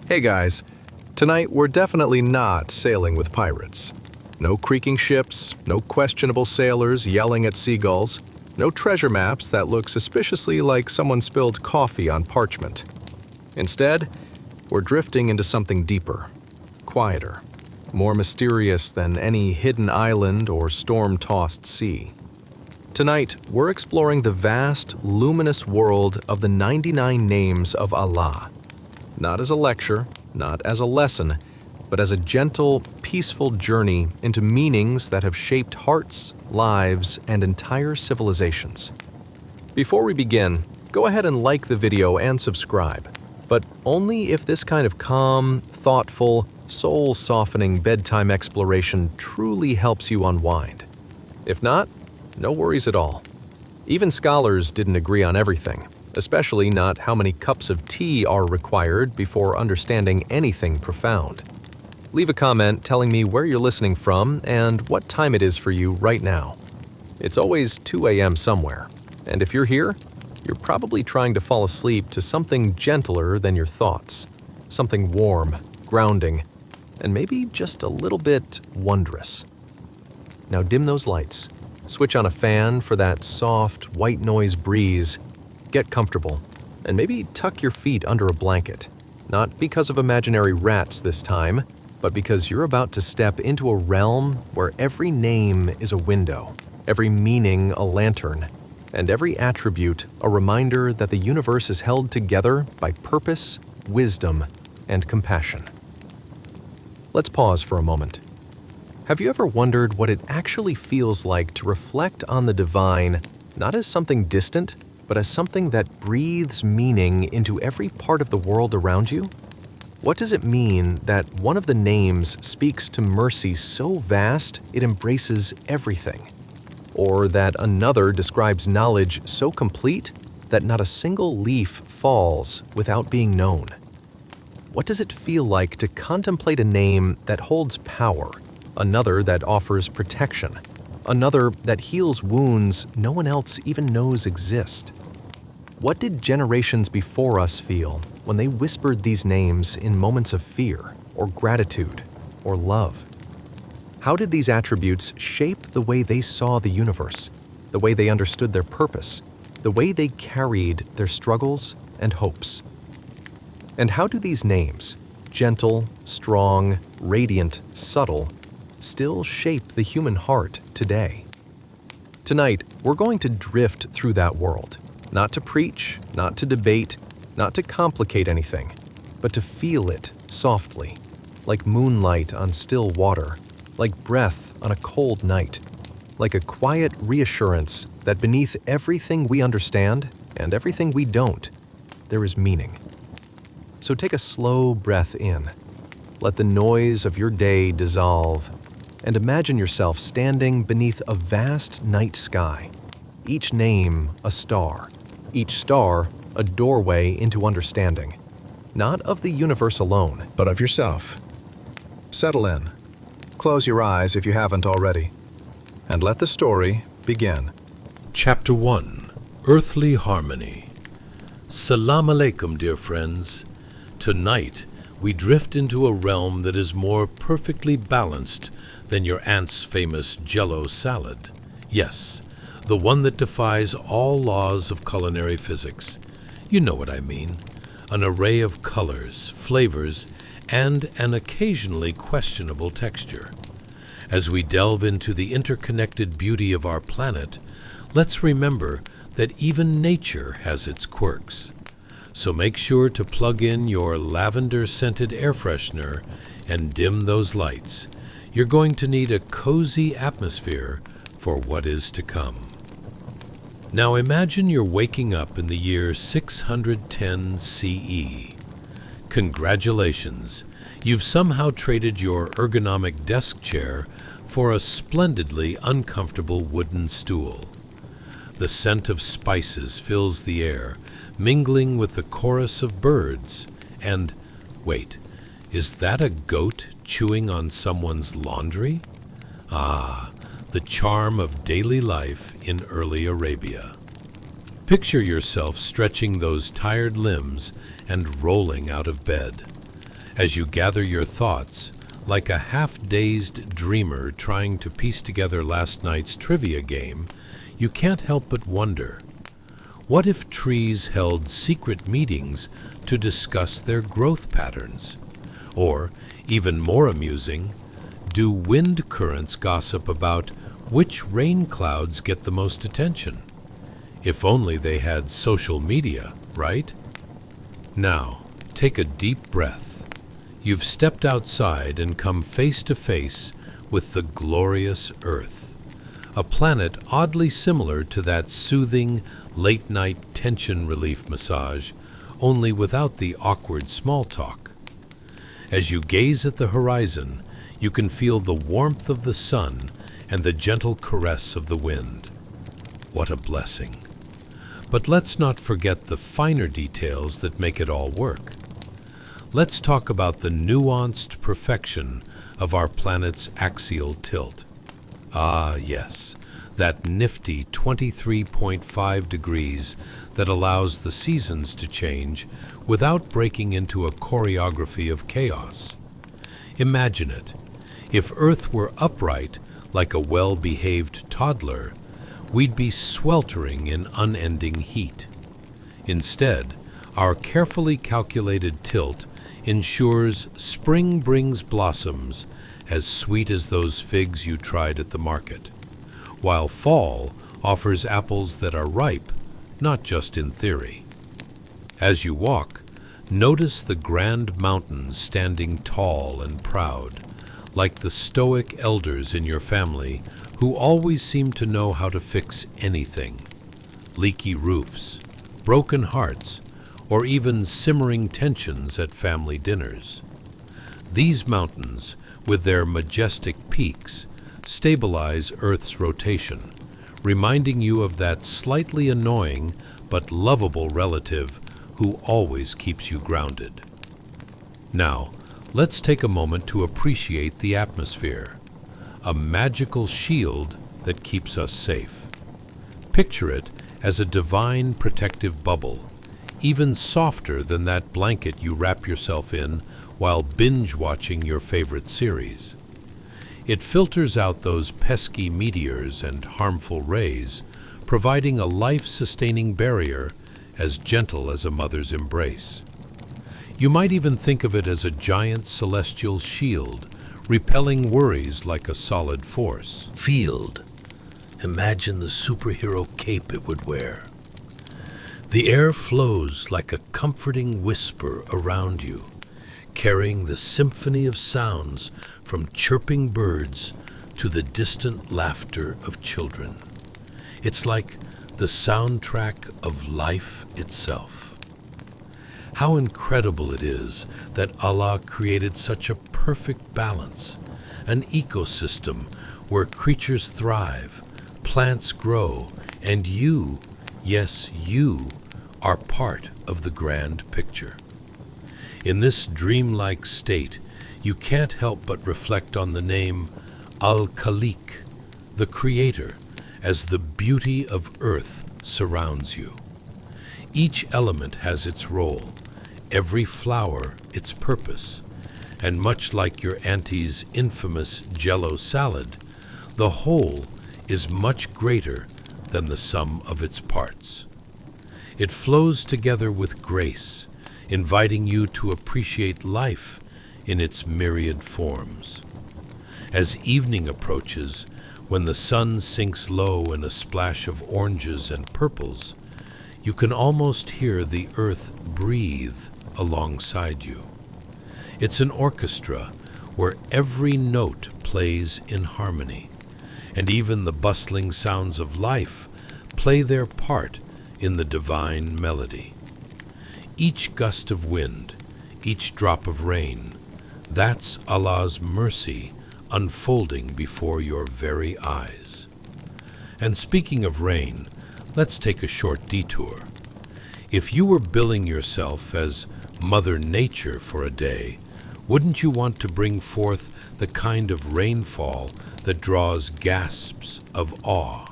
Hey guys, tonight we're definitely not sailing with pirates. No creaking ships, no questionable sailors yelling at seagulls, no treasure maps that look suspiciously like someone spilled coffee on parchment. Instead, we're drifting into something deeper, quieter, more mysterious than any hidden island or storm-tossed sea. Tonight, we're exploring the vast, luminous world of the 99 names of Allah. Not as a lecture, not as a lesson, but as a gentle, peaceful journey into meanings that have shaped hearts, lives, and entire civilizations. Before we begin, go ahead and like the video and subscribe, but only if this kind of calm, thoughtful, soul-softening bedtime exploration truly helps you unwind. If not, no worries at all. Even scholars didn't agree on everything, especially not how many cups of tea are required before understanding anything profound. Leave a comment telling me where you're listening from and what time it is for you right now. It's always 2 a.m. somewhere, and if you're here, you're probably trying to fall asleep to something gentler than your thoughts, something warm, grounding, and maybe just a little bit wondrous. Now dim those lights, switch on a fan for that soft, white noise breeze, get comfortable, and maybe tuck your feet under a blanket, not because of imaginary rats this time, but because you're about to step into a realm where every name is a window, every meaning a lantern, and every attribute a reminder that the universe is held together by purpose, wisdom, and compassion. Let's pause for a moment. Have you ever wondered what it actually feels like to reflect on the divine, not as something distant, but as something that breathes meaning into every part of the world around you? What does it mean that one of the names speaks to mercy so vast it embraces everything? Or that another describes knowledge so complete that not a single leaf falls without being known? What does it feel like to contemplate a name that holds power, another that offers protection, another that heals wounds no one else even knows exist? What did generations before us feel when they whispered these names in moments of fear, or gratitude, or love? How did these attributes shape the way they saw the universe, the way they understood their purpose, the way they carried their struggles and hopes? And how do these names, gentle, strong, radiant, subtle, still shape the human heart today? Tonight, we're going to drift through that world. Not to preach, not to debate, not to complicate anything, but to feel it softly, like moonlight on still water, like breath on a cold night, like a quiet reassurance that beneath everything we understand and everything we don't, there is meaning. So take a slow breath in, let the noise of your day dissolve, and imagine yourself standing beneath a vast night sky, each name a star, each star a doorway into understanding, not of the universe alone, but of yourself. Settle in. Close your eyes if you haven't already, and let the story begin. Chapter 1. Earthly Harmony. Salam alaikum, dear friends. Tonight, we drift into a realm that is more perfectly balanced than your aunt's famous Jell-O salad. Yes, the one that defies all laws of culinary physics. You know what I mean. An array of colors, flavors, and an occasionally questionable texture. As we delve into the interconnected beauty of our planet, let's remember that even nature has its quirks. So make sure to plug in your lavender-scented air freshener and dim those lights. You're going to need a cozy atmosphere for what is to come. Now imagine you're waking up in the year 610 CE. Congratulations, you've somehow traded your ergonomic desk chair for a splendidly uncomfortable wooden stool. The scent of spices fills the air, mingling with the chorus of birds. And, wait, is that a goat chewing on someone's laundry? Ah, the charm of daily life in early Arabia. Picture yourself stretching those tired limbs and rolling out of bed. As you gather your thoughts, like a half-dazed dreamer trying to piece together last night's trivia game, you can't help but wonder, what if trees held secret meetings to discuss their growth patterns? Or, even more amusing, do wind currents gossip about which rain clouds get the most attention? If only they had social media, right? Now, take a deep breath. You've stepped outside and come face to face with the glorious Earth, a planet oddly similar to that soothing, late-night tension relief massage, only without the awkward small talk. As you gaze at the horizon, you can feel the warmth of the sun and the gentle caress of the wind. What a blessing. But let's not forget the finer details that make it all work. Let's talk about the nuanced perfection of our planet's axial tilt. Ah, yes, that nifty 23.5 degrees that allows the seasons to change without breaking into a choreography of chaos. Imagine it. If Earth were upright, like a well-behaved toddler, we'd be sweltering in unending heat. Instead, our carefully calculated tilt ensures spring brings blossoms as sweet as those figs you tried at the market, while fall offers apples that are ripe, not just in theory. As you walk, notice the grand mountains standing tall and proud, like the stoic elders in your family who always seem to know how to fix anything. Leaky roofs, broken hearts, or even simmering tensions at family dinners. These mountains, with their majestic peaks, stabilize Earth's rotation, reminding you of that slightly annoying but lovable relative who always keeps you grounded. Now, let's take a moment to appreciate the atmosphere, a magical shield that keeps us safe. Picture it as a divine protective bubble, even softer than that blanket you wrap yourself in while binge-watching your favorite series. It filters out those pesky meteors and harmful rays, providing a life-sustaining barrier as gentle as a mother's embrace. You might even think of it as a giant celestial shield, repelling worries like a solid force. Field. Imagine the superhero cape it would wear. The air flows like a comforting whisper around you, carrying the symphony of sounds from chirping birds to the distant laughter of children. It's like the soundtrack of life itself. How incredible it is that Allah created such a perfect balance, an ecosystem where creatures thrive, plants grow, and you, yes, you, are part of the grand picture. In this dreamlike state, you can't help but reflect on the name Al-Khaliq, the Creator, as the beauty of Earth surrounds you. Each element has its role, every flower its purpose, and much like your auntie's infamous Jell-O salad, the whole is much greater than the sum of its parts. It flows together with grace, inviting you to appreciate life in its myriad forms. As evening approaches, when the sun sinks low in a splash of oranges and purples, you can almost hear the earth breathe alongside you. It's an orchestra where every note plays in harmony, and even the bustling sounds of life play their part in the divine melody. Each gust of wind, each drop of rain, that's Allah's mercy unfolding before your very eyes. And speaking of rain, let's take a short detour. If you were billing yourself as Mother Nature for a day, wouldn't you want to bring forth the kind of rainfall that draws gasps of awe?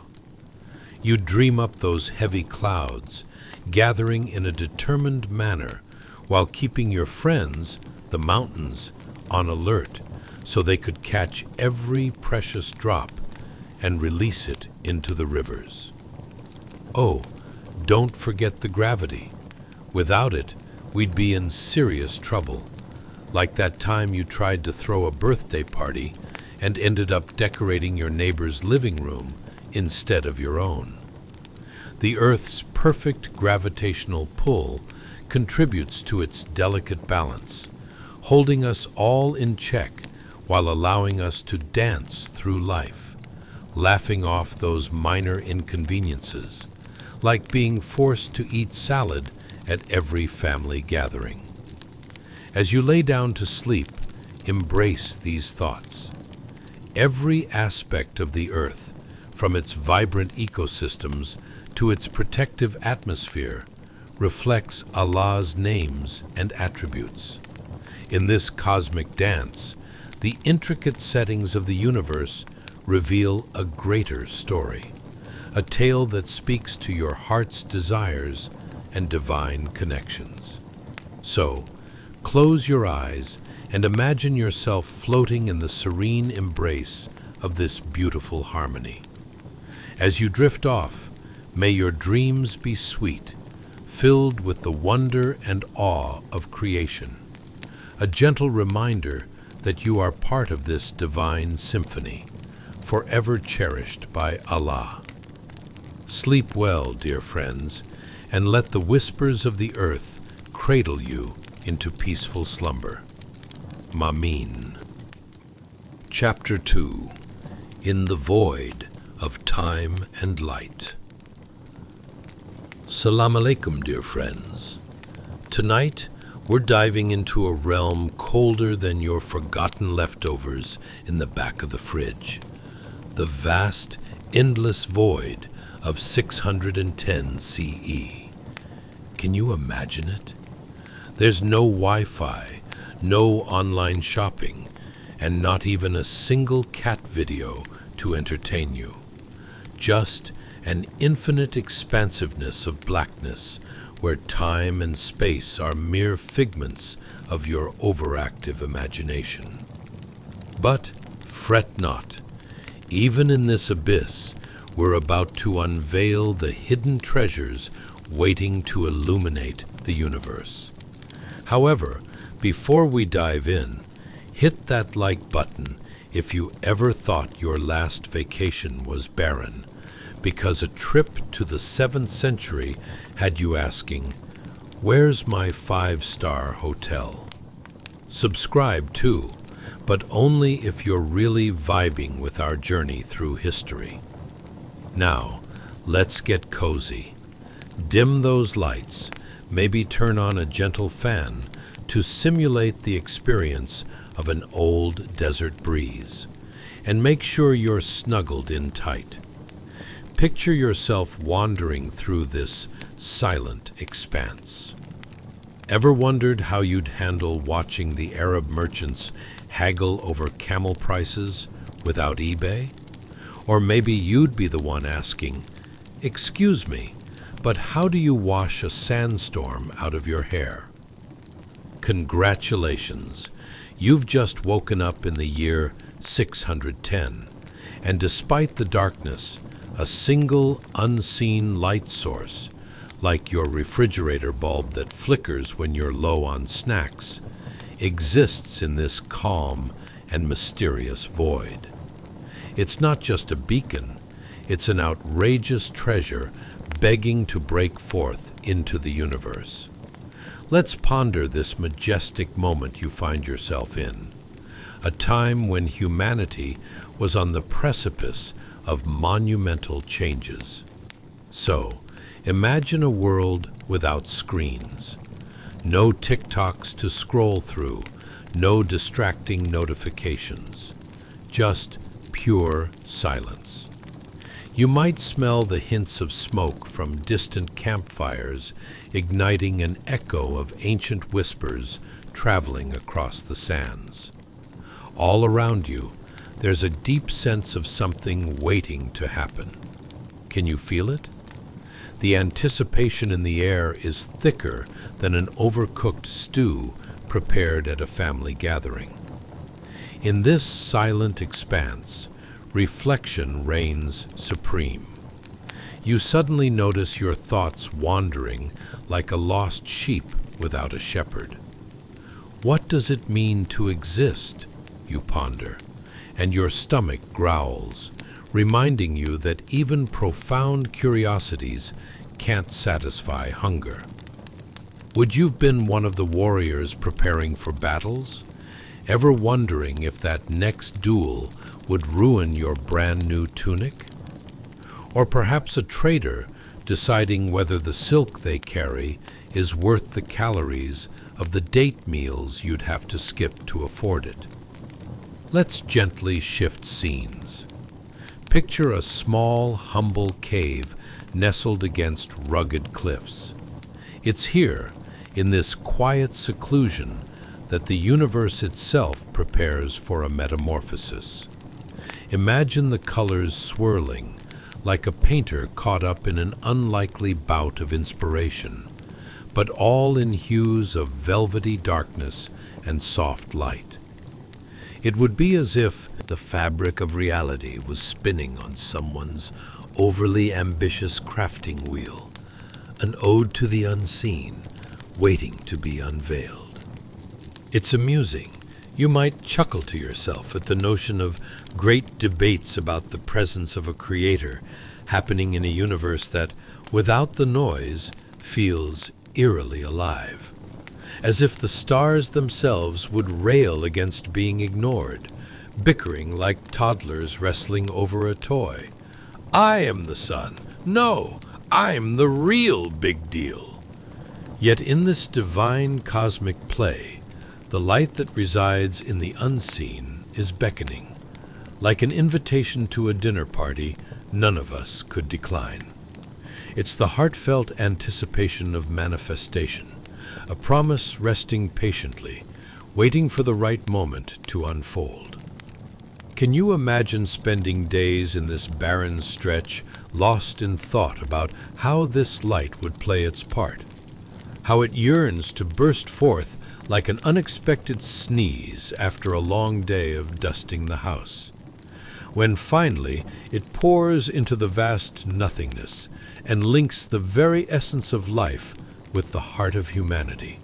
You dream up those heavy clouds, gathering in a determined manner while keeping your friends the mountains on alert so they could catch every precious drop and release it into the rivers. Oh, don't forget the gravity. Without it, we'd be in serious trouble, like that time you tried to throw a birthday party and ended up decorating your neighbor's living room instead of your own. The Earth's perfect gravitational pull contributes to its delicate balance, holding us all in check while allowing us to dance through life, laughing off those minor inconveniences, like being forced to eat salad at every family gathering. As you lay down to sleep, embrace these thoughts. Every aspect of the Earth, from its vibrant ecosystems to its protective atmosphere, reflects Allah's names and attributes. In this cosmic dance, the intricate settings of the universe reveal a greater story, a tale that speaks to your heart's desires and divine connections. So, close your eyes and imagine yourself floating in the serene embrace of this beautiful harmony. As you drift off, may your dreams be sweet, filled with the wonder and awe of creation, a gentle reminder that you are part of this divine symphony, forever cherished by Allah. Sleep well, dear friends, and let the whispers of the earth cradle you into peaceful slumber. Mameen. Chapter 2. In the Void of Time and Light. Salam alaikum, dear friends. Tonight, we're diving into a realm colder than your forgotten leftovers in the back of the fridge. The vast, endless void of 610 CE. Can you imagine it? There's no Wi-Fi, no online shopping, and not even a single cat video to entertain you. Just an infinite expansiveness of blackness where time and space are mere figments of your overactive imagination. But fret not. Even in this abyss, we're about to unveil the hidden treasures waiting to illuminate the universe. However, before we dive in, hit that like button if you ever thought your last vacation was barren, because a trip to the 7th century had you asking, "Where's my 5-star hotel?" Subscribe too, but only if you're really vibing with our journey through history. Now, let's get cozy. Dim those lights, maybe turn on a gentle fan to simulate the experience of an old desert breeze, and make sure you're snuggled in tight. Picture yourself wandering through this silent expanse. Ever wondered how you'd handle watching the Arab merchants haggle over camel prices without eBay? Or maybe you'd be the one asking, "Excuse me, but how do you wash a sandstorm out of your hair?" Congratulations! You've just woken up in the year 610, and despite the darkness, a single unseen light source, like your refrigerator bulb that flickers when you're low on snacks, exists in this calm and mysterious void. It's not just a beacon, it's an outrageous treasure begging to break forth into the universe. Let's ponder this majestic moment you find yourself in, a time when humanity was on the precipice of monumental changes. So, imagine a world without screens. No TikToks to scroll through, no distracting notifications. Just pure silence. You might smell the hints of smoke from distant campfires, igniting an echo of ancient whispers traveling across the sands. All around you, there's a deep sense of something waiting to happen. Can you feel it? The anticipation in the air is thicker than an overcooked stew prepared at a family gathering. In this silent expanse, reflection reigns supreme. You suddenly notice your thoughts wandering like a lost sheep without a shepherd. What does it mean to exist, you ponder, and your stomach growls, reminding you that even profound curiosities can't satisfy hunger. Would you've been one of the warriors preparing for battles, ever wondering if that next duel would ruin your brand new tunic? Or perhaps a trader deciding whether the silk they carry is worth the calories of the date meals you'd have to skip to afford it. Let's gently shift scenes. Picture a small, humble cave nestled against rugged cliffs. It's here, in this quiet seclusion, that the universe itself prepares for a metamorphosis. Imagine the colors swirling, like a painter caught up in an unlikely bout of inspiration, but all in hues of velvety darkness and soft light. It would be as if the fabric of reality was spinning on someone's overly ambitious crafting wheel, an ode to the unseen, waiting to be unveiled. It's amusing. You might chuckle to yourself at the notion of great debates about the presence of a creator happening in a universe that, without the noise, feels eerily alive, as if the stars themselves would rail against being ignored, bickering like toddlers wrestling over a toy. I am the sun. No, I'm the real big deal. Yet in this divine cosmic play, the light that resides in the unseen is beckoning. Like an invitation to a dinner party, none of us could decline. It's the heartfelt anticipation of manifestation, a promise resting patiently, waiting for the right moment to unfold. Can you imagine spending days in this barren stretch, lost in thought about how this light would play its part? How it yearns to burst forth like an unexpected sneeze after a long day of dusting the house, when finally it pours into the vast nothingness and links the very essence of life with the heart of humanity,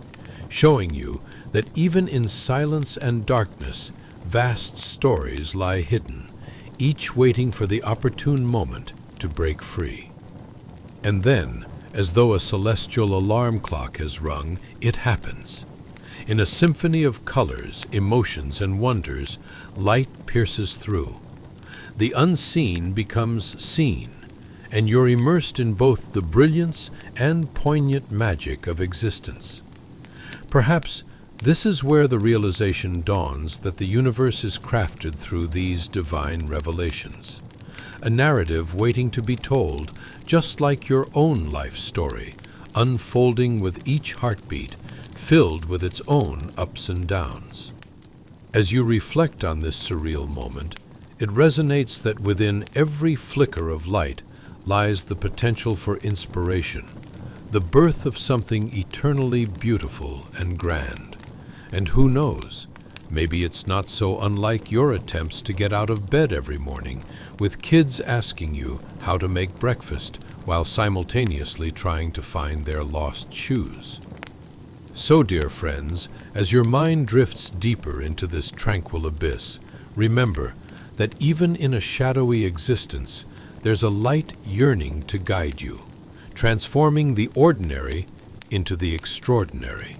showing you that even in silence and darkness, vast stories lie hidden, each waiting for the opportune moment to break free. And then, as though a celestial alarm clock has rung, it happens. In a symphony of colors, emotions, and wonders, light pierces through. The unseen becomes seen, and you're immersed in both the brilliance and poignant magic of existence. Perhaps this is where the realization dawns that the universe is crafted through these divine revelations, a narrative waiting to be told, just like your own life story, unfolding with each heartbeat, filled with its own ups and downs. As you reflect on this surreal moment, it resonates that within every flicker of light lies the potential for inspiration, the birth of something eternally beautiful and grand. And who knows, maybe it's not so unlike your attempts to get out of bed every morning, with kids asking you how to make breakfast while simultaneously trying to find their lost shoes. So, dear friends, as your mind drifts deeper into this tranquil abyss, remember that even in a shadowy existence, there's a light yearning to guide you, transforming the ordinary into the extraordinary.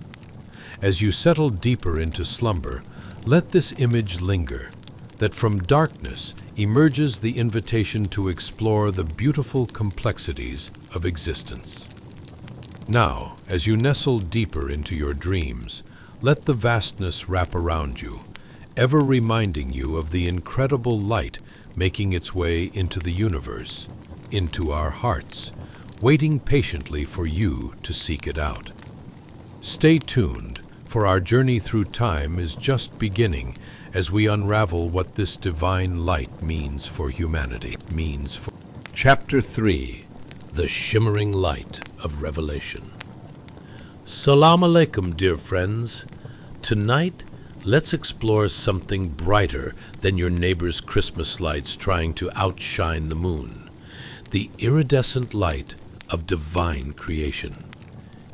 As you settle deeper into slumber, let this image linger, that from darkness emerges the invitation to explore the beautiful complexities of existence. Now, as you nestle deeper into your dreams, let the vastness wrap around you, ever reminding you of the incredible light making its way into the universe, into our hearts, waiting patiently for you to seek it out. Stay tuned, for our journey through time is just beginning as we unravel what this divine light means for humanity. Chapter 3. The Shimmering Light of Revelation. Salam alaikum, dear friends. Tonight, let's explore something brighter than your neighbor's Christmas lights trying to outshine the moon. The iridescent light of divine creation.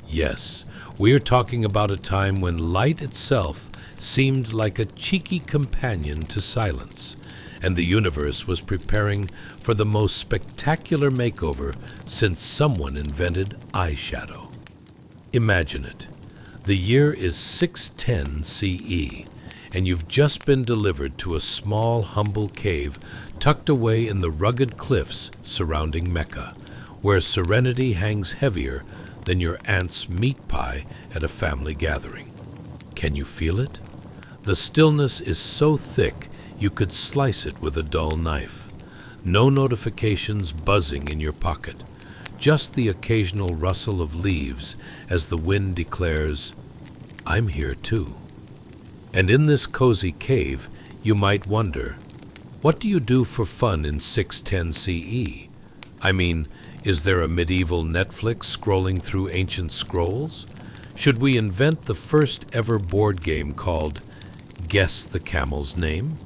Yes, we're talking about a time when light itself seemed like a cheeky companion to silence, and the universe was preparing for the most spectacular makeover since someone invented eyeshadow. Imagine it. The year is 610 CE, and you've just been delivered to a small, humble cave tucked away in the rugged cliffs surrounding Mecca, where serenity hangs heavier than your aunt's meat pie at a family gathering. Can you feel it? The stillness is so thick you could slice it with a dull knife. No notifications buzzing in your pocket, just the occasional rustle of leaves as the wind declares, "I'm here too." And in this cozy cave, you might wonder, what do you do for fun in 610 CE? I mean, is there a medieval Netflix scrolling through ancient scrolls? Should we invent the first ever board game called Guess the Camel's Name?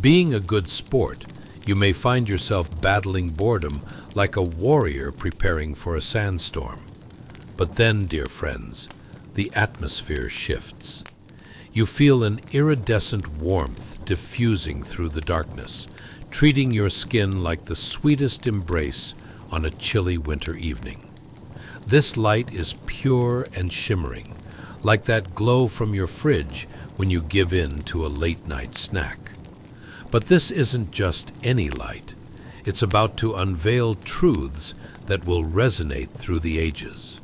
Being a good sport, you may find yourself battling boredom like a warrior preparing for a sandstorm. But then, dear friends, the atmosphere shifts. You feel an iridescent warmth diffusing through the darkness, treating your skin like the sweetest embrace on a chilly winter evening. This light is pure and shimmering, like that glow from your fridge when you give in to a late-night snack. But this isn't just any light. It's about to unveil truths that will resonate through the ages.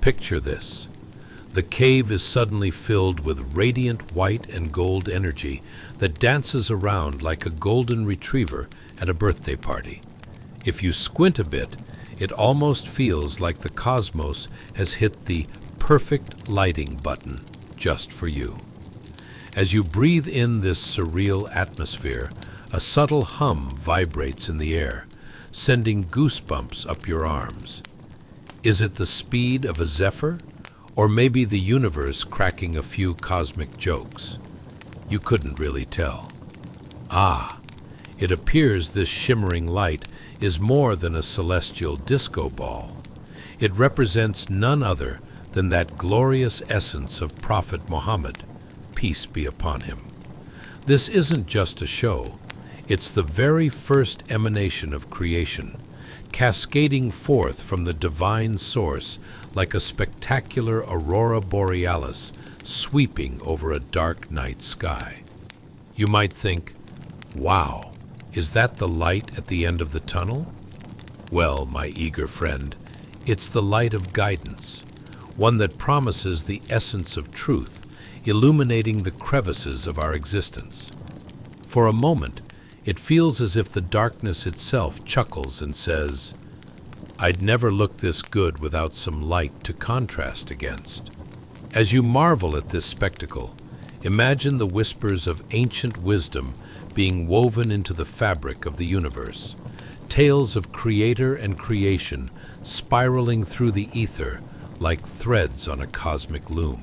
Picture this. The cave is suddenly filled with radiant white and gold energy that dances around like a golden retriever at a birthday party. If you squint a bit, it almost feels like the cosmos has hit the perfect lighting button just for you. As you breathe in this surreal atmosphere, a subtle hum vibrates in the air, sending goosebumps up your arms. Is it the speed of a zephyr? Or maybe the universe cracking a few cosmic jokes? You couldn't really tell. Ah, it appears this shimmering light is more than a celestial disco ball. It represents none other than that glorious essence of Prophet Muhammad, peace be upon him. This isn't just a show. It's the very first emanation of creation, cascading forth from the divine source like a spectacular aurora borealis sweeping over a dark night sky. You might think, wow, is that the light at the end of the tunnel? Well, my eager friend, it's the light of guidance, one that promises the essence of truth, illuminating the crevices of our existence. For a moment, it feels as if the darkness itself chuckles and says, I'd never look this good without some light to contrast against. As you marvel at this spectacle, imagine the whispers of ancient wisdom being woven into the fabric of the universe, tales of creator and creation spiraling through the ether like threads on a cosmic loom.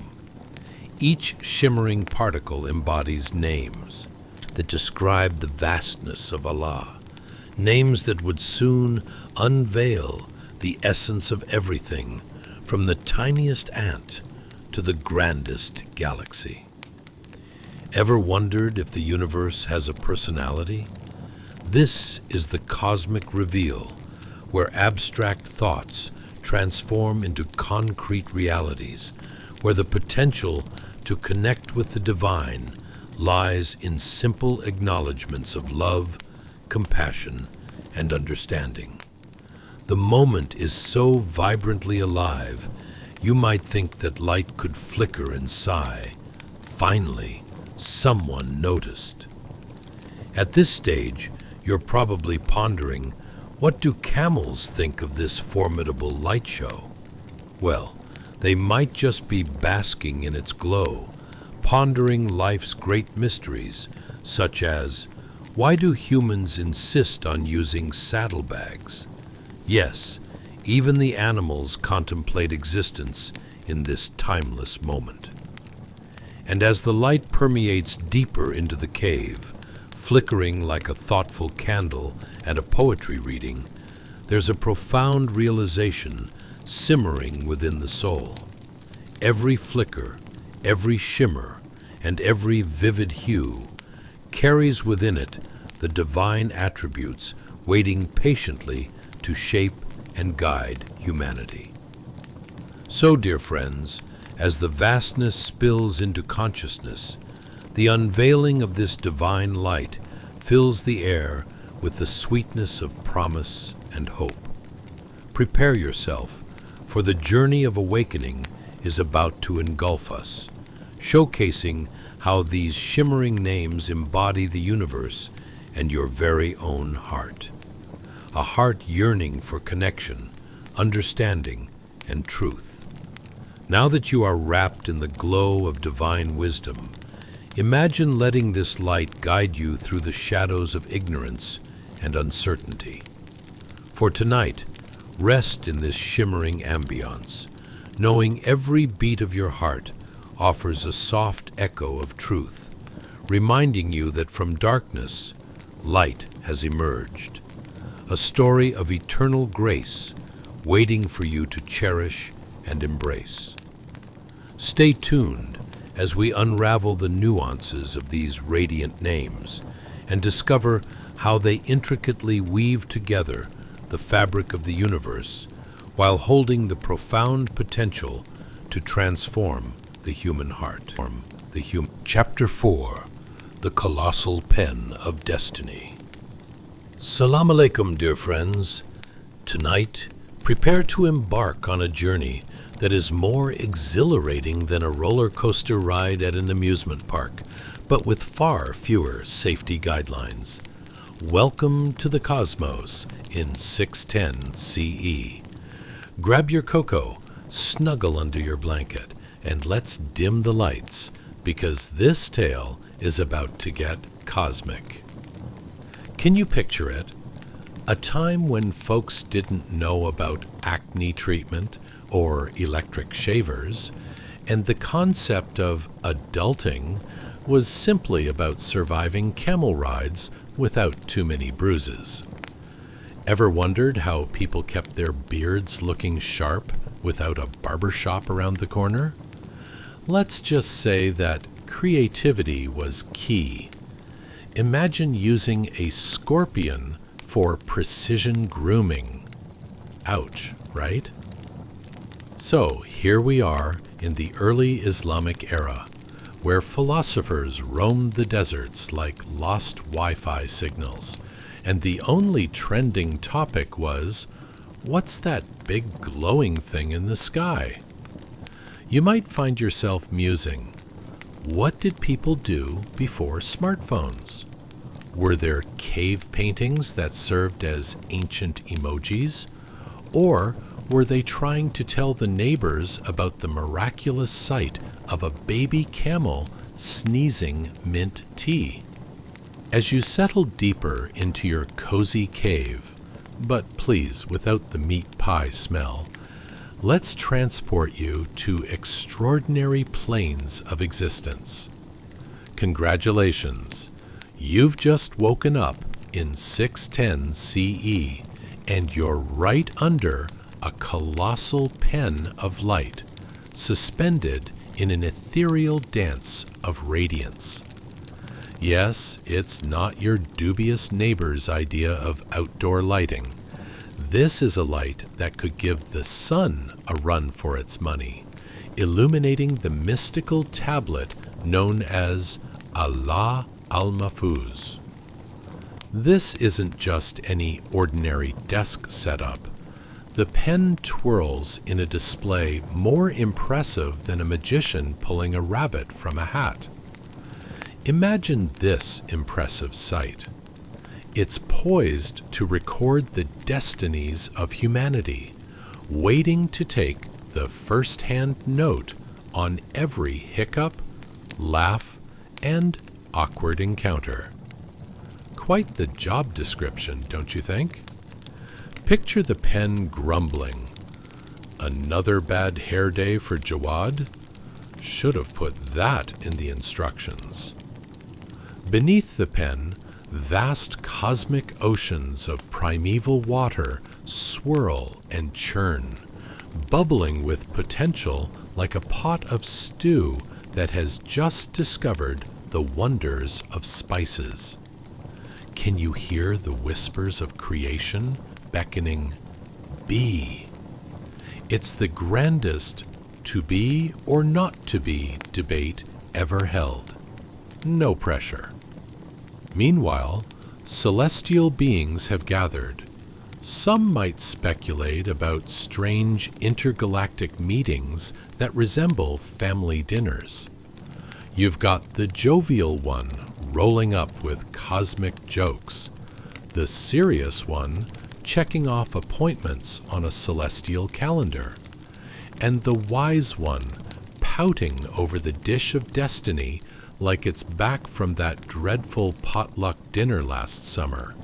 Each shimmering particle embodies names that describe the vastness of Allah, names that would soon unveil the essence of everything, from the tiniest ant to the grandest galaxy. Ever wondered if the universe has a personality? This is the cosmic reveal, where abstract thoughts transform into concrete realities, where the potential to connect with the divine lies in simple acknowledgments of love, compassion, and understanding. The moment is so vibrantly alive, you might think that light could flicker and sigh. Finally, someone noticed. At this stage, you're probably pondering, what do camels think of this formidable light show? Well, they might just be basking in its glow, pondering life's great mysteries, such as, why do humans insist on using saddlebags? Yes, even the animals contemplate existence in this timeless moment. And as the light permeates deeper into the cave, flickering like a thoughtful candle at a poetry reading, there's a profound realization simmering within the soul. Every flicker, every shimmer, and every vivid hue carries within it the divine attributes waiting patiently to shape and guide humanity. So, dear friends, as the vastness spills into consciousness, the unveiling of this divine light fills the air with the sweetness of promise and hope. Prepare yourself, for the journey of awakening is about to engulf us, showcasing how these shimmering names embody the universe and your very own heart. A heart yearning for connection, understanding, and truth. Now that you are wrapped in the glow of divine wisdom, imagine letting this light guide you through the shadows of ignorance and uncertainty. For tonight, rest in this shimmering ambience, knowing every beat of your heart offers a soft echo of truth, reminding you that from darkness, light has emerged. A story of eternal grace waiting for you to cherish and embrace. Stay tuned as we unravel the nuances of these radiant names and discover how they intricately weave together the fabric of the universe while holding the profound potential to transform the human heart. Chapter 4, The Colossal Pen of Destiny. Salam alaikum, dear friends. Tonight, prepare to embark on a journey that is more exhilarating than a roller coaster ride at an amusement park, but with far fewer safety guidelines. Welcome to the cosmos in 610 CE. Grab your cocoa, snuggle under your blanket, and let's dim the lights, because this tale is about to get cosmic. Can you picture it? A time when folks didn't know about acne treatment or electric shavers, and the concept of adulting was simply about surviving camel rides without too many bruises. Ever wondered how people kept their beards looking sharp without a barber shop around the corner? Let's just say that creativity was key. Imagine using a scorpion for precision grooming. Ouch, right? So here we are in the early Islamic era, where philosophers roamed the deserts like lost Wi-Fi signals, and the only trending topic was, what's that big glowing thing in the sky? You might find yourself musing, what did people do before smartphones? Were there cave paintings that served as ancient emojis? Or were they trying to tell the neighbors about the miraculous sight of a baby camel sneezing mint tea? As you settle deeper into your cozy cave, but please without the meat pie smell, let's transport you to extraordinary planes of existence. Congratulations, you've just woken up in 610 CE, and you're right under a colossal pen of light, suspended in an ethereal dance of radiance. Yes, it's not your dubious neighbor's idea of outdoor lighting. This is a light that could give the sun a run for its money, illuminating the mystical tablet known as Allah al-Mahfuz. This isn't just any ordinary desk setup. The pen twirls in a display more impressive than a magician pulling a rabbit from a hat. Imagine this impressive sight. It's poised to record the destinies of humanity, waiting to take the first-hand note on every hiccup, laugh, and awkward encounter. Quite the job description, don't you think? Picture the pen grumbling. Another bad hair day for Jawad? Should have put that in the instructions. Beneath the pen, vast cosmic oceans of primeval water swirl and churn, bubbling with potential like a pot of stew that has just discovered the wonders of spices. Can you hear the whispers of creation beckoning, "Be"? It's the grandest to be or not to be debate ever held. No pressure. Meanwhile, celestial beings have gathered. Some might speculate about strange intergalactic meetings that resemble family dinners. You've got the jovial one rolling up with cosmic jokes, the serious one checking off appointments on a celestial calendar, and the wise one pouting over the dish of destiny like it's back from that dreadful potluck dinner last summer.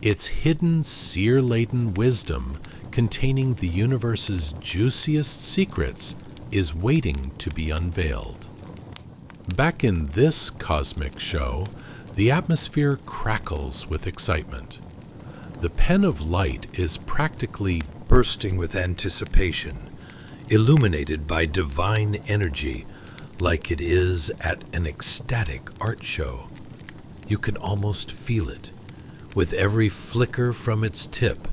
Its hidden, seer-laden wisdom containing the universe's juiciest secrets is waiting to be unveiled. Back in this cosmic show, the atmosphere crackles with excitement. The pen of light is practically bursting with anticipation, illuminated by divine energy, like it is at an ecstatic art show. You can almost feel it. With every flicker from its tip,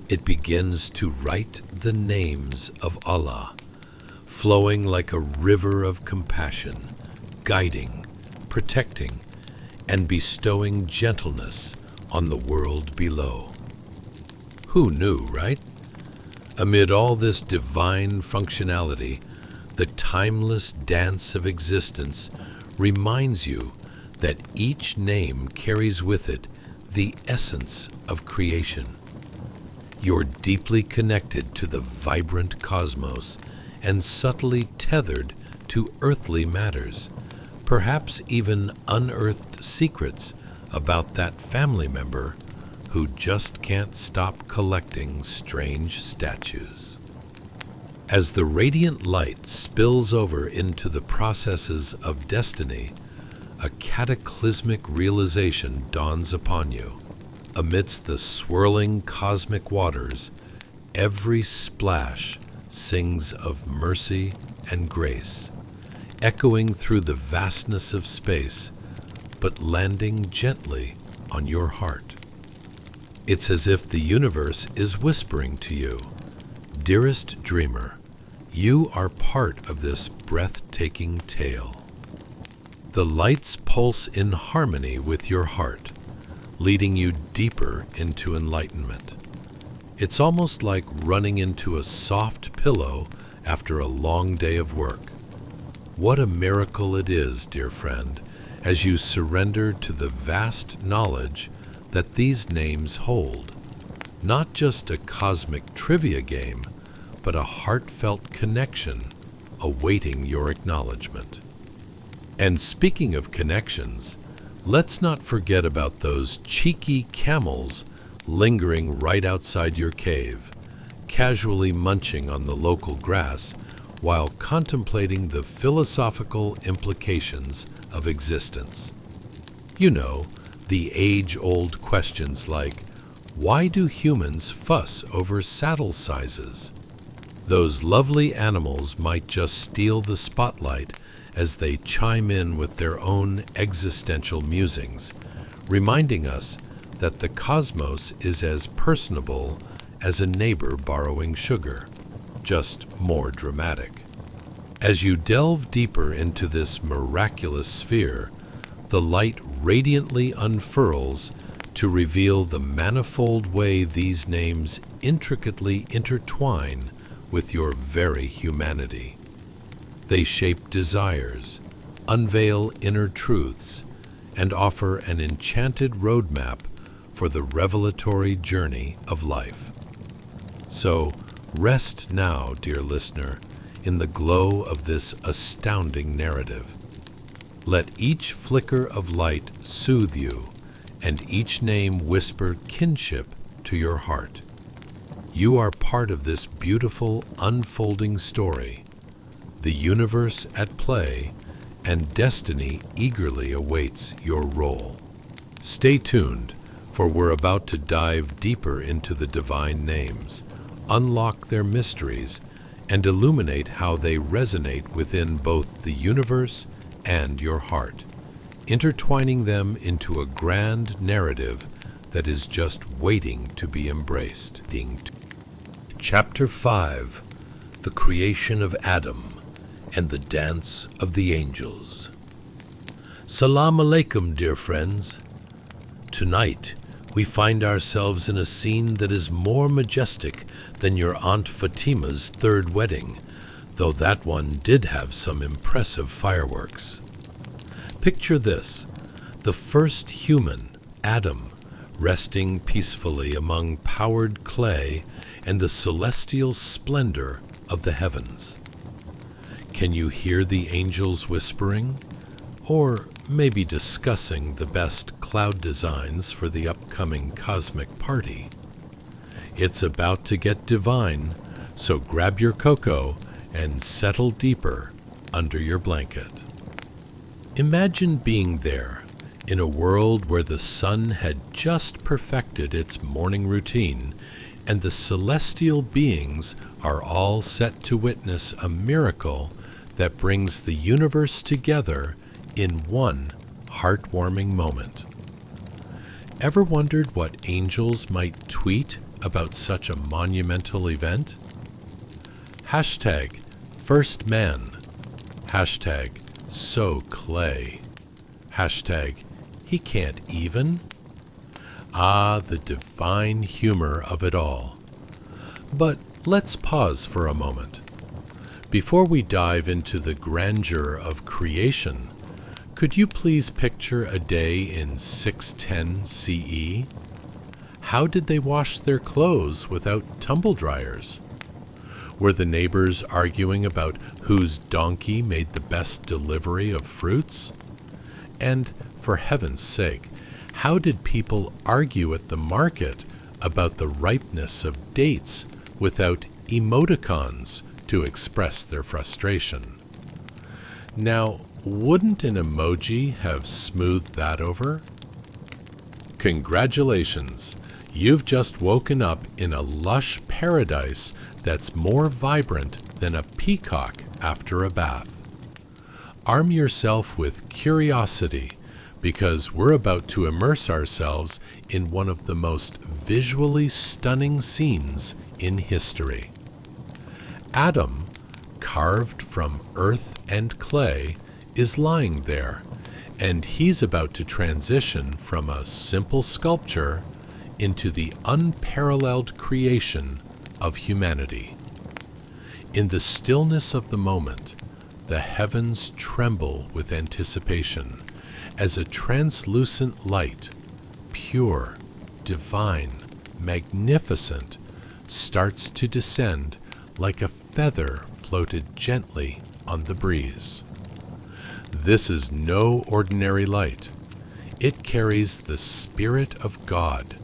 it begins to write the names of Allah, flowing like a river of compassion, guiding, protecting, and bestowing gentleness on the world below. Who knew, right? Amid all this divine functionality, the timeless dance of existence reminds you that each name carries with it the essence of creation. You're deeply connected to the vibrant cosmos and subtly tethered to earthly matters, perhaps even unearthed secrets about that family member who just can't stop collecting strange statues. As the radiant light spills over into the processes of destiny, a cataclysmic realization dawns upon you. Amidst the swirling cosmic waters, every splash sings of mercy and grace, echoing through the vastness of space, but landing gently on your heart. It's as if the universe is whispering to you, "Dearest dreamer, you are part of this breathtaking tale." The lights pulse in harmony with your heart, leading you deeper into enlightenment. It's almost like running into a soft pillow after a long day of work. What a miracle it is, dear friend, as you surrender to the vast knowledge that these names hold. Not just a cosmic trivia game, but a heartfelt connection awaiting your acknowledgement. And speaking of connections, let's not forget about those cheeky camels lingering right outside your cave, casually munching on the local grass while contemplating the philosophical implications of existence. You know, the age-old questions like, why do humans fuss over saddle sizes? Those lovely animals might just steal the spotlight as they chime in with their own existential musings, reminding us that the cosmos is as personable as a neighbor borrowing sugar, just more dramatic. As you delve deeper into this miraculous sphere, the light radiantly unfurls to reveal the manifold way these names intricately intertwine with your very humanity. They shape desires, unveil inner truths, and offer an enchanted roadmap for the revelatory journey of life. So, rest now, dear listener, in the glow of this astounding narrative. Let each flicker of light soothe you, and each name whisper kinship to your heart. You are part of this beautiful, unfolding story. the universe at play, and destiny eagerly awaits your role. Stay tuned, for we're about to dive deeper into the divine names, unlock their mysteries, and illuminate how they resonate within both the universe and your heart, intertwining them into a grand narrative that is just waiting to be embraced. Chapter 5: The Creation of Adam and the Dance of the Angels. Salam alaikum, dear friends. Tonight, we find ourselves in a scene that is more majestic than your Aunt Fatima's third wedding, though that one did have some impressive fireworks. Picture this: the first human, Adam, resting peacefully among powdered clay and the celestial splendor of the heavens. Can you hear the angels whispering? Or maybe discussing the best cloud designs for the upcoming cosmic party. It's about to get divine, so grab your cocoa and settle deeper under your blanket. Imagine being there, in a world where the sun had just perfected its morning routine, and the celestial beings are all set to witness a miracle that brings the universe together in one heartwarming moment. Ever wondered what angels might tweet about such a monumental event? Hashtag First Man. Hashtag So Clay. Hashtag He Can't Even. Ah, the divine humor of it all. But let's pause for a moment. Before we dive into the grandeur of creation, could you please picture a day in 610 CE? How did they wash their clothes without tumble dryers? Were the neighbors arguing about whose donkey made the best delivery of fruits? And, for heaven's sake, how did people argue at the market about the ripeness of dates without emoticons to express their frustration? Now, wouldn't an emoji have smoothed that over? Congratulations! You've just woken up in a lush paradise that's more vibrant than a peacock after a bath. Arm yourself with curiosity, because we're about to immerse ourselves in one of the most visually stunning scenes in history. Adam, carved from earth and clay, is lying there, and he's about to transition from a simple sculpture into the unparalleled creation of humanity. In the stillness of the moment, the heavens tremble with anticipation as a translucent light, pure, divine, magnificent, starts to descend like a feather floated gently on the breeze. This is no ordinary light. It carries the Spirit of God,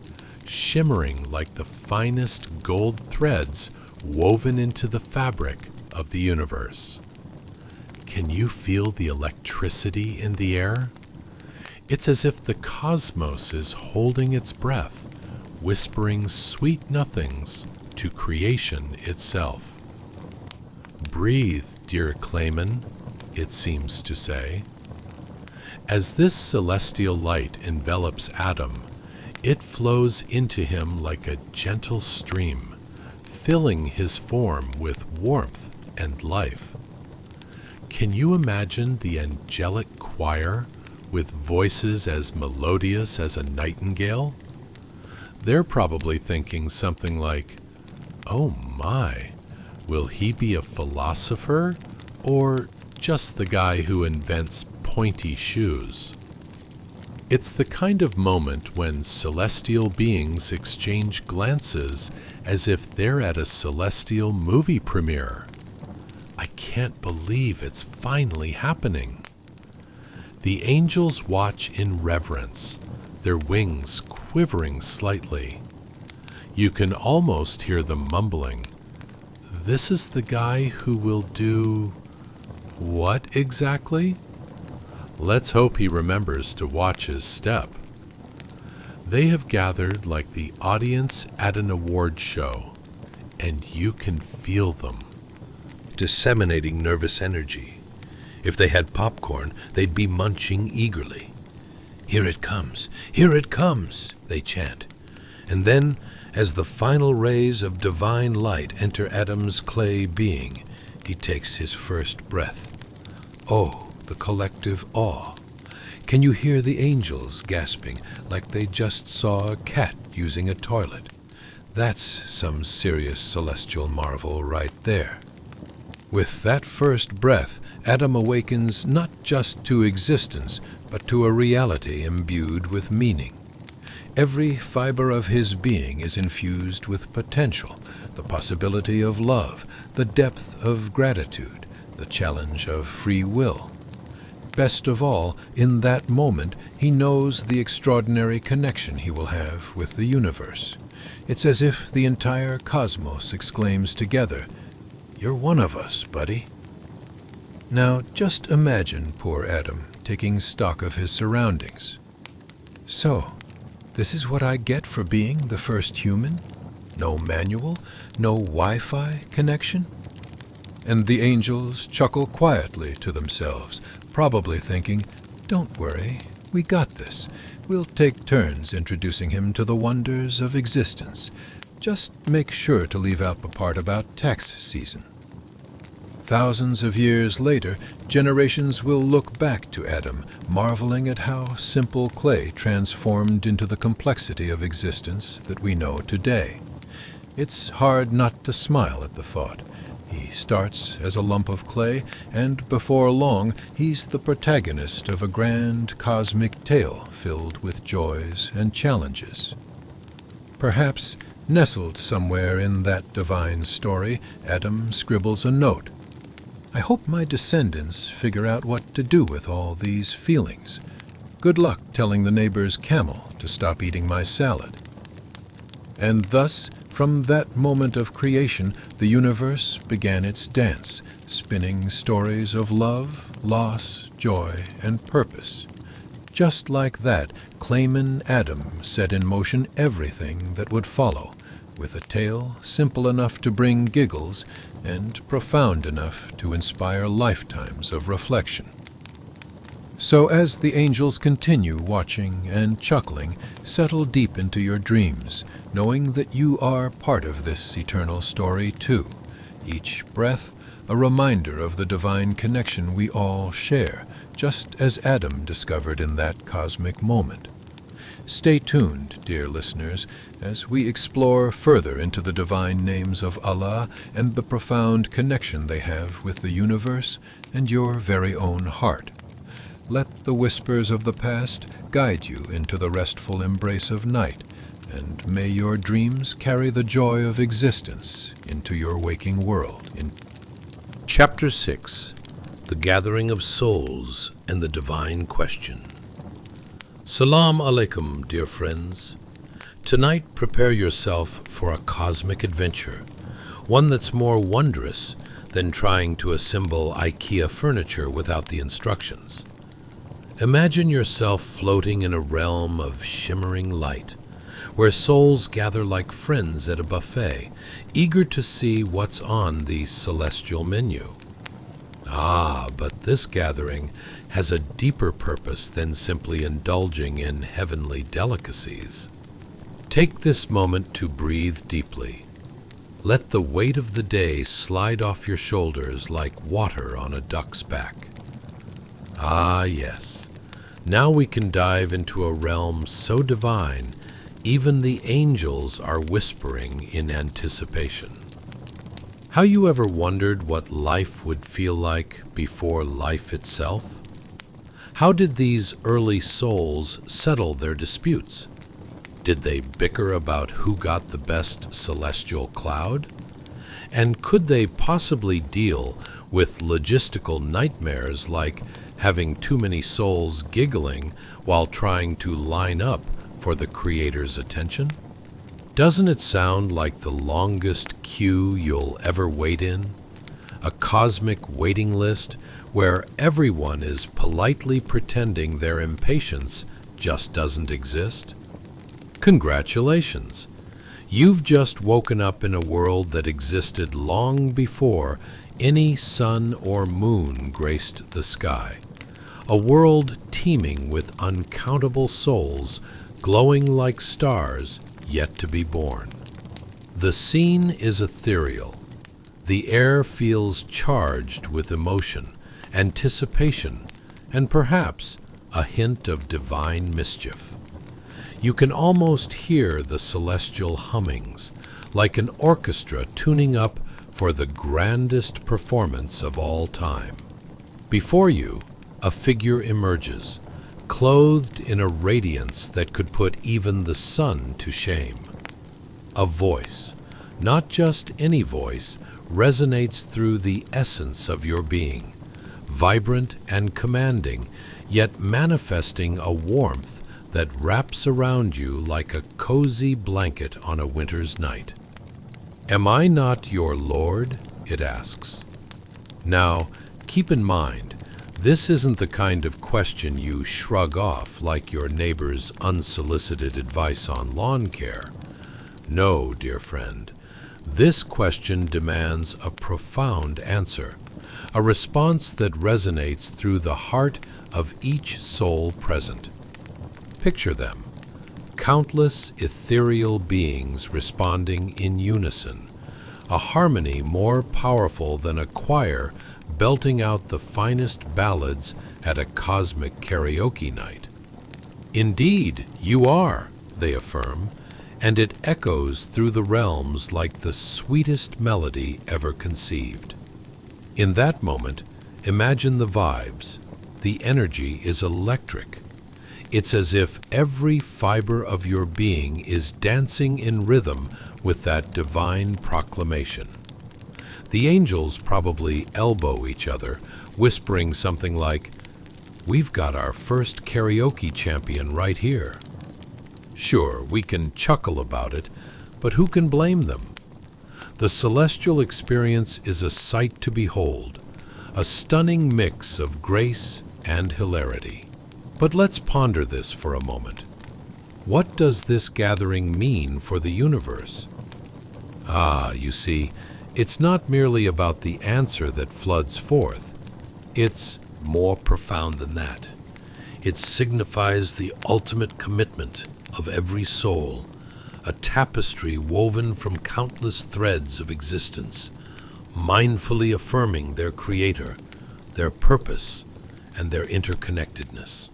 shimmering like the finest gold threads woven into the fabric of the universe. Can you feel the electricity in the air? It's as if the cosmos is holding its breath, whispering sweet nothings to creation itself. Breathe, dear Clayman, it seems to say. As this celestial light envelops Adam, it flows into him like a gentle stream, filling his form with warmth and life. Can you imagine the angelic choir with voices as melodious as a nightingale? They're probably thinking something like, "Oh my, will he be a philosopher or just the guy who invents pointy shoes?" It's the kind of moment when celestial beings exchange glances as if they're at a celestial movie premiere. I can't believe it's finally happening. The angels watch in reverence, their wings quivering slightly. You can almost hear them mumbling, "This is the guy who will do What exactly? Let's hope he remembers to watch his step. They have gathered like the audience at an award show, and you can feel them, disseminating nervous energy. If they had popcorn, they'd be munching eagerly. "Here it comes, here it comes," they chant. And then, as the final rays of divine light enter Adam's clay being, he takes his first breath. Oh, the collective awe. Can you hear the angels gasping like they just saw a cat using a toilet? That's some serious celestial marvel right there. With that first breath, Adam awakens not just to existence, but to a reality imbued with meaning. Every fiber of his being is infused with potential, the possibility of love, the depth of gratitude, the challenge of free will. Best of all, in that moment, he knows the extraordinary connection he will have with the universe. It's as if the entire cosmos exclaims together, "You're one of us, buddy." Now, just imagine poor Adam taking stock of his surroundings. So, this is what I get for being the first human? No manual, no Wi-Fi connection? And the angels chuckle quietly to themselves, probably thinking, "Don't worry, we got this. We'll take turns introducing him to the wonders of existence. Just make sure to leave out the part about tax season." Thousands of years later, generations will look back to Adam, marveling at how simple clay transformed into the complexity of existence that we know today. It's hard not to smile at the thought. He starts as a lump of clay, and before long he's the protagonist of a grand cosmic tale filled with joys and challenges. Perhaps, nestled somewhere in that divine story, Adam scribbles a note. "I hope my descendants figure out what to do with all these feelings. Good luck telling the neighbor's camel to stop eating my salad." And thus, from that moment of creation, the universe began its dance, spinning stories of love, loss, joy, and purpose. Just like that, Clayman Adam set in motion everything that would follow, with a tale simple enough to bring giggles and profound enough to inspire lifetimes of reflection. So as the angels continue watching and chuckling, settle deep into your dreams, knowing that you are part of this eternal story too. Each breath, a reminder of the divine connection we all share, just as Adam discovered in that cosmic moment. Stay tuned, dear listeners, as we explore further into the divine names of Allah and the profound connection they have with the universe and your very own heart. Let the whispers of the past guide you into the restful embrace of night, and may your dreams carry the joy of existence into your waking world. Chapter 6. The Gathering of Souls and the Divine Question. Salam alaikum, dear friends. Tonight prepare yourself for a cosmic adventure, one that's more wondrous than trying to assemble IKEA furniture without the instructions. Imagine yourself floating in a realm of shimmering light, where souls gather like friends at a buffet, eager to see what's on the celestial menu. But this gathering has a deeper purpose than simply indulging in heavenly delicacies. Take this moment to breathe deeply. Let the weight of the day slide off your shoulders like water on a duck's back. Yes. Now we can dive into a realm so divine, even the angels are whispering in anticipation. How you ever wondered what life would feel like before life itself? How did these early souls settle their disputes? Did they bicker about who got the best celestial cloud? And could they possibly deal with logistical nightmares like having too many souls giggling while trying to line up for the Creator's attention? Doesn't it sound like the longest queue you'll ever wait in? a cosmic waiting list where everyone is politely pretending their impatience just doesn't exist? Congratulations! You've just woken up in a world that existed long before any sun or moon graced the sky. A world teeming with uncountable souls glowing like stars yet to be born. The scene is ethereal. The air feels charged with emotion, anticipation, and perhaps a hint of divine mischief. You can almost hear the celestial hummings, like an orchestra tuning up for the grandest performance of all time. Before you, a figure emerges, clothed in a radiance that could put even the sun to shame. A voice, not just any voice, resonates through the essence of your being, vibrant and commanding, yet manifesting a warmth that wraps around you like a cozy blanket on a winter's night. "Am I not your Lord?" it asks. Now, keep in mind, this isn't the kind of question you shrug off like your neighbor's unsolicited advice on lawn care. No, dear friend, this question demands a profound answer, a response that resonates through the heart of each soul present. Picture them, countless ethereal beings responding in unison, a harmony more powerful than a choir belting out the finest ballads at a cosmic karaoke night. "Indeed, you are," they affirm, and it echoes through the realms like the sweetest melody ever conceived. In that moment, imagine the vibes. The energy is electric. It's as if every fiber of your being is dancing in rhythm with that divine proclamation. The angels probably elbow each other, whispering something like, "We've got our first karaoke champion right here." Sure, we can chuckle about it, but who can blame them? The celestial experience is a sight to behold, a stunning mix of grace and hilarity. But let's ponder this for a moment. What does this gathering mean for the universe? You see, it's not merely about the answer that floods forth. It's more profound than that. It signifies the ultimate commitment of every soul, a tapestry woven from countless threads of existence, mindfully affirming their creator, their purpose, and their interconnectedness.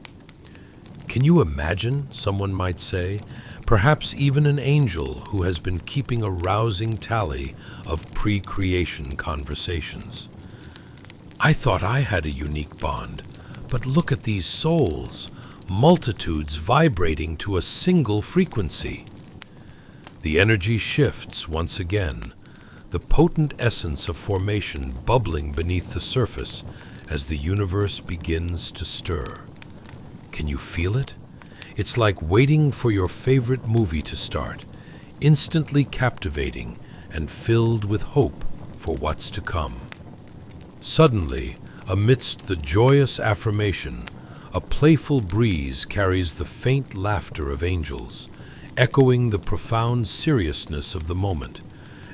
Can you imagine, someone might say, perhaps even an angel who has been keeping a rousing tally of pre-creation conversations? "I thought I had a unique bond, but look at these souls, multitudes vibrating to a single frequency." The energy shifts once again, the potent essence of formation bubbling beneath the surface as the universe begins to stir. Can you feel it? It's like waiting for your favorite movie to start, instantly captivating and filled with hope for what's to come. Suddenly, amidst the joyous affirmation, a playful breeze carries the faint laughter of angels, echoing the profound seriousness of the moment,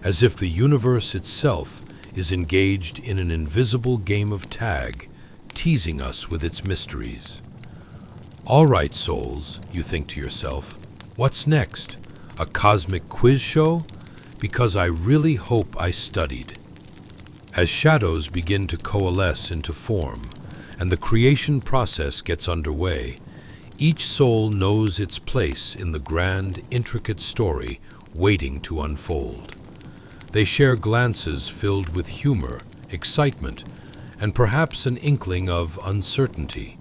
as if the universe itself is engaged in an invisible game of tag, teasing us with its mysteries. "All right, souls," you think to yourself, "what's next? A cosmic quiz show? Because I really hope I studied." As shadows begin to coalesce into form, and the creation process gets underway, each soul knows its place in the grand, intricate story waiting to unfold. They share glances filled with humor, excitement, and perhaps an inkling of uncertainty.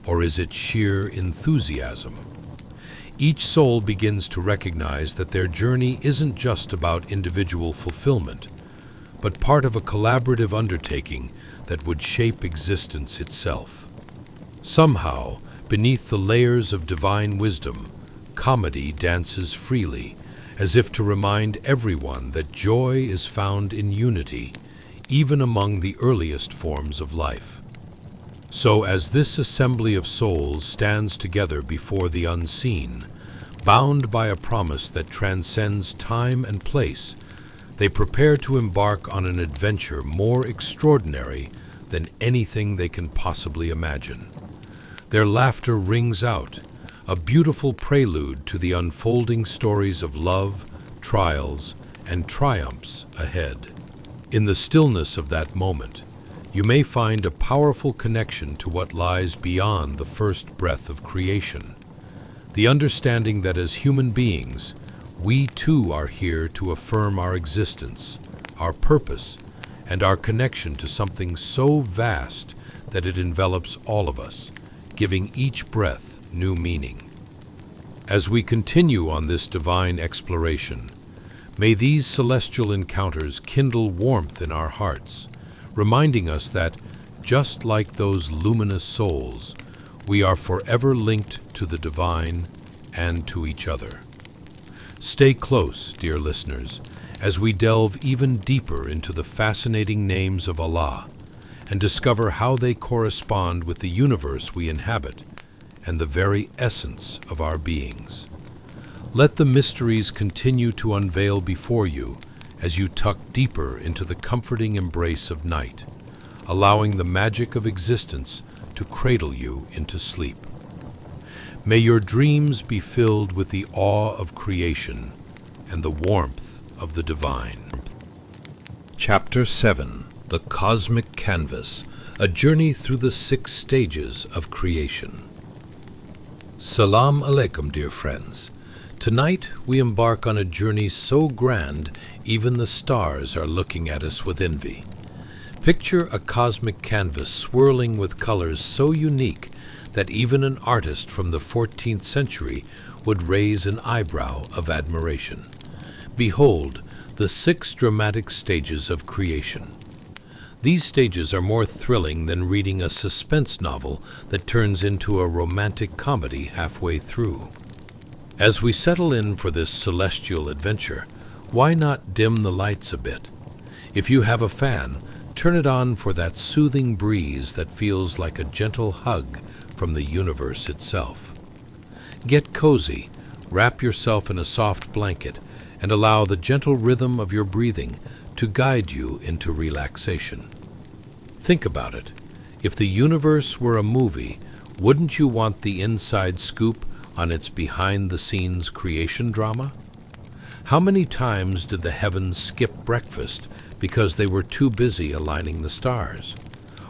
Or is it sheer enthusiasm? Each soul begins to recognize that their journey isn't just about individual fulfillment, but part of a collaborative undertaking that would shape existence itself. Somehow, beneath the layers of divine wisdom, comedy dances freely, as if to remind everyone that joy is found in unity, even among the earliest forms of life. So as this assembly of souls stands together before the unseen, bound by a promise that transcends time and place, they prepare to embark on an adventure more extraordinary than anything they can possibly imagine. Their laughter rings out, a beautiful prelude to the unfolding stories of love, trials, and triumphs ahead. In the stillness of that moment, you may find a powerful connection to what lies beyond the first breath of creation. The understanding that as human beings, we too are here to affirm our existence, our purpose, and our connection to something so vast that it envelops all of us, giving each breath new meaning. As we continue on this divine exploration, may these celestial encounters kindle warmth in our hearts, reminding us that, just like those luminous souls, we are forever linked to the divine and to each other. Stay close, dear listeners, as we delve even deeper into the fascinating names of Allah and discover how they correspond with the universe we inhabit and the very essence of our beings. Let the mysteries continue to unveil before you as you tuck deeper into the comforting embrace of night, allowing the magic of existence to cradle you into sleep. May your dreams be filled with the awe of creation and the warmth of the divine. Chapter 7. The Cosmic Canvas, a journey through the 6 stages of creation. Salam alaikum, dear friends. Tonight we embark on a journey so grand even the stars are looking at us with envy. Picture a cosmic canvas swirling with colors so unique that even an artist from the 14th century would raise an eyebrow of admiration. Behold, the 6 dramatic stages of creation. These stages are more thrilling than reading a suspense novel that turns into a romantic comedy halfway through. As we settle in for this celestial adventure, why not dim the lights a bit? If you have a fan, turn it on for that soothing breeze that feels like a gentle hug from the universe itself. Get cozy, wrap yourself in a soft blanket, and allow the gentle rhythm of your breathing to guide you into relaxation. Think about it. If the universe were a movie, wouldn't you want the inside scoop on its behind-the-scenes creation drama? How many times did the heavens skip breakfast because they were too busy aligning the stars?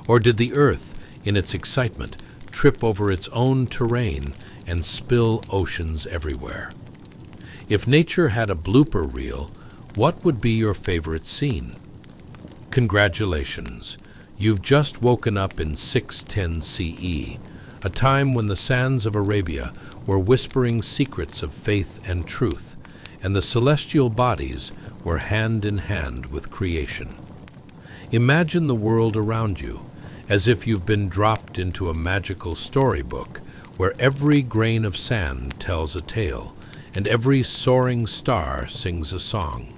Or did the earth, in its excitement, trip over its own terrain and spill oceans everywhere? If nature had a blooper reel, what would be your favorite scene? Congratulations, you've just woken up in 610 CE, a time when the sands of Arabia were whispering secrets of faith and truth, and the celestial bodies were hand in hand with creation. Imagine the world around you, as if you've been dropped into a magical storybook where every grain of sand tells a tale and every soaring star sings a song.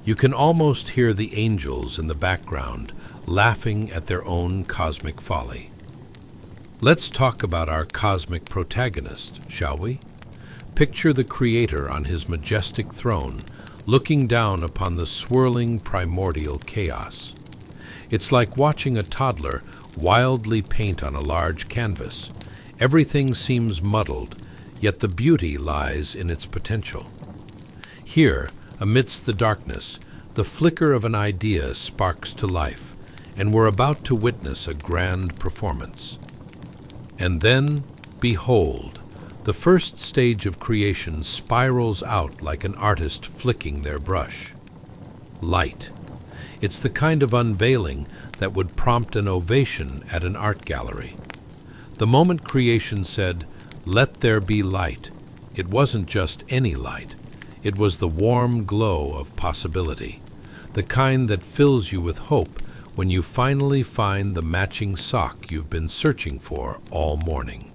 You can almost hear the angels in the background laughing at their own cosmic folly. Let's talk about our cosmic protagonist, shall we? Picture the Creator on his majestic throne, looking down upon the swirling primordial chaos. It's like watching a toddler wildly paint on a large canvas. Everything seems muddled, yet the beauty lies in its potential. Here, amidst the darkness, the flicker of an idea sparks to life, and we're about to witness a grand performance. And then, behold, the first stage of creation spirals out like an artist flicking their brush. Light. It's the kind of unveiling that would prompt an ovation at an art gallery. The moment creation said, "Let there be light," it wasn't just any light. It was the warm glow of possibility, the kind that fills you with hope when you finally find the matching sock you've been searching for all morning.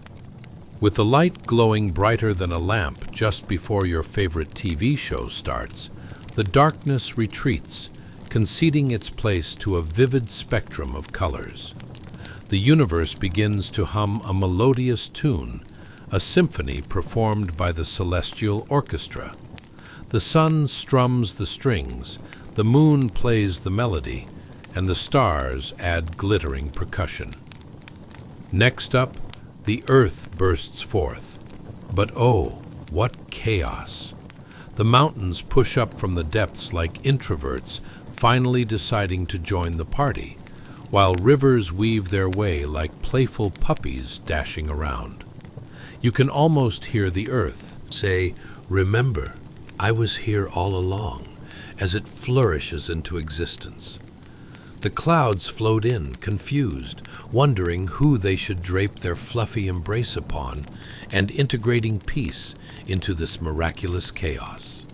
With the light glowing brighter than a lamp just before your favorite TV show starts, the darkness retreats, conceding its place to a vivid spectrum of colors. The universe begins to hum a melodious tune, a symphony performed by the celestial orchestra. The sun strums the strings, the moon plays the melody, and the stars add glittering percussion. Next up, the earth bursts forth. But oh, what chaos! The mountains push up from the depths like introverts, finally deciding to join the party, while rivers weave their way like playful puppies dashing around. You can almost hear the earth say, "Remember, I was here all along," as it flourishes into existence. The clouds float in, confused, wondering who they should drape their fluffy embrace upon, and integrating peace into this miraculous chaos.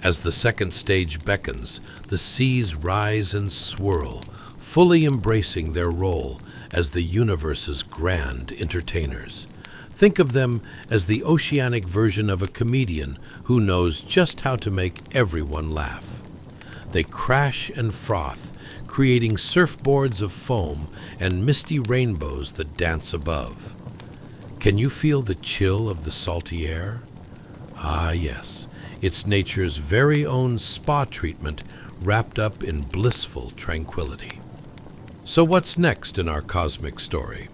As the second stage beckons, the seas rise and swirl, fully embracing their role as the universe's grand entertainers. Think of them as the oceanic version of a comedian who knows just how to make everyone laugh. They crash and froth, creating surfboards of foam and misty rainbows that dance above. Can you feel the chill of the salty air? Ah, yes, it's nature's very own spa treatment wrapped up in blissful tranquility. So what's next in our cosmic story?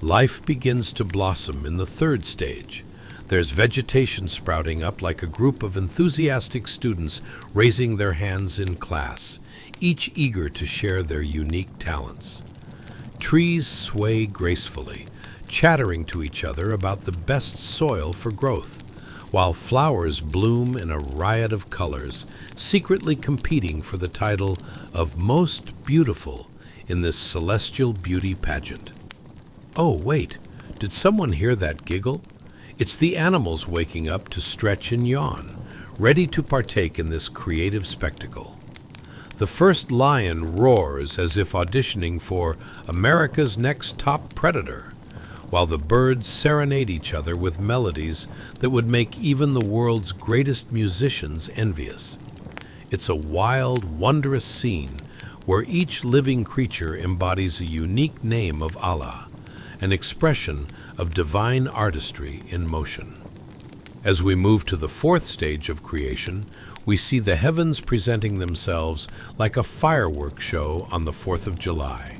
Life begins to blossom in the third stage. There's vegetation sprouting up like a group of enthusiastic students raising their hands in class, each eager to share their unique talents. Trees sway gracefully, chattering to each other about the best soil for growth, while flowers bloom in a riot of colors, secretly competing for the title of Most Beautiful in this celestial beauty pageant. Oh, wait, did someone hear that giggle? It's the animals waking up to stretch and yawn, ready to partake in this creative spectacle. The first lion roars as if auditioning for America's Next Top Predator, while the birds serenade each other with melodies that would make even the world's greatest musicians envious. It's a wild, wondrous scene where each living creature embodies a unique name of Allah, an expression of divine artistry in motion. As we move to the fourth stage of creation, we see the heavens presenting themselves like a fireworks show on the 4th of July,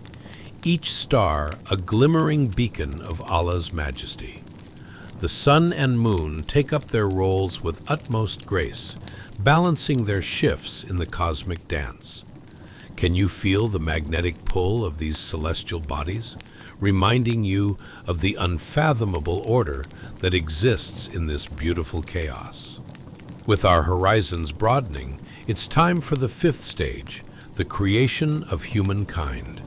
each star a glimmering beacon of Allah's majesty. The sun and moon take up their roles with utmost grace, balancing their shifts in the cosmic dance. Can you feel the magnetic pull of these celestial bodies, reminding you of the unfathomable order that exists in this beautiful chaos? With our horizons broadening, it's time for the fifth stage, the creation of humankind.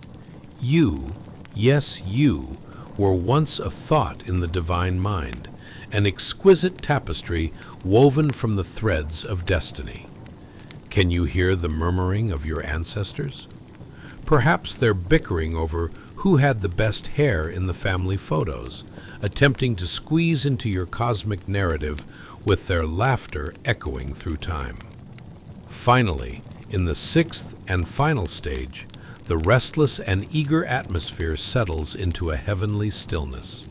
You, yes you, were once a thought in the divine mind, an exquisite tapestry woven from the threads of destiny. Can you hear the murmuring of your ancestors? Perhaps they're bickering over who had the best hair in the family photos, attempting to squeeze into your cosmic narrative with their laughter echoing through time. Finally, in the sixth and final stage, the restless and eager atmosphere settles into a heavenly stillness.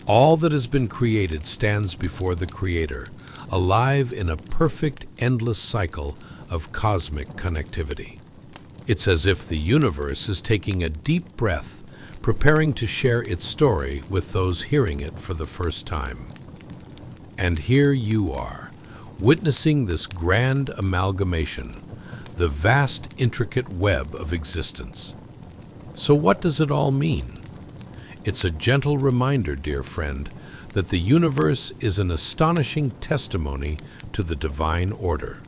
All that has been created stands before the Creator, alive in a perfect, endless cycle of cosmic connectivity. It's as if the universe is taking a deep breath, preparing to share its story with those hearing it for the first time. And here you are, witnessing this grand amalgamation, the vast, intricate web of existence. So what does it all mean? It's a gentle reminder, dear friend, that the universe is an astonishing testimony to the divine order.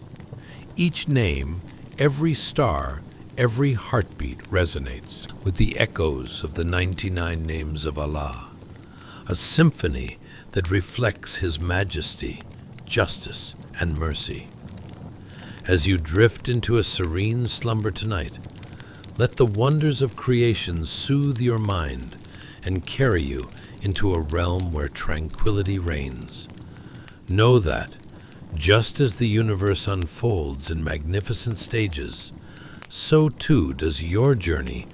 Each name, every star, every heartbeat resonates with the echoes of the 99 names of Allah, a symphony that reflects His majesty, justice, and mercy. As you drift into a serene slumber tonight, let the wonders of creation soothe your mind and carry you into a realm where tranquility reigns. Know that, just as the universe unfolds in magnificent stages, so too does your journey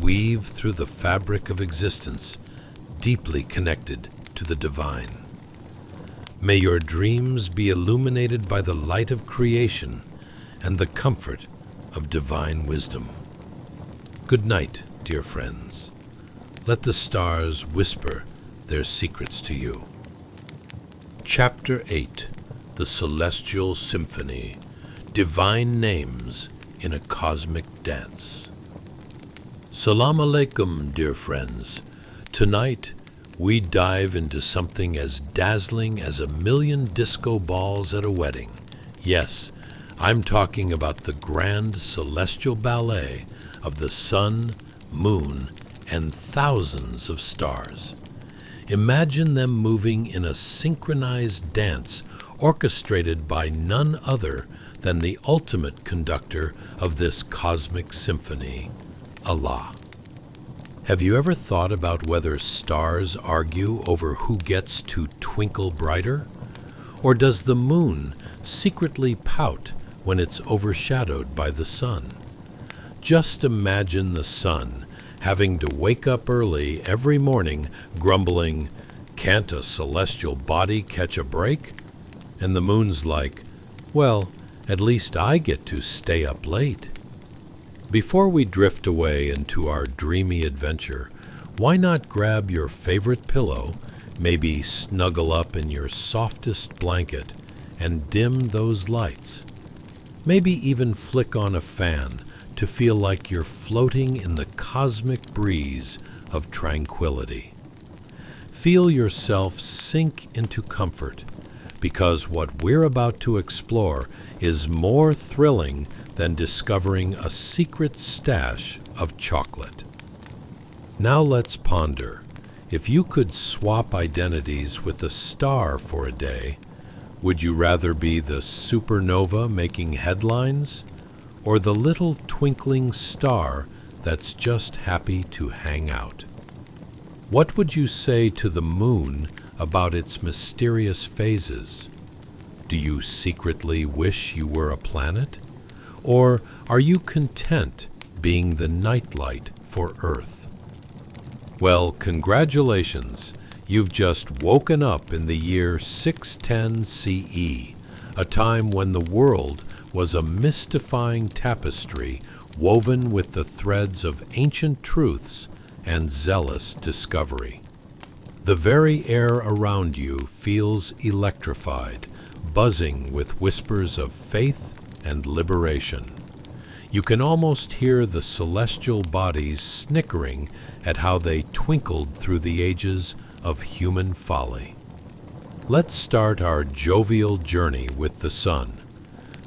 weave through the fabric of existence, deeply connected to the divine. May your dreams be illuminated by the light of creation and the comfort of divine wisdom. Good night, dear friends. Let the stars whisper their secrets to you. Chapter 8. The Celestial Symphony. Divine Names in a Cosmic Dance. Salam alaikum, dear friends. Tonight, we dive into something as dazzling as a million disco balls at a wedding. Yes, I'm talking about the grand celestial ballet of the sun, moon, and thousands of stars. Imagine them moving in a synchronized dance orchestrated by none other than the ultimate conductor of this cosmic symphony, Allah. Have you ever thought about whether stars argue over who gets to twinkle brighter? Or does the moon secretly pout when it's overshadowed by the sun? Just imagine the sun having to wake up early every morning grumbling, "Can't a celestial body catch a break?" And the moon's like, "Well, at least I get to stay up late." Before we drift away into our dreamy adventure, why not grab your favorite pillow, maybe snuggle up in your softest blanket, and dim those lights? Maybe even flick on a fan to feel like you're floating in the cosmic breeze of tranquility. Feel yourself sink into comfort, because what we're about to explore is more thrilling than discovering a secret stash of chocolate. Now let's ponder. If you could swap identities with a star for a day, would you rather be the supernova making headlines, or the little twinkling star that's just happy to hang out? What would you say to the moon about its mysterious phases? Do you secretly wish you were a planet? Or are you content being the nightlight for Earth? Well, congratulations. You've just woken up in the year 610 CE, a time when the world was a mystifying tapestry woven with the threads of ancient truths and zealous discovery. The very air around you feels electrified, buzzing with whispers of faith and liberation. You can almost hear the celestial bodies snickering at how they twinkled through the ages of human folly. Let's start our jovial journey with the sun.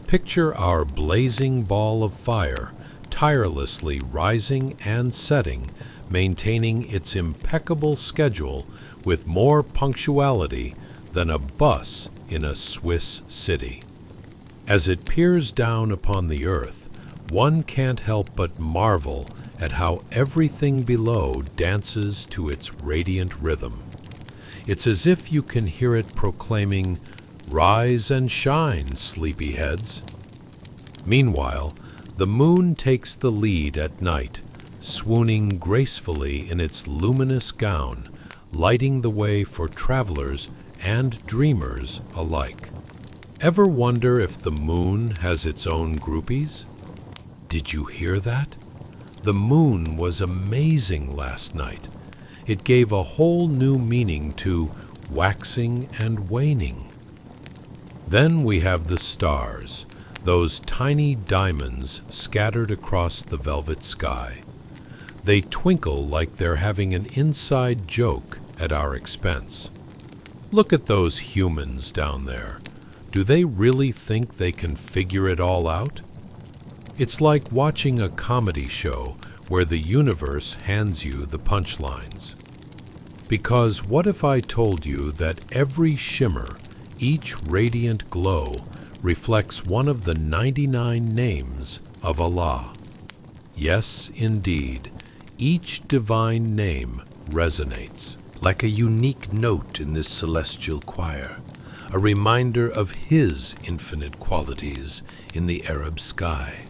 Picture our blazing ball of fire, tirelessly rising and setting, maintaining its impeccable schedule with more punctuality than a bus in a Swiss city. As it peers down upon the earth, one can't help but marvel at how everything below dances to its radiant rhythm. It's as if you can hear it proclaiming, "Rise and shine, sleepyheads." Meanwhile, the moon takes the lead at night, swooning gracefully in its luminous gown, lighting the way for travelers and dreamers alike. Ever wonder if the moon has its own groupies? Did you hear that? The moon was amazing last night. It gave a whole new meaning to waxing and waning. Then we have the stars, those tiny diamonds scattered across the velvet sky. They twinkle like they're having an inside joke at our expense. Look at those humans down there. Do they really think they can figure it all out? It's like watching a comedy show where the universe hands you the punchlines. Because what if I told you that every shimmer, each radiant glow, reflects one of the 99 names of Allah? Yes, indeed, each divine name resonates like a unique note in this celestial choir, a reminder of His infinite qualities in the Arab sky.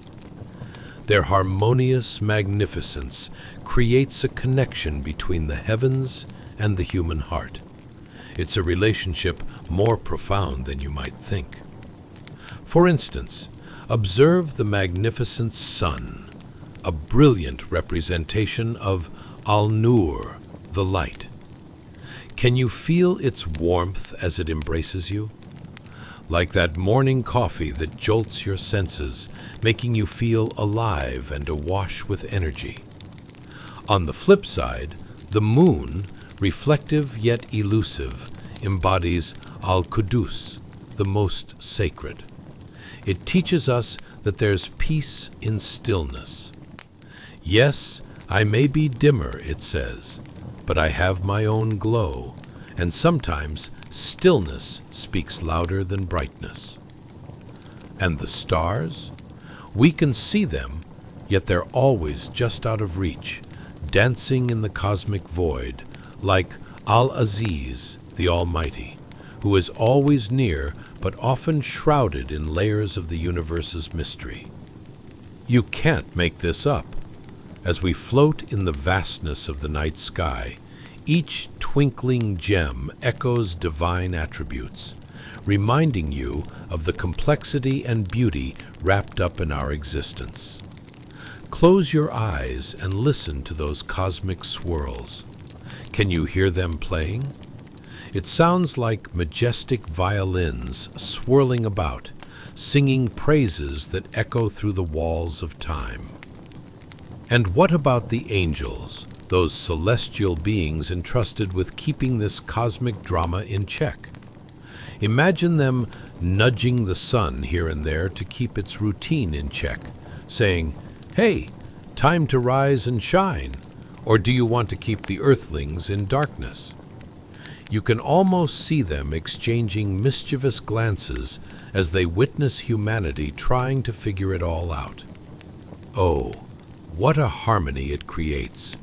Their harmonious magnificence creates a connection between the heavens and the human heart. It's a relationship more profound than you might think. For instance, observe the magnificent sun, a brilliant representation of Al-Nur, the light. Can you feel its warmth as it embraces you? Like that morning coffee that jolts your senses, making you feel alive and awash with energy. On the flip side, the moon, reflective yet elusive, embodies Al-Qudus, the most sacred. It teaches us that there's peace in stillness. Yes, I may be dimmer, it says, but I have my own glow, and sometimes stillness speaks louder than brightness. And the stars? We can see them, yet they're always just out of reach, dancing in the cosmic void, like Al-Aziz, the Almighty, who is always near but often shrouded in layers of the universe's mystery. You can't make this up. As we float in the vastness of the night sky, each twinkling gem echoes divine attributes, reminding you of the complexity and beauty wrapped up in our existence. Close your eyes and listen to those cosmic swirls. Can you hear them playing? It sounds like majestic violins swirling about, singing praises that echo through the walls of time. And what about the angels, those celestial beings entrusted with keeping this cosmic drama in check? Imagine them nudging the sun here and there to keep its routine in check, saying, "Hey, time to rise and shine," or do you want to keep the earthlings in darkness? You can almost see them exchanging mischievous glances as they witness humanity trying to figure it all out. Oh, what a harmony it creates,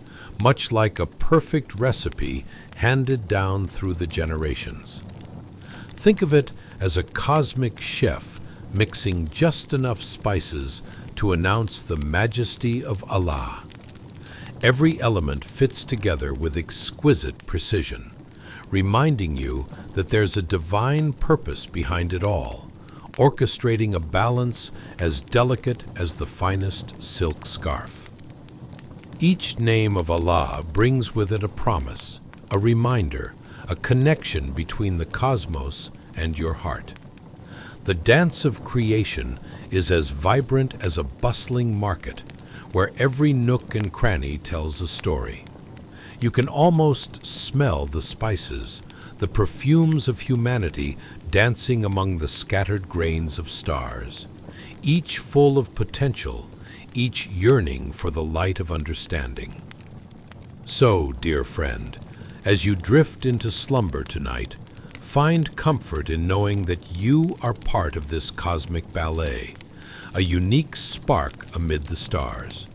much like a perfect recipe handed down through the generations. Think of it as a cosmic chef mixing just enough spices to announce the majesty of Allah. Every element fits together with exquisite precision, reminding you that there's a divine purpose behind it all, orchestrating a balance as delicate as the finest silk scarf. Each name of Allah brings with it a promise, a reminder, a connection between the cosmos and your heart. The dance of creation is as vibrant as a bustling market, where every nook and cranny tells a story. You can almost smell the spices, the perfumes of humanity dancing among the scattered grains of stars, each full of potential, each yearning for the light of understanding. So, dear friend, as you drift into slumber tonight, find comfort in knowing that you are part of this cosmic ballet, a unique spark amid the stars.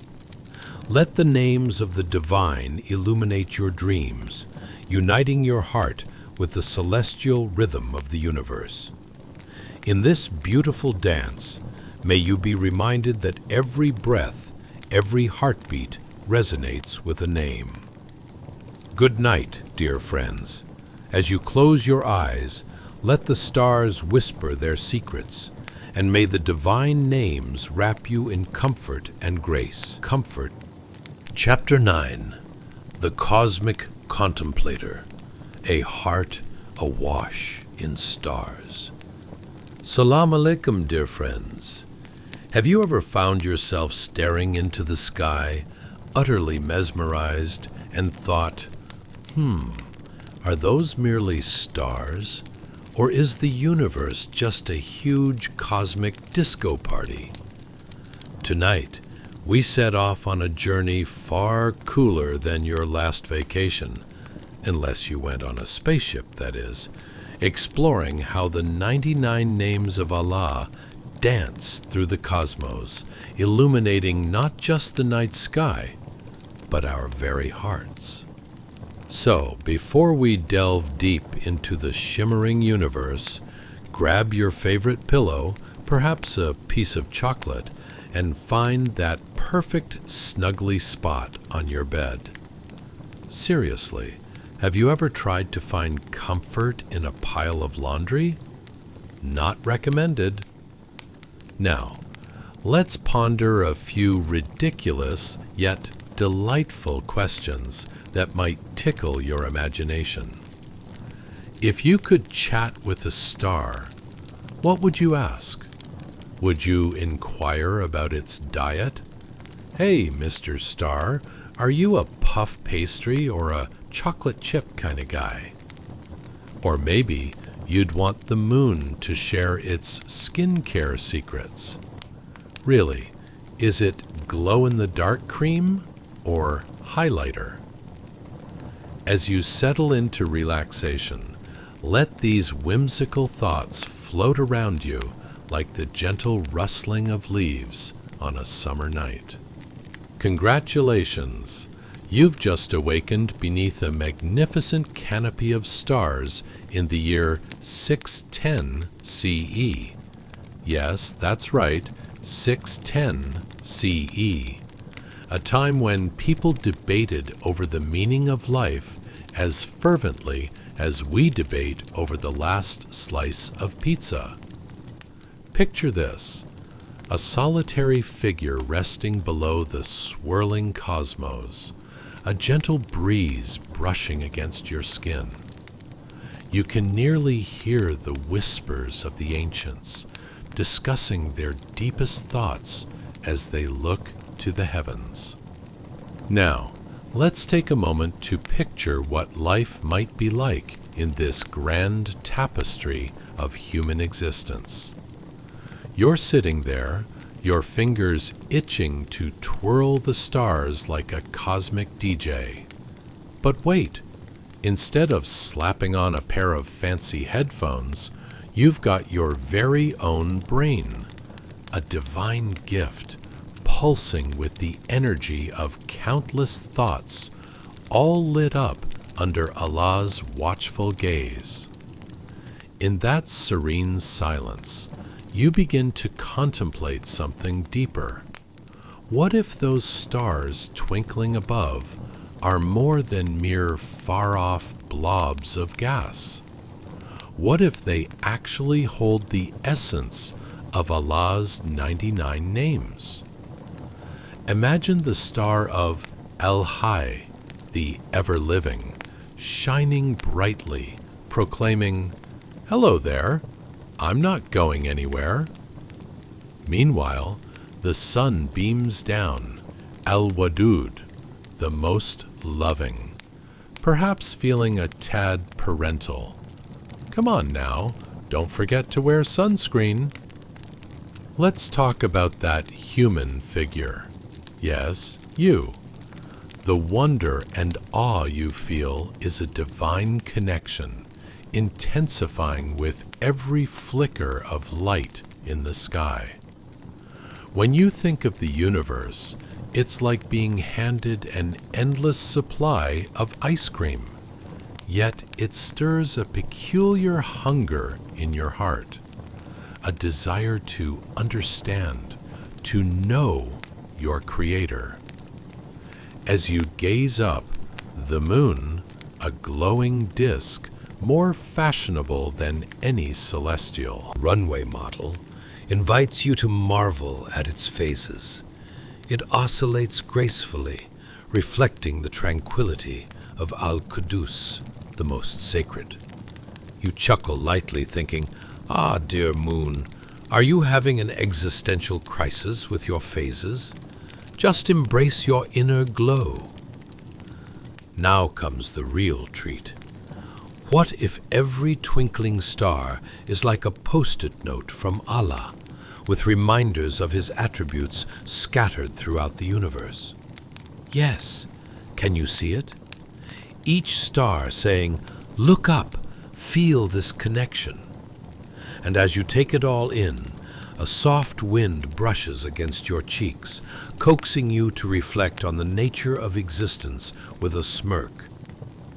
Let the names of the divine illuminate your dreams, uniting your heart with the celestial rhythm of the universe. In this beautiful dance, may you be reminded that every breath, every heartbeat resonates with a name. Good night, dear friends. As you close your eyes, let the stars whisper their secrets, and may the divine names wrap you in comfort and grace. Comfort. Chapter 9. The Cosmic Contemplator, a heart awash in stars. Salam alaikum, dear friends. Have you ever found yourself staring into the sky, utterly mesmerized, and thought, are those merely stars? Or is the universe just a huge cosmic disco party? Tonight, we set off on a journey far cooler than your last vacation, unless you went on a spaceship, that is, exploring how the 99 names of Allah dance through the cosmos, illuminating not just the night sky, but our very hearts. So, before we delve deep into the shimmering universe, grab your favorite pillow, perhaps a piece of chocolate, and find that perfect snuggly spot on your bed. Seriously, have you ever tried to find comfort in a pile of laundry? Not recommended. Now, let's ponder a few ridiculous yet delightful questions that might tickle your imagination. If you could chat with a star, what would you ask? Would you inquire about its diet? Hey, Mr. Star, are you a puff pastry or a chocolate chip kind of guy? Or maybe you'd want the moon to share its skincare secrets. Really, is it glow-in-the-dark cream or highlighter? As you settle into relaxation, let these whimsical thoughts float around you like the gentle rustling of leaves on a summer night. Congratulations! You've just awakened beneath a magnificent canopy of stars in the year 610 CE. Yes, that's right, 610 CE. A time when people debated over the meaning of life as fervently as we debate over the last slice of pizza. Picture this, a solitary figure resting below the swirling cosmos, a gentle breeze brushing against your skin. You can nearly hear the whispers of the ancients discussing their deepest thoughts as they look to the heavens. Now, let's take a moment to picture what life might be like in this grand tapestry of human existence. You're sitting there, your fingers itching to twirl the stars like a cosmic DJ. But wait, instead of slapping on a pair of fancy headphones, you've got your very own brain, a divine gift, pulsing with the energy of countless thoughts, all lit up under Allah's watchful gaze. In that serene silence, you begin to contemplate something deeper. What if those stars twinkling above are more than mere far-off blobs of gas? What if they actually hold the essence of Allah's 99 names? Imagine the star of Al-Hayy, the ever-living, shining brightly, proclaiming, "Hello there, I'm not going anywhere." Meanwhile, the sun beams down, Al-Wadud, the most loving, perhaps feeling a tad parental. Come on now, don't forget to wear sunscreen. Let's talk about that human figure. Yes, you. The wonder and awe you feel is a divine connection, intensifying with every flicker of light in the sky. When you think of the universe, it's like being handed an endless supply of ice cream, yet it stirs a peculiar hunger in your heart, a desire to understand, to know your Creator. As you gaze up, the moon, a glowing disk, more fashionable than any celestial Runway model invites you to marvel at its phases. It oscillates gracefully, reflecting the tranquility of Al-Qudus, the most sacred. You chuckle lightly, thinking, "Ah, dear moon, are you having an existential crisis with your phases? Just embrace your inner glow." Now comes the real treat. What if every twinkling star is like a post-it note from Allah, with reminders of His attributes scattered throughout the universe? Yes, can you see it? Each star saying, "Look up, feel this connection." And as you take it all in, a soft wind brushes against your cheeks, coaxing you to reflect on the nature of existence with a smirk.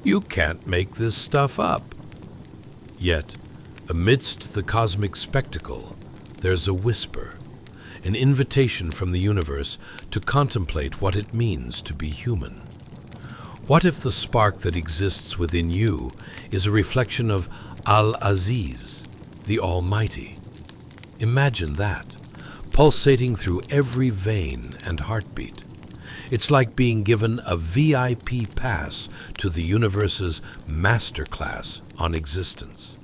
You can't make this stuff up. Yet, amidst the cosmic spectacle, there's a whisper, an invitation from the universe to contemplate what it means to be human. What if the spark that exists within you is a reflection of Al-Aziz, the Almighty? Imagine that, pulsating through every vein and heartbeat. It's like being given a VIP pass to the universe's masterclass on existence.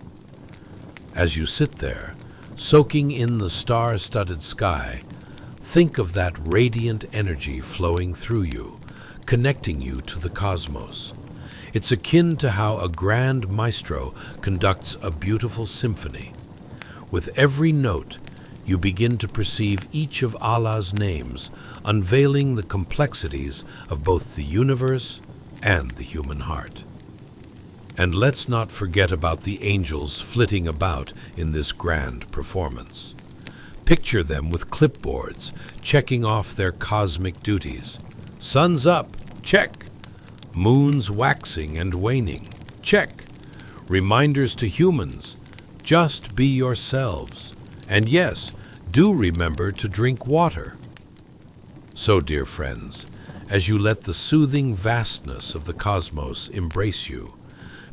As you sit there, soaking in the star-studded sky, think of that radiant energy flowing through you, connecting you to the cosmos. It's akin to how a grand maestro conducts a beautiful symphony. With every note, you begin to perceive each of Allah's names, unveiling the complexities of both the universe and the human heart. And let's not forget about the angels flitting about in this grand performance. Picture them with clipboards, checking off their cosmic duties. Sun's up, check. Moon's waxing and waning, check. Reminders to humans, just be yourselves. And yes, do remember to drink water. So, dear friends, as you let the soothing vastness of the cosmos embrace you,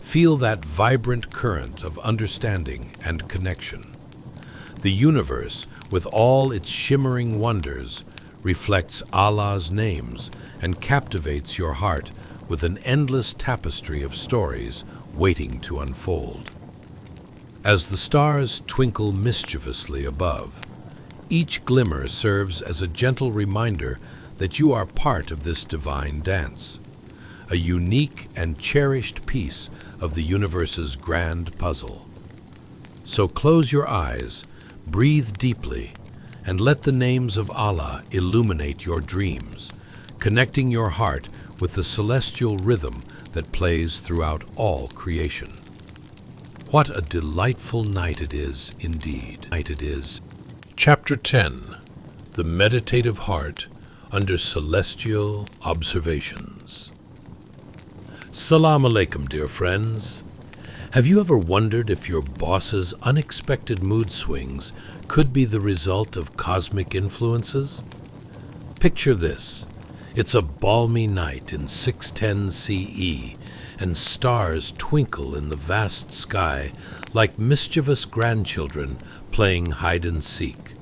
feel that vibrant current of understanding and connection. The universe, with all its shimmering wonders, reflects Allah's names and captivates your heart with an endless tapestry of stories waiting to unfold. As the stars twinkle mischievously above, each glimmer serves as a gentle reminder that you are part of this divine dance, a unique and cherished piece of the universe's grand puzzle. So close your eyes, breathe deeply, and let the names of Allah illuminate your dreams, connecting your heart with the celestial rhythm that plays throughout all creation. What a delightful night it is, indeed. Chapter 10. The Meditative Heart Under Celestial Observations. Salam alaikum, dear friends. Have you ever wondered if your boss's unexpected mood swings could be the result of cosmic influences? Picture this. It's a balmy night in 610 CE, and stars twinkle in the vast sky like mischievous grandchildren playing hide-and-seek.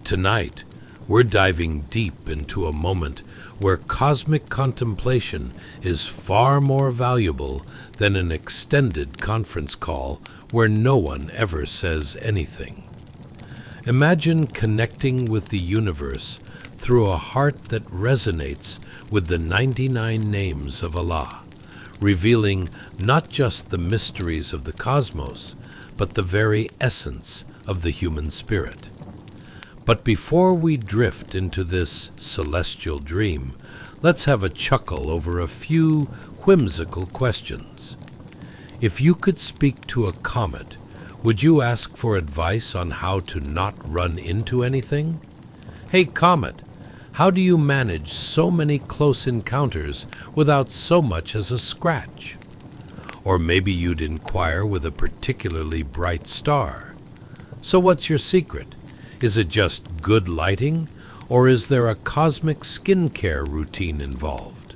Tonight, we're diving deep into a moment where cosmic contemplation is far more valuable than an extended conference call where no one ever says anything. Imagine connecting with the universe through a heart that resonates with the 99 names of Allah, revealing not just the mysteries of the cosmos, but the very essence of the human spirit. But before we drift into this celestial dream, let's have a chuckle over a few whimsical questions. If you could speak to a comet, would you ask for advice on how to not run into anything? Hey, comet, how do you manage so many close encounters without so much as a scratch? Or maybe you'd inquire with a particularly bright star. So what's your secret? Is it just good lighting, or is there a cosmic skincare routine involved?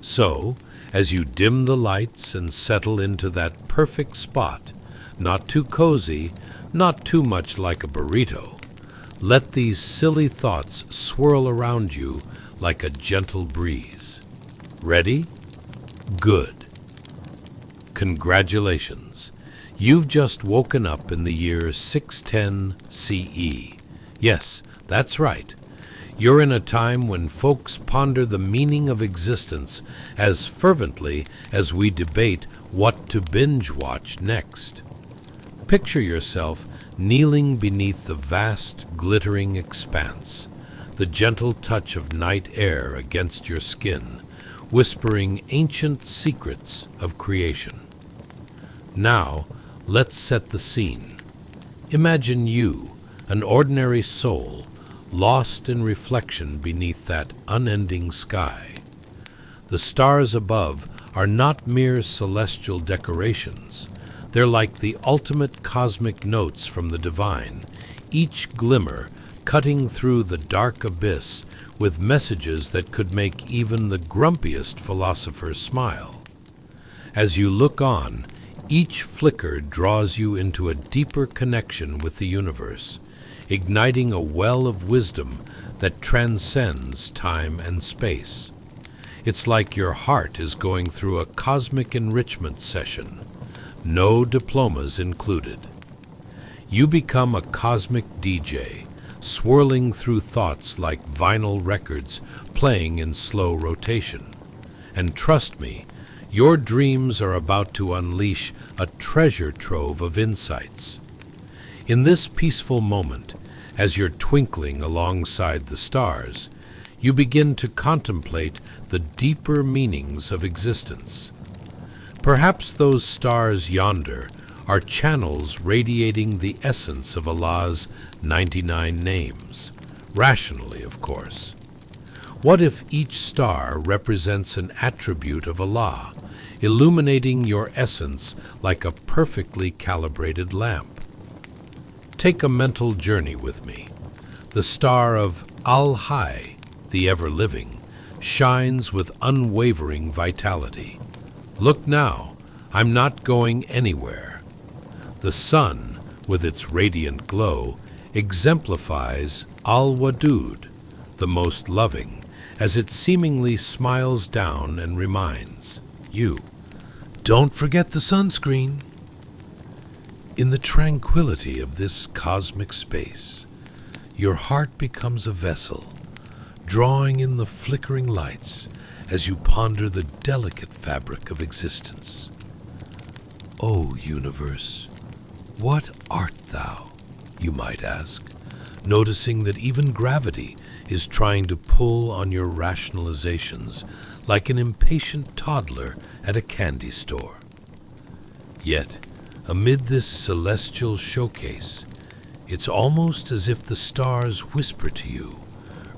So, as you dim the lights and settle into that perfect spot, not too cozy, not too much like a burrito, let these silly thoughts swirl around you like a gentle breeze. Ready? Good. Congratulations. You've just woken up in the year 610 CE. Yes, that's right. You're in a time when folks ponder the meaning of existence as fervently as we debate what to binge-watch next. Picture yourself kneeling beneath the vast, glittering expanse, the gentle touch of night air against your skin, whispering ancient secrets of creation. Now, let's set the scene. Imagine you, an ordinary soul, lost in reflection beneath that unending sky. The stars above are not mere celestial decorations. They're like the ultimate cosmic notes from the divine, each glimmer cutting through the dark abyss with messages that could make even the grumpiest philosopher smile. As you look on, each flicker draws you into a deeper connection with the universe, igniting a well of wisdom that transcends time and space. It's like your heart is going through a cosmic enrichment session, no diplomas included. You become a cosmic DJ, swirling through thoughts like vinyl records playing in slow rotation. And trust me, your dreams are about to unleash a treasure trove of insights. In this peaceful moment, as you're twinkling alongside the stars, you begin to contemplate the deeper meanings of existence. Perhaps those stars yonder are channels radiating the essence of Allah's 99 names, rationally, of course. What if each star represents an attribute of Allah, illuminating your essence like a perfectly calibrated lamp? Take a mental journey with me. The star of Al-Hayy, the ever-living, shines with unwavering vitality. Look now, I'm not going anywhere. The sun, with its radiant glow, exemplifies Al-Wadud, the most loving, as it seemingly smiles down and reminds you, don't forget the sunscreen. In the tranquility of this cosmic space, your heart becomes a vessel, drawing in the flickering lights as you ponder the delicate fabric of existence. O universe, what art thou, you might ask, noticing that even gravity is trying to pull on your rationalizations like an impatient toddler at a candy store. Yet, amid this celestial showcase, it's almost as if the stars whisper to you,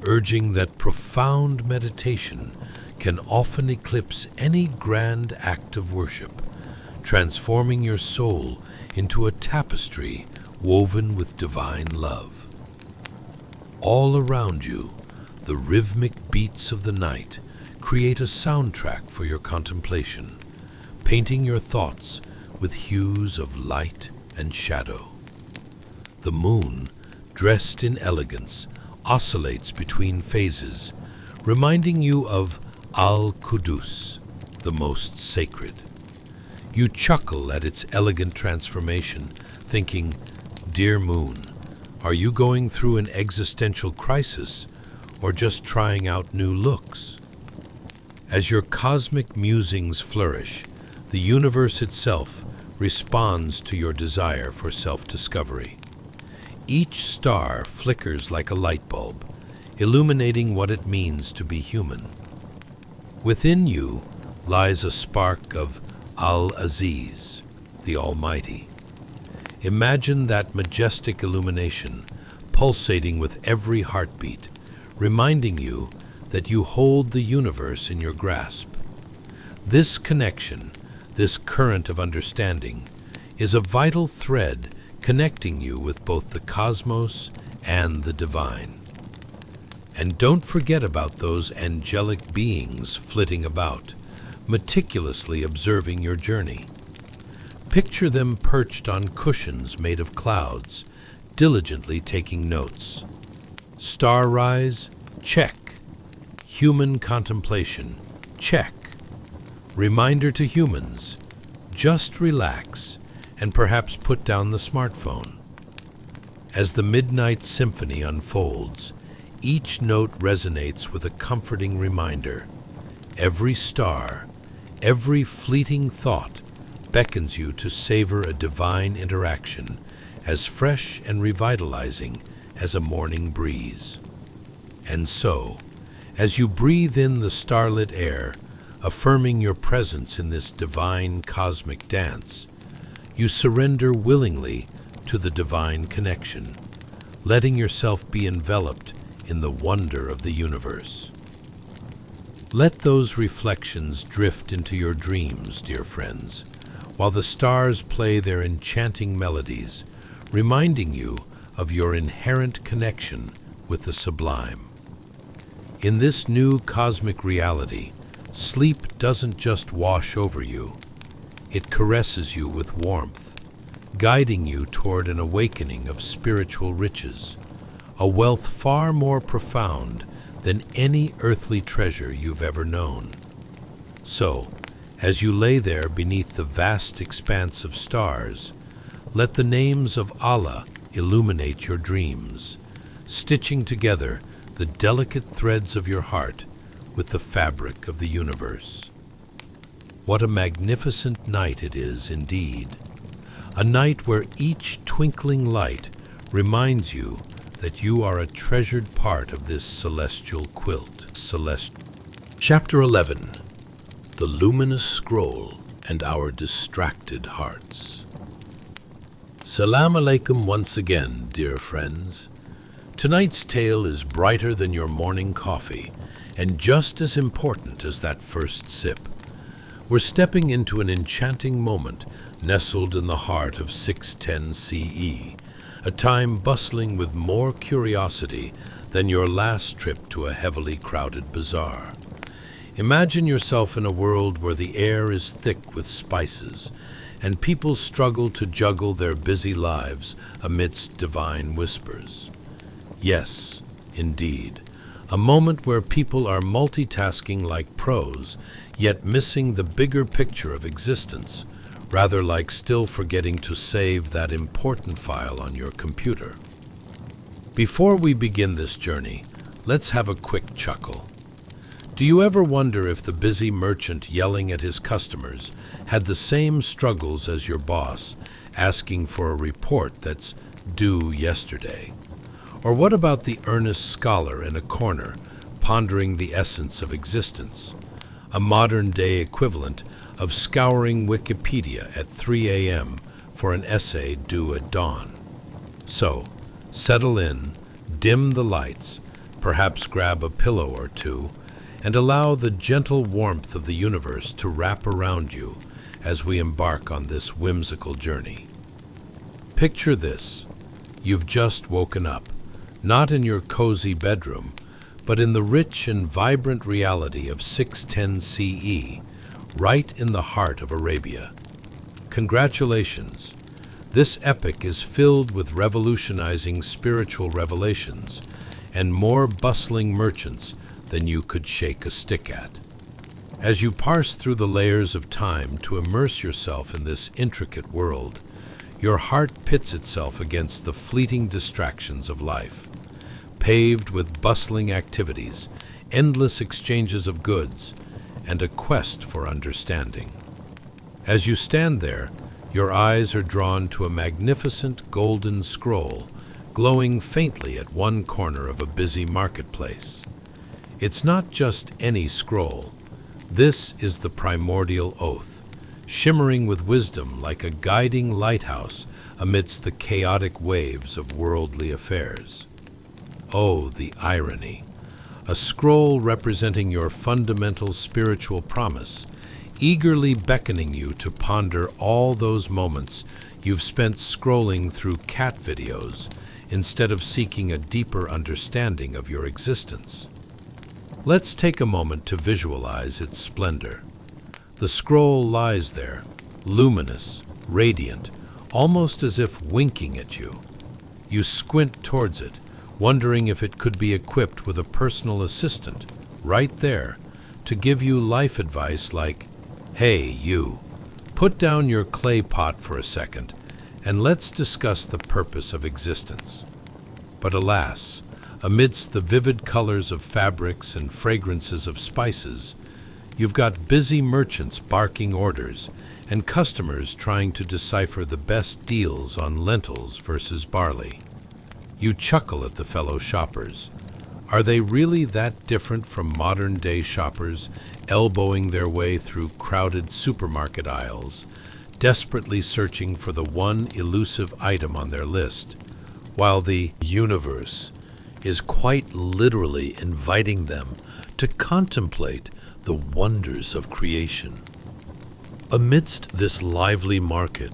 urging that profound meditation can often eclipse any grand act of worship, transforming your soul into a tapestry woven with divine love. All around you, the rhythmic beats of the night create a soundtrack for your contemplation, painting your thoughts with hues of light and shadow. The moon, dressed in elegance, oscillates between phases, reminding you of Al-Qudus, the most sacred. You chuckle at its elegant transformation, thinking, dear moon, are you going through an existential crisis or just trying out new looks? As your cosmic musings flourish, the universe itself responds to your desire for self-discovery. Each star flickers like a light bulb, illuminating what it means to be human. Within you lies a spark of Al-Aziz, the Almighty. Imagine that majestic illumination pulsating with every heartbeat, reminding you that you hold the universe in your grasp. This connection, this current of understanding, is a vital thread connecting you with both the cosmos and the divine. And don't forget about those angelic beings flitting about, meticulously observing your journey. Picture them perched on cushions made of clouds, diligently taking notes. Star rise? Check. Human contemplation? Check. Reminder to humans, just relax and perhaps put down the smartphone. As the midnight symphony unfolds, each note resonates with a comforting reminder. Every star, every fleeting thought beckons you to savor a divine interaction as fresh and revitalizing as a morning breeze. And so, as you breathe in the starlit air, affirming your presence in this divine cosmic dance, you surrender willingly to the divine connection, letting yourself be enveloped in the wonder of the universe. Let those reflections drift into your dreams, dear friends, while the stars play their enchanting melodies, reminding you of your inherent connection with the sublime. In this new cosmic reality, sleep doesn't just wash over you, it caresses you with warmth, guiding you toward an awakening of spiritual riches, a wealth far more profound than any earthly treasure you've ever known. So, as you lay there beneath the vast expanse of stars, let the names of Allah illuminate your dreams, stitching together the delicate threads of your heart with the fabric of the universe. What a magnificent night it is indeed, a night where each twinkling light reminds you that you are a treasured part of this celestial quilt. Chapter 11. The Luminous Scroll and Our Distracted Hearts. Salam alaikum once again, dear friends. Tonight's tale is brighter than your morning coffee, and just as important as that first sip. We're stepping into an enchanting moment nestled in the heart of 610 CE, a time bustling with more curiosity than your last trip to a heavily crowded bazaar. Imagine yourself in a world where the air is thick with spices, and people struggle to juggle their busy lives amidst divine whispers. Yes, indeed, a moment where people are multitasking like pros, yet missing the bigger picture of existence, rather like still forgetting to save that important file on your computer. Before we begin this journey, let's have a quick chuckle. Do you ever wonder if the busy merchant yelling at his customers had the same struggles as your boss, asking for a report that's due yesterday? Or what about the earnest scholar in a corner, pondering the essence of existence, a modern-day equivalent of scouring Wikipedia at 3 a.m. for an essay due at dawn? So, settle in, dim the lights, perhaps grab a pillow or two, and allow the gentle warmth of the universe to wrap around you as we embark on this whimsical journey. Picture this. You've just woken up, not in your cozy bedroom, but in the rich and vibrant reality of 610 CE, right in the heart of Arabia. Congratulations! This epic is filled with revolutionizing spiritual revelations and more bustling merchants than you could shake a stick at. As you parse through the layers of time to immerse yourself in this intricate world, your heart pits itself against the fleeting distractions of life, paved with bustling activities, endless exchanges of goods, and a quest for understanding. As you stand there, your eyes are drawn to a magnificent golden scroll glowing faintly at one corner of a busy marketplace. It's not just any scroll. This is the primordial oath, shimmering with wisdom like a guiding lighthouse amidst the chaotic waves of worldly affairs. Oh, the irony! A scroll representing your fundamental spiritual promise, eagerly beckoning you to ponder all those moments you've spent scrolling through cat videos instead of seeking a deeper understanding of your existence. Let's take a moment to visualize its splendor. The scroll lies there, luminous, radiant, almost as if winking at you. You squint towards it, wondering if it could be equipped with a personal assistant, right there, to give you life advice like, "Hey, you, put down your clay pot for a second, and let's discuss the purpose of existence." But alas, amidst the vivid colors of fabrics and fragrances of spices, you've got busy merchants barking orders and customers trying to decipher the best deals on lentils versus barley. You chuckle at the fellow shoppers. Are they really that different from modern-day shoppers elbowing their way through crowded supermarket aisles, desperately searching for the one elusive item on their list, while the universe is quite literally inviting them to contemplate the wonders of creation? Amidst this lively market,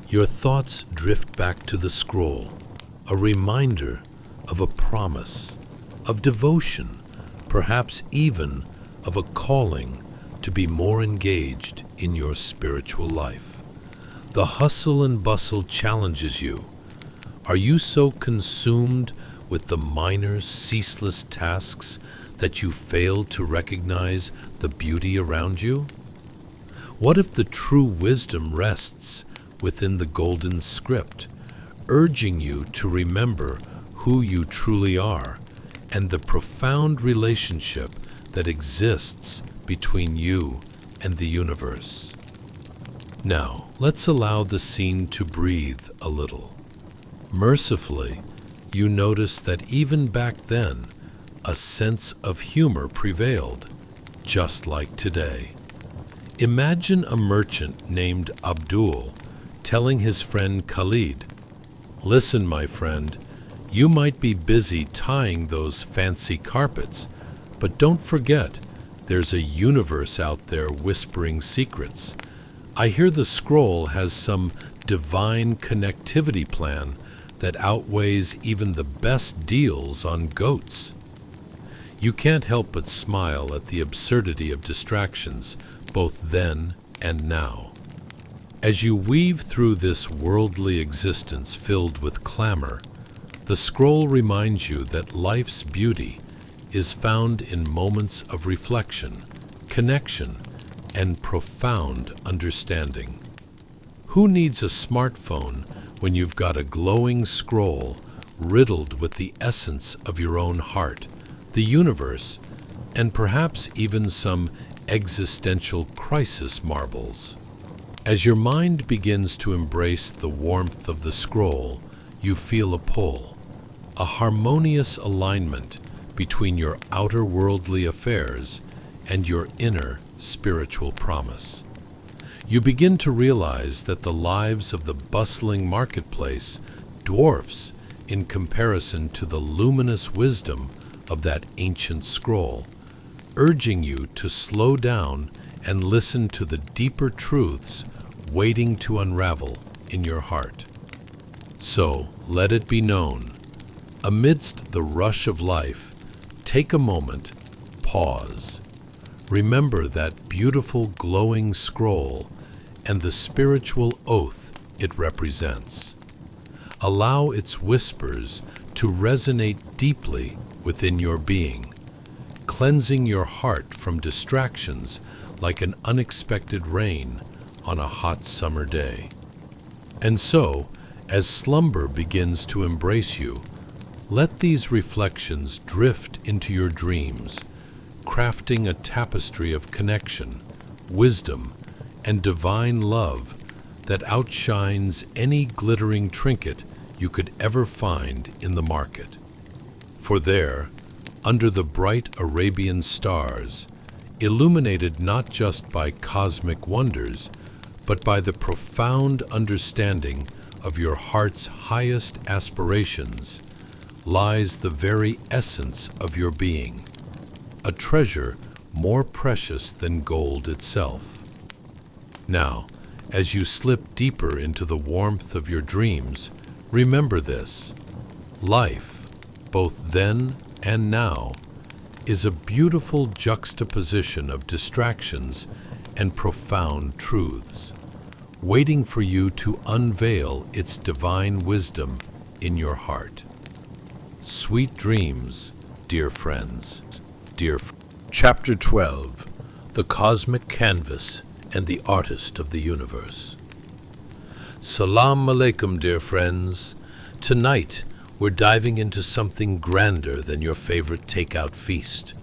your thoughts drift back to the scroll, a reminder of a promise, of devotion, perhaps even of a calling to be more engaged in your spiritual life. The hustle and bustle challenges you. Are you so consumed with the minor, ceaseless tasks that you fail to recognize the beauty around you? What if the true wisdom rests within the golden script, urging you to remember who you truly are and the profound relationship that exists between you and the universe? Now, let's allow the scene to breathe a little. Mercifully, you notice that even back then, a sense of humor prevailed, just like today. Imagine a merchant named Abdul telling his friend Khalid, "Listen, my friend, you might be busy tying those fancy carpets, but don't forget, there's a universe out there whispering secrets. I hear the scroll has some divine connectivity plan that outweighs even the best deals on goats." You can't help but smile at the absurdity of distractions, both then and now. As you weave through this worldly existence filled with clamor, the scroll reminds you that life's beauty is found in moments of reflection, connection, and profound understanding. Who needs a smartphone when you've got a glowing scroll riddled with the essence of your own heart, the universe, and perhaps even some existential crisis marbles? As your mind begins to embrace the warmth of the scroll, you feel a pull, a harmonious alignment between your outer worldly affairs and your inner spiritual promise. You begin to realize that the lives of the bustling marketplace dwarfs in comparison to the luminous wisdom of that ancient scroll, urging you to slow down and listen to the deeper truths waiting to unravel in your heart. So, let it be known, amidst the rush of life, take a moment, pause. Remember that beautiful glowing scroll and the spiritual oath it represents. Allow its whispers to resonate deeply within your being, cleansing your heart from distractions like an unexpected rain on a hot summer day. And so, as slumber begins to embrace you, let these reflections drift into your dreams, crafting a tapestry of connection, wisdom, and divine love that outshines any glittering trinket you could ever find in the market. For there, under the bright Arabian stars, illuminated not just by cosmic wonders, but by the profound understanding of your heart's highest aspirations, lies the very essence of your being, a treasure more precious than gold itself. Now, as you slip deeper into the warmth of your dreams, remember this: life, both then and now, is a beautiful juxtaposition of distractions and profound truths, waiting for you to unveil its divine wisdom in your heart. Sweet dreams, dear friends, Chapter 12, The Cosmic Canvas and the Artist of the Universe. Salam alaikum, dear friends. Tonight, we're diving into something grander than your favorite takeout feast,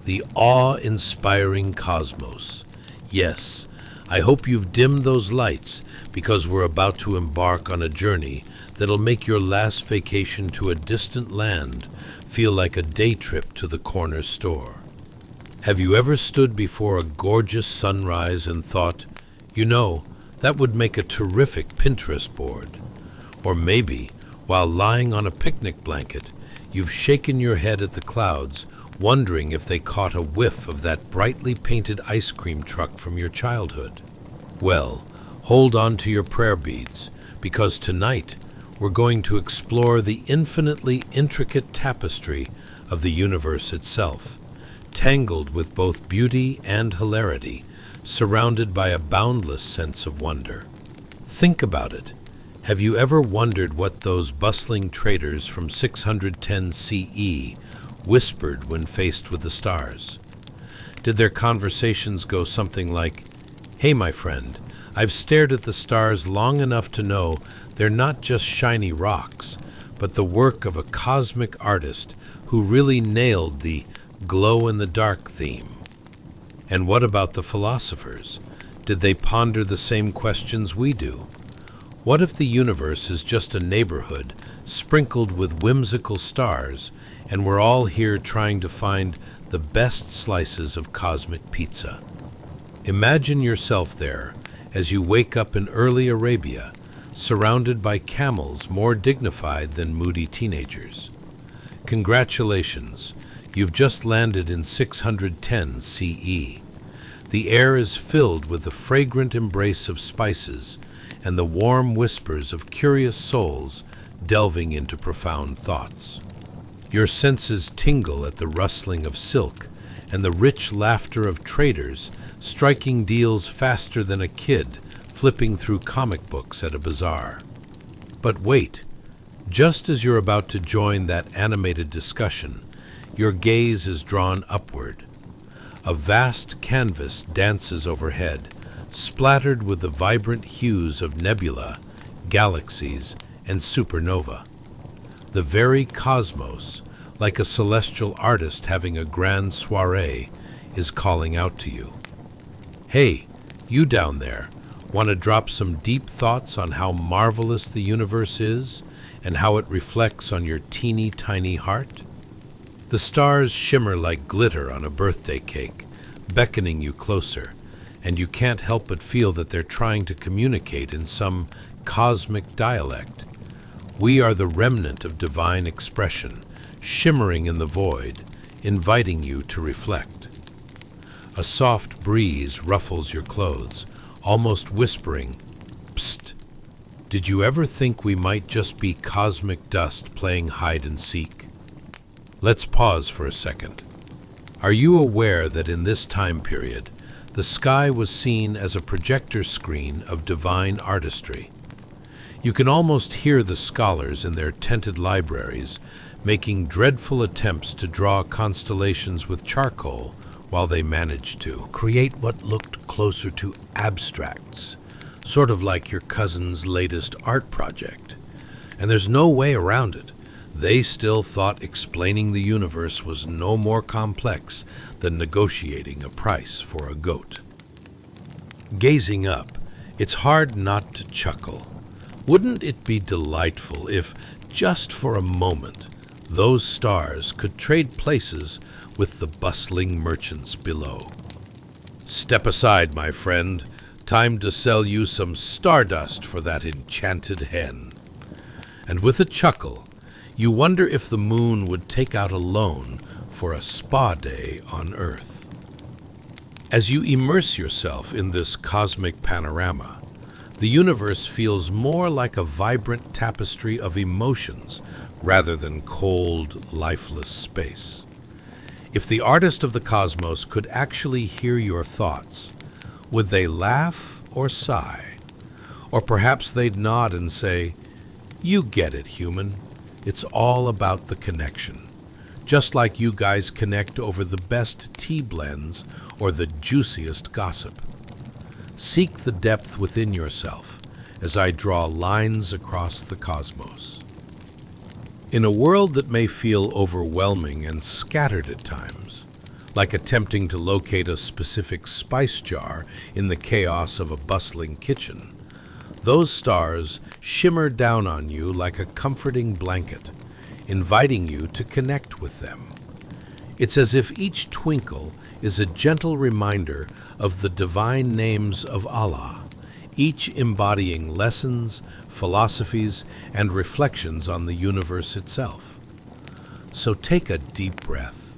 the awe-inspiring cosmos. Yes, I hope you've dimmed those lights, because we're about to embark on a journey that'll make your last vacation to a distant land feel like a day trip to the corner store. Have you ever stood before a gorgeous sunrise and thought, that would make a terrific Pinterest board? Or maybe, while lying on a picnic blanket, you've shaken your head at the clouds, wondering if they caught a whiff of that brightly painted ice cream truck from your childhood. Well, hold on to your prayer beads, because tonight we're going to explore the infinitely intricate tapestry of the universe itself, tangled with both beauty and hilarity, surrounded by a boundless sense of wonder. Think about it. Have you ever wondered what those bustling traders from 610 CE whispered when faced with the stars? Did their conversations go something like, "Hey, my friend, I've stared at the stars long enough to know they're not just shiny rocks, but the work of a cosmic artist who really nailed the glow-in-the-dark theme"? And what about the philosophers? Did they ponder the same questions we do? What if the universe is just a neighborhood sprinkled with whimsical stars, and we're all here trying to find the best slices of cosmic pizza? Imagine yourself there as you wake up in early Arabia, surrounded by camels more dignified than moody teenagers. Congratulations, you've just landed in 610 CE. The air is filled with the fragrant embrace of spices and the warm whispers of curious souls delving into profound thoughts. Your senses tingle at the rustling of silk and the rich laughter of traders striking deals faster than a kid flipping through comic books at a bazaar. But wait, just as you're about to join that animated discussion, your gaze is drawn upward. A vast canvas dances overhead, splattered with the vibrant hues of nebula, galaxies, and supernova. The very cosmos, like a celestial artist having a grand soiree, is calling out to you. Hey, you down there, want to drop some deep thoughts on how marvelous the universe is and how it reflects on your teeny tiny heart? The stars shimmer like glitter on a birthday cake, beckoning you closer, and you can't help but feel that they're trying to communicate in some cosmic dialect. We are the remnant of divine expression, shimmering in the void, inviting you to reflect. A soft breeze ruffles your clothes, almost whispering, "Psst, did you ever think we might just be cosmic dust playing hide and seek?" Let's pause for a second. Are you aware that in this time period, the sky was seen as a projector screen of divine artistry? You can almost hear the scholars in their tented libraries making dreadful attempts to draw constellations with charcoal while they managed to create what looked closer to abstracts, sort of like your cousin's latest art project. And there's no way around it. They still thought explaining the universe was no more complex than negotiating a price for a goat. Gazing up, it's hard not to chuckle. Wouldn't it be delightful if, just for a moment, those stars could trade places with the bustling merchants below? Step aside, my friend. Time to sell you some stardust for that enchanted hen. And with a chuckle, you wonder if the moon would take out a loan for a spa day on Earth. As you immerse yourself in this cosmic panorama, the universe feels more like a vibrant tapestry of emotions rather than cold, lifeless space. If the artist of the cosmos could actually hear your thoughts, would they laugh or sigh? Or perhaps they'd nod and say, "You get it, human. It's all about the connection. Just like you guys connect over the best tea blends or the juiciest gossip." Seek the depth within yourself as I draw lines across the cosmos. In a world that may feel overwhelming and scattered at times, like attempting to locate a specific spice jar in the chaos of a bustling kitchen, those stars shimmer down on you like a comforting blanket, inviting you to connect with them. It's as if each twinkle is a gentle reminder of the divine names of Allah, each embodying lessons, philosophies, and reflections on the universe itself. So take a deep breath.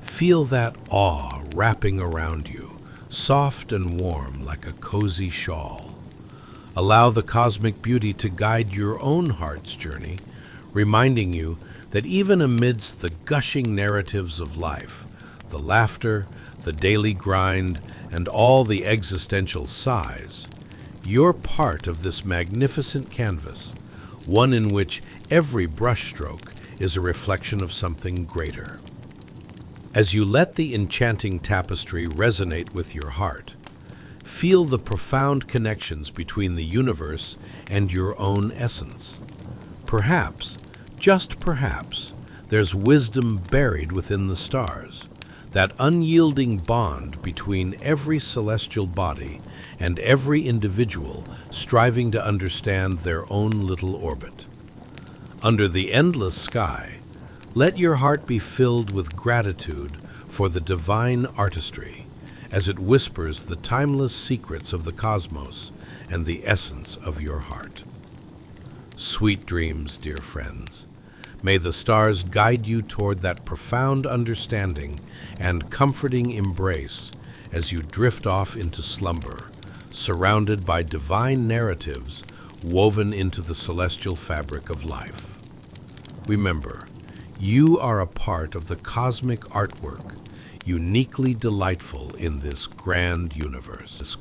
Feel that awe wrapping around you, soft and warm like a cozy shawl. Allow the cosmic beauty to guide your own heart's journey, reminding you that even amidst the gushing narratives of life, the laughter, the daily grind, and all the existential sighs, you're part of this magnificent canvas, one in which every brushstroke is a reflection of something greater. As you let the enchanting tapestry resonate with your heart, feel the profound connections between the universe and your own essence. Perhaps, just perhaps, there's wisdom buried within the stars, that unyielding bond between every celestial body and every individual striving to understand their own little orbit. Under the endless sky, let your heart be filled with gratitude for the divine artistry, as it whispers the timeless secrets of the cosmos and the essence of your heart. Sweet dreams, dear friends. May the stars guide you toward that profound understanding and comforting embrace as you drift off into slumber, surrounded by divine narratives woven into the celestial fabric of life. Remember, you are a part of the cosmic artwork, uniquely delightful in this grand universe.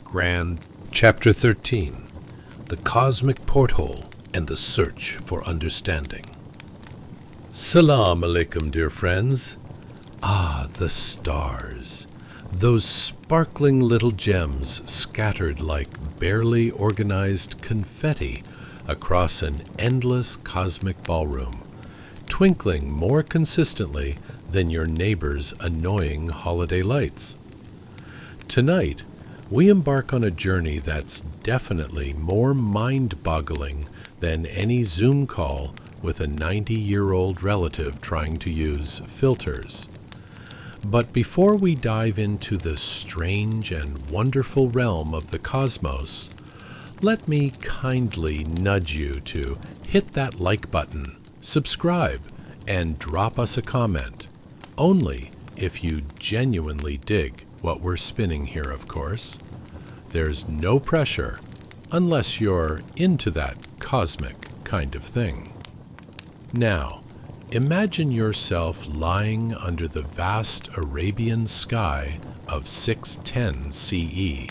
Chapter 13, The Cosmic Porthole and the Search for Understanding. Salam alaikum, dear friends. Ah, the stars. Those sparkling little gems scattered like barely organized confetti across an endless cosmic ballroom, twinkling more consistently than your neighbor's annoying holiday lights. Tonight, we embark on a journey that's definitely more mind-boggling than any Zoom call with a 90-year-old relative trying to use filters. But before we dive into the strange and wonderful realm of the cosmos, let me kindly nudge you to hit that like button, subscribe, and drop us a comment. Only if you genuinely dig what we're spinning here, of course. There's no pressure, unless you're into that cosmic kind of thing. Now, imagine yourself lying under the vast Arabian sky of 610 CE,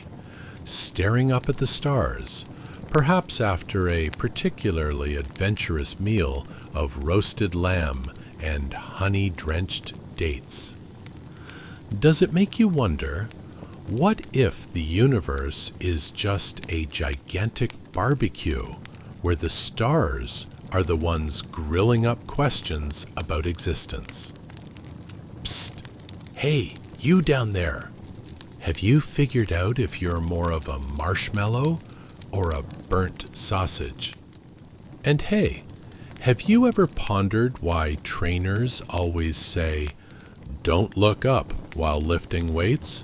staring up at the stars, perhaps after a particularly adventurous meal of roasted lamb and honey-drenched dates. Does it make you wonder, what if the universe is just a gigantic barbecue where the stars are the ones grilling up questions about existence? Psst! Hey, you down there! Have you figured out if you're more of a marshmallow or a burnt sausage? And hey, have you ever pondered why trainers always say, "Don't look up while lifting weights"?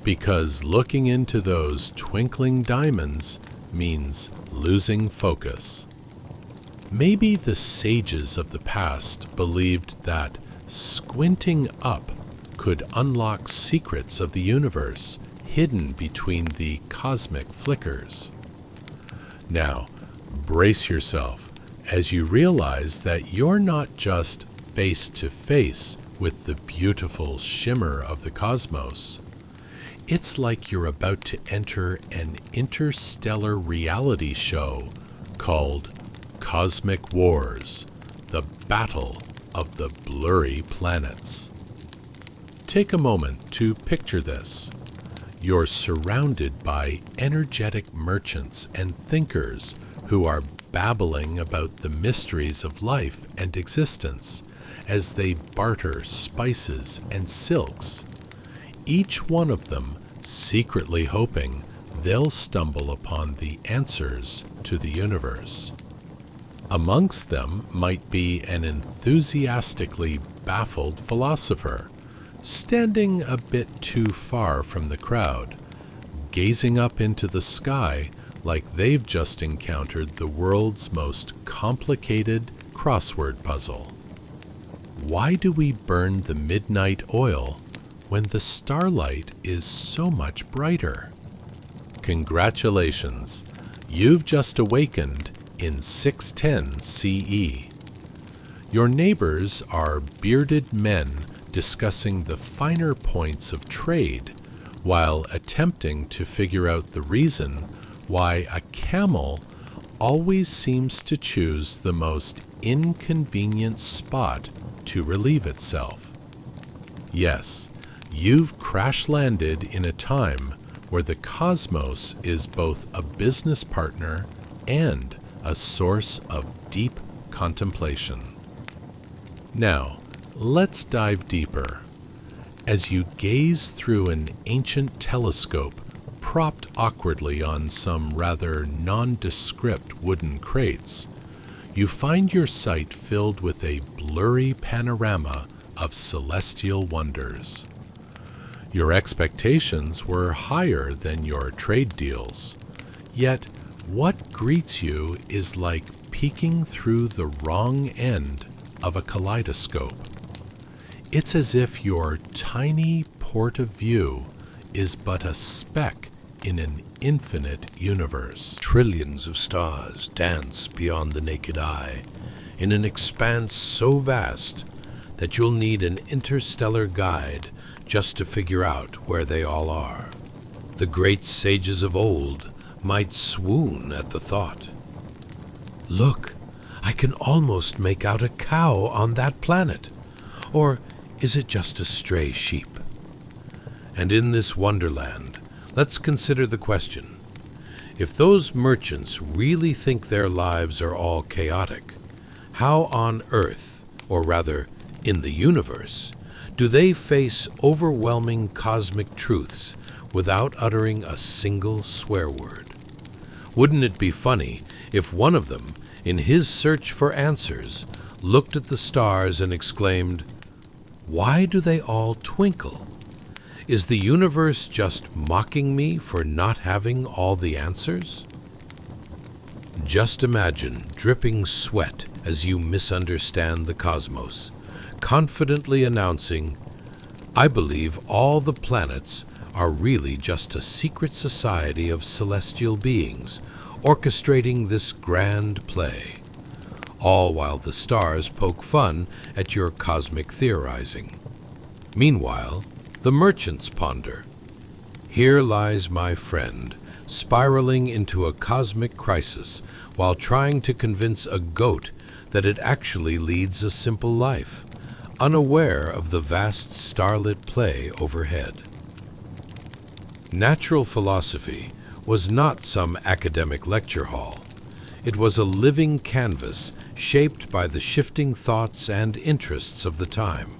Because looking into those twinkling diamonds means losing focus. Maybe the sages of the past believed that squinting up could unlock secrets of the universe hidden between the cosmic flickers. Now, brace yourself as you realize that you're not just face to face with the beautiful shimmer of the cosmos. It's like you're about to enter an interstellar reality show called Cosmic Wars, the Battle of the Blurry Planets. Take a moment to picture this. You're surrounded by energetic merchants and thinkers who are babbling about the mysteries of life and existence as they barter spices and silks, each one of them secretly hoping they'll stumble upon the answers to the universe. Amongst them might be an enthusiastically baffled philosopher, standing a bit too far from the crowd, gazing up into the sky like they've just encountered the world's most complicated crossword puzzle. Why do we burn the midnight oil when the starlight is so much brighter? Congratulations! You've just awakened in 610 CE. Your neighbors are bearded men discussing the finer points of trade while attempting to figure out the reason why a camel always seems to choose the most inconvenient spot to relieve itself. Yes, you've crash-landed in a time where the cosmos is both a business partner and a source of deep contemplation. Now, let's dive deeper. As you gaze through an ancient telescope propped awkwardly on some rather nondescript wooden crates, you find your sight filled with a blurry panorama of celestial wonders. Your expectations were higher than your trade deals, yet what greets you is like peeking through the wrong end of a kaleidoscope. It's as if your tiny port of view is but a speck in an infinite universe. Trillions of stars dance beyond the naked eye in an expanse so vast that you'll need an interstellar guide just to figure out where they all are. The great sages of old might swoon at the thought. Look, I can almost make out a cow on that planet. Or is it just a stray sheep? And in this wonderland, let's consider the question. If those merchants really think their lives are all chaotic, how on earth, or rather in the universe, do they face overwhelming cosmic truths without uttering a single swear word? Wouldn't it be funny if one of them, in his search for answers, looked at the stars and exclaimed, "Why do they all twinkle? Is the universe just mocking me for not having all the answers?" Just imagine dripping sweat as you misunderstand the cosmos, confidently announcing, "I believe all the planets are really just a secret society of celestial beings orchestrating this grand play," all while the stars poke fun at your cosmic theorizing. Meanwhile, the merchants ponder. Here lies my friend, spiraling into a cosmic crisis while trying to convince a goat that it actually leads a simple life, unaware of the vast starlit play overhead. Natural philosophy was not some academic lecture hall. It was a living canvas shaped by the shifting thoughts and interests of the time.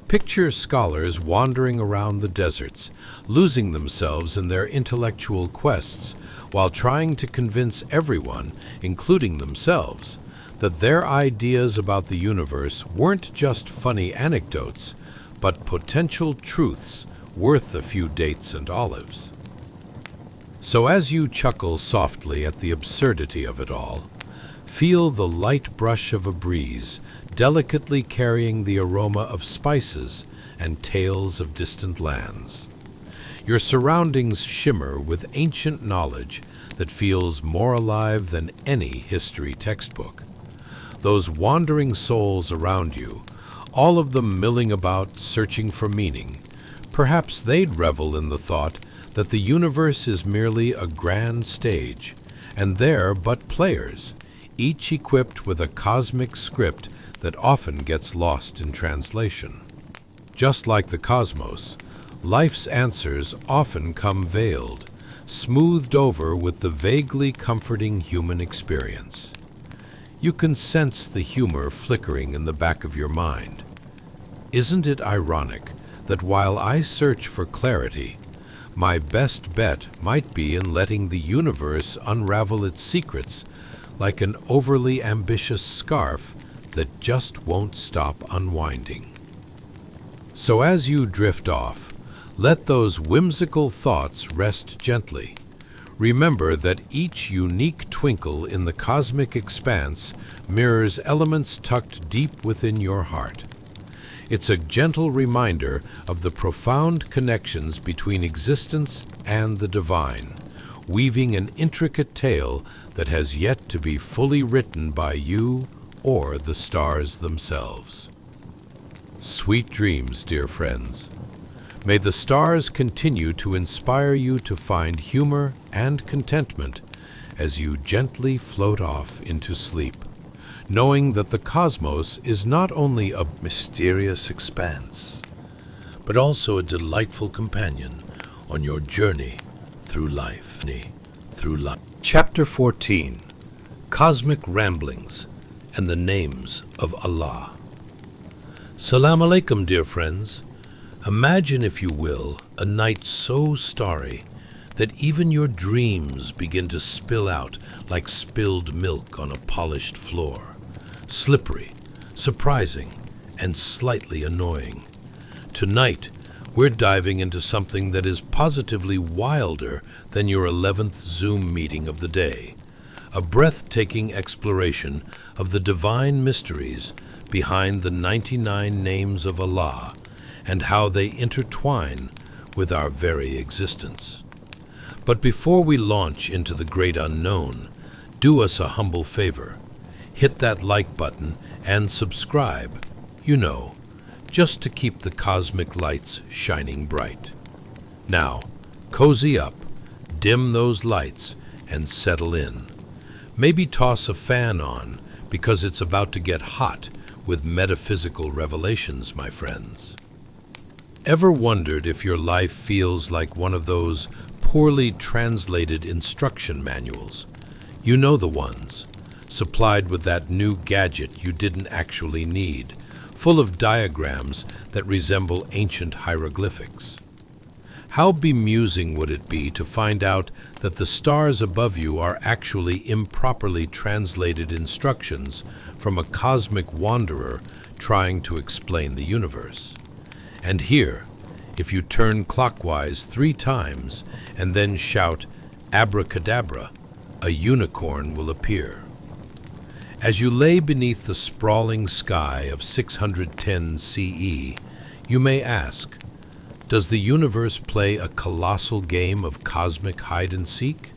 Picture scholars wandering around the deserts, losing themselves in their intellectual quests while trying to convince everyone, including themselves, that their ideas about the universe weren't just funny anecdotes, but potential truths worth a few dates and olives. So as you chuckle softly at the absurdity of it all, feel the light brush of a breeze delicately carrying the aroma of spices and tales of distant lands. Your surroundings shimmer with ancient knowledge that feels more alive than any history textbook. Those wandering souls around you, all of them milling about searching for meaning, perhaps they'd revel in the thought that the universe is merely a grand stage, and they're but players, each equipped with a cosmic script that often gets lost in translation. Just like the cosmos, life's answers often come veiled, smoothed over with the vaguely comforting human experience. You can sense the humor flickering in the back of your mind. Isn't it ironic that while I search for clarity, my best bet might be in letting the universe unravel its secrets like an overly ambitious scarf that just won't stop unwinding? So as you drift off, let those whimsical thoughts rest gently. Remember that each unique twinkle in the cosmic expanse mirrors elements tucked deep within your heart. It's a gentle reminder of the profound connections between existence and the divine, weaving an intricate tale that has yet to be fully written by you or the stars themselves. Sweet dreams, dear friends. May the stars continue to inspire you to find humor and contentment as you gently float off into sleep, knowing that the cosmos is not only a mysterious expanse, but also a delightful companion on your journey through life. Chapter 14: Cosmic Ramblings and the Names of Allah. Salam alaikum, dear friends. Imagine, if you will, a night so starry that even your dreams begin to spill out like spilled milk on a polished floor, slippery, surprising, and slightly annoying. Tonight, we're diving into something that is positively wilder than your 11th Zoom meeting of the day, a breathtaking exploration of the divine mysteries behind the 99 names of Allah and how they intertwine with our very existence. But before we launch into the great unknown, do us a humble favor. Hit that like button and subscribe, just to keep the cosmic lights shining bright. Now, cozy up, dim those lights, and settle in. Maybe toss a fan on, because it's about to get hot with metaphysical revelations, my friends. Ever wondered if your life feels like one of those poorly translated instruction manuals? You know the ones, supplied with that new gadget you didn't actually need, full of diagrams that resemble ancient hieroglyphics. How bemusing would it be to find out that the stars above you are actually improperly translated instructions from a cosmic wanderer trying to explain the universe. And here, if you turn clockwise 3 times and then shout abracadabra, a unicorn will appear. As you lay beneath the sprawling sky of 610 CE, you may ask, does the universe play a colossal game of cosmic hide-and-seek?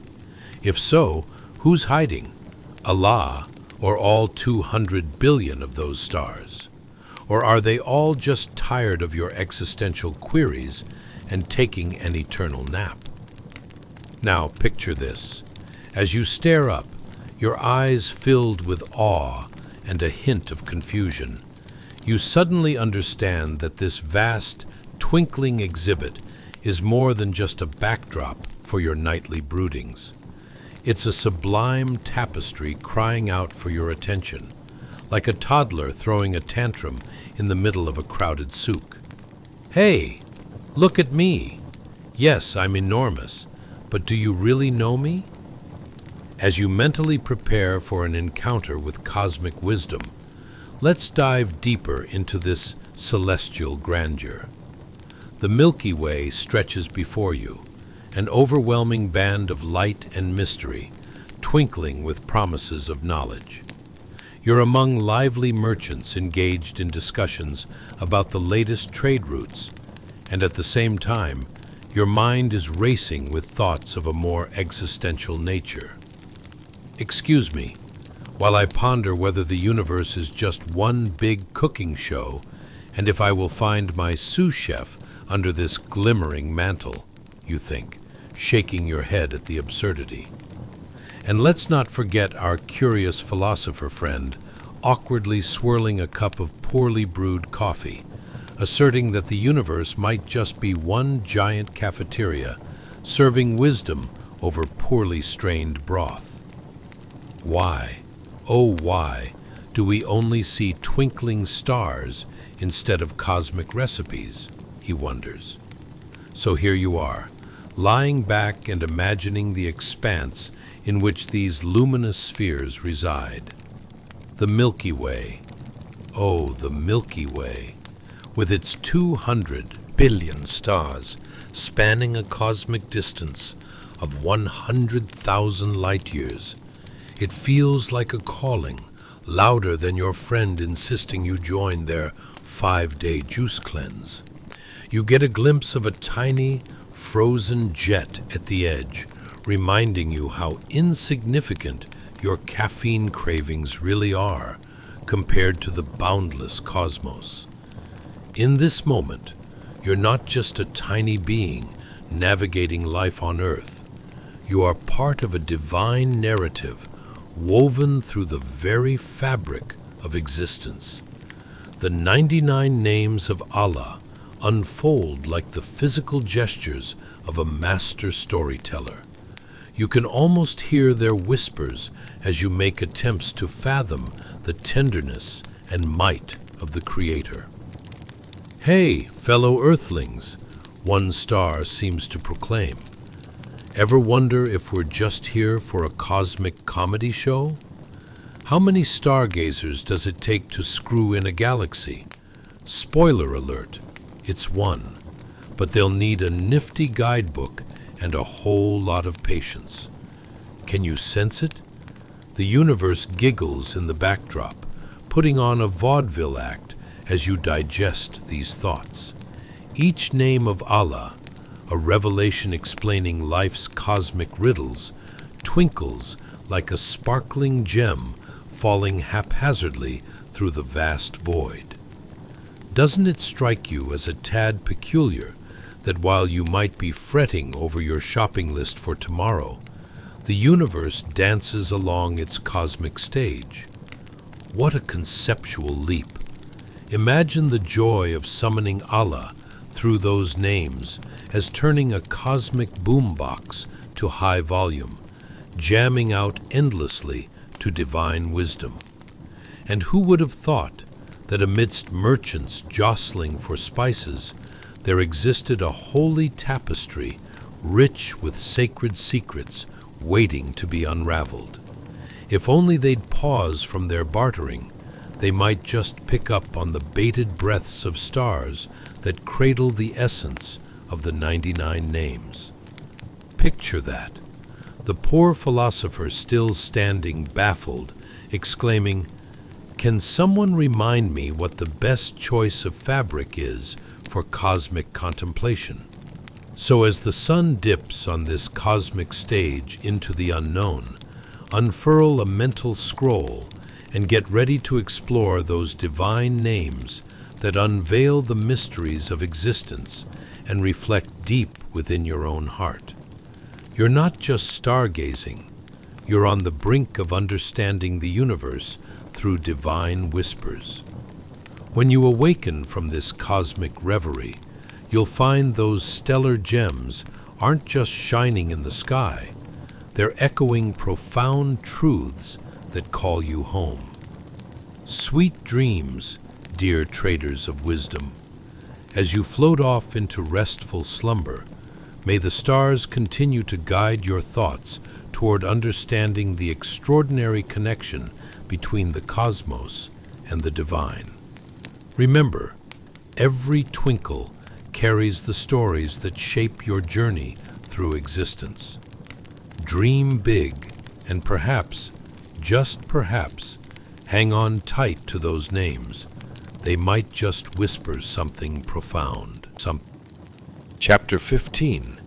If so, who's hiding? Allah, or all 200 billion of those stars? Or are they all just tired of your existential queries and taking an eternal nap? Now picture this. As you stare up, your eyes filled with awe and a hint of confusion, you suddenly understand that this vast, twinkling exhibit is more than just a backdrop for your nightly broodings. It's a sublime tapestry crying out for your attention, like a toddler throwing a tantrum in the middle of a crowded souk. Hey, look at me. Yes, I'm enormous, but do you really know me? As you mentally prepare for an encounter with cosmic wisdom, let's dive deeper into this celestial grandeur. The Milky Way stretches before you, an overwhelming band of light and mystery, twinkling with promises of knowledge. You're among lively merchants engaged in discussions about the latest trade routes, and at the same time, your mind is racing with thoughts of a more existential nature. Excuse me, while I ponder whether the universe is just one big cooking show, and if I will find my sous chef under this glimmering mantle, you think, shaking your head at the absurdity. And let's not forget our curious philosopher friend, awkwardly swirling a cup of poorly brewed coffee, asserting that the universe might just be one giant cafeteria, serving wisdom over poorly strained broth. Why, oh why, do we only see twinkling stars instead of cosmic recipes, he wonders. So here you are, lying back and imagining the expanse in which these luminous spheres reside. The Milky Way. Oh, the Milky Way, with its 200 billion stars spanning a cosmic distance of 100,000 light-years. It feels like a calling, louder than your friend insisting you join their 5-day juice cleanse. You get a glimpse of a tiny, frozen jet at the edge, reminding you how insignificant your caffeine cravings really are compared to the boundless cosmos. In this moment, you're not just a tiny being navigating life on Earth. You are part of a divine narrative woven through the very fabric of existence. The 99 names of Allah unfold like the physical gestures of a master storyteller. You can almost hear their whispers as you make attempts to fathom the tenderness and might of the Creator. "Hey, fellow Earthlings," one star seems to proclaim. Ever wonder if we're just here for a cosmic comedy show? How many stargazers does it take to screw in a galaxy? Spoiler alert, it's one, but they'll need a nifty guidebook and a whole lot of patience. Can you sense it? The universe giggles in the backdrop, putting on a vaudeville act as you digest these thoughts. Each name of Allah, a revelation explaining life's cosmic riddles, twinkles like a sparkling gem falling haphazardly through the vast void. Doesn't it strike you as a tad peculiar that while you might be fretting over your shopping list for tomorrow, the universe dances along its cosmic stage? What a conceptual leap! Imagine the joy of summoning Allah through those names as turning a cosmic boombox to high volume, jamming out endlessly to divine wisdom. And who would have thought that amidst merchants jostling for spices, there existed a holy tapestry rich with sacred secrets waiting to be unraveled? If only they'd pause from their bartering, they might just pick up on the bated breaths of stars that cradle the essence of the 99 names. Picture that. The poor philosopher still standing baffled, exclaiming, "Can someone remind me what the best choice of fabric is for cosmic contemplation?" So as the sun dips on this cosmic stage into the unknown, unfurl a mental scroll and get ready to explore those divine names that unveil the mysteries of existence and reflect deep within your own heart. You're not just stargazing, you're on the brink of understanding the universe through divine whispers. When you awaken from this cosmic reverie, you'll find those stellar gems aren't just shining in the sky, they're echoing profound truths that call you home. Sweet dreams, dear traders of wisdom. As you float off into restful slumber, may the stars continue to guide your thoughts toward understanding the extraordinary connection between the cosmos and the divine. Remember, every twinkle carries the stories that shape your journey through existence. Dream big, and perhaps, just perhaps, hang on tight to those names. They might just whisper something profound. Chapter 15,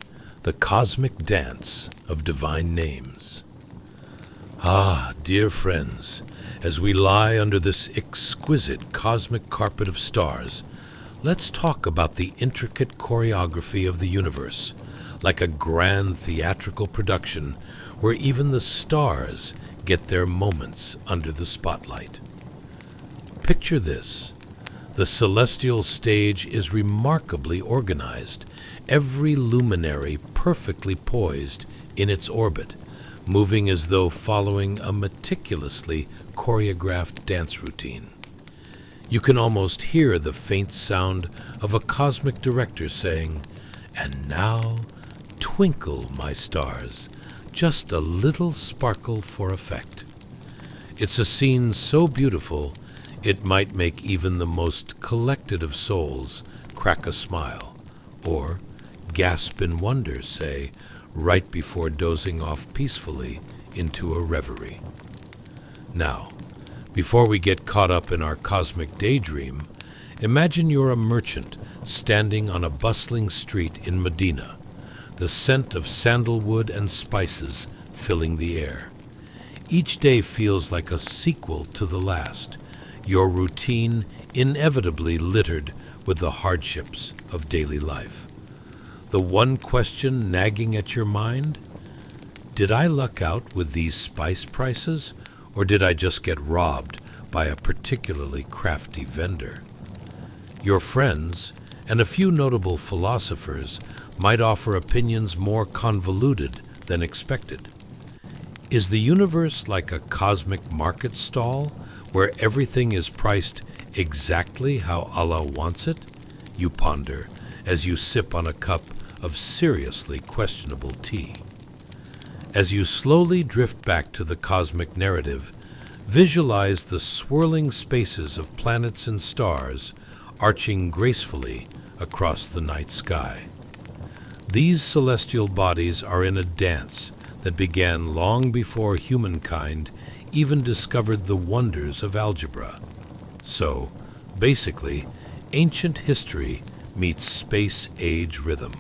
The Cosmic Dance of Divine Names. Ah, dear friends, as we lie under this exquisite cosmic carpet of stars, let's talk about the intricate choreography of the universe, like a grand theatrical production where even the stars get their moments under the spotlight. Picture this. The celestial stage is remarkably organized, every luminary perfectly poised in its orbit, moving as though following a meticulously choreographed dance routine. You can almost hear the faint sound of a cosmic director saying, "And now, twinkle, my stars, just a little sparkle for effect." It's a scene so beautiful, it might make even the most collected of souls crack a smile, or gasp in wonder, say, right before dozing off peacefully into a reverie. Now, before we get caught up in our cosmic daydream, imagine you're a merchant standing on a bustling street in Medina. the scent of sandalwood and spices filling the air. Each day feels like a sequel to the last, your routine inevitably littered with the hardships of daily life. The one question nagging at your mind? Did I luck out with these spice prices, or did I just get robbed by a particularly crafty vendor? Your friends, and a few notable philosophers, might offer opinions more convoluted than expected. Is the universe like a cosmic market stall where everything is priced exactly how Allah wants it? You ponder as you sip on a cup of seriously questionable tea. As you slowly drift back to the cosmic narrative, visualize the swirling spaces of planets and stars arching gracefully across the night sky. These celestial bodies are in a dance that began long before humankind even discovered the wonders of algebra. So, basically, ancient history meets space-age rhythm.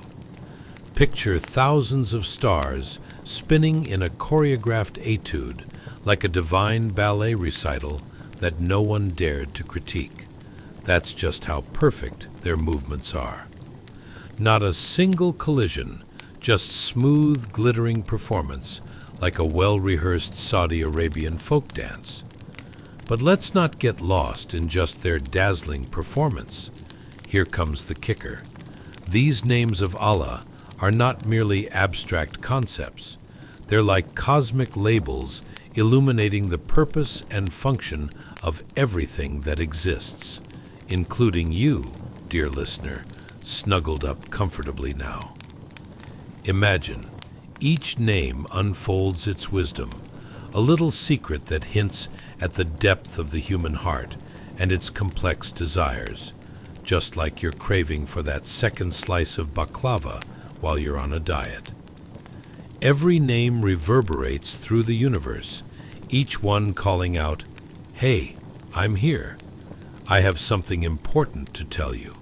Picture thousands of stars spinning in a choreographed etude, like a divine ballet recital that no one dared to critique. That's just how perfect their movements are. Not a single collision, just smooth, glittering performance, like a well-rehearsed Saudi Arabian folk dance. But let's not get lost in just their dazzling performance. Here comes the kicker. These names of Allah are not merely abstract concepts. They're like cosmic labels illuminating the purpose and function of everything that exists, including you, dear listener, snuggled up comfortably now. Imagine, each name unfolds its wisdom, a little secret that hints at the depth of the human heart and its complex desires, just like your craving for that second slice of baklava while you're on a diet. Every name reverberates through the universe, each one calling out, "Hey, I'm here. I have something important to tell you."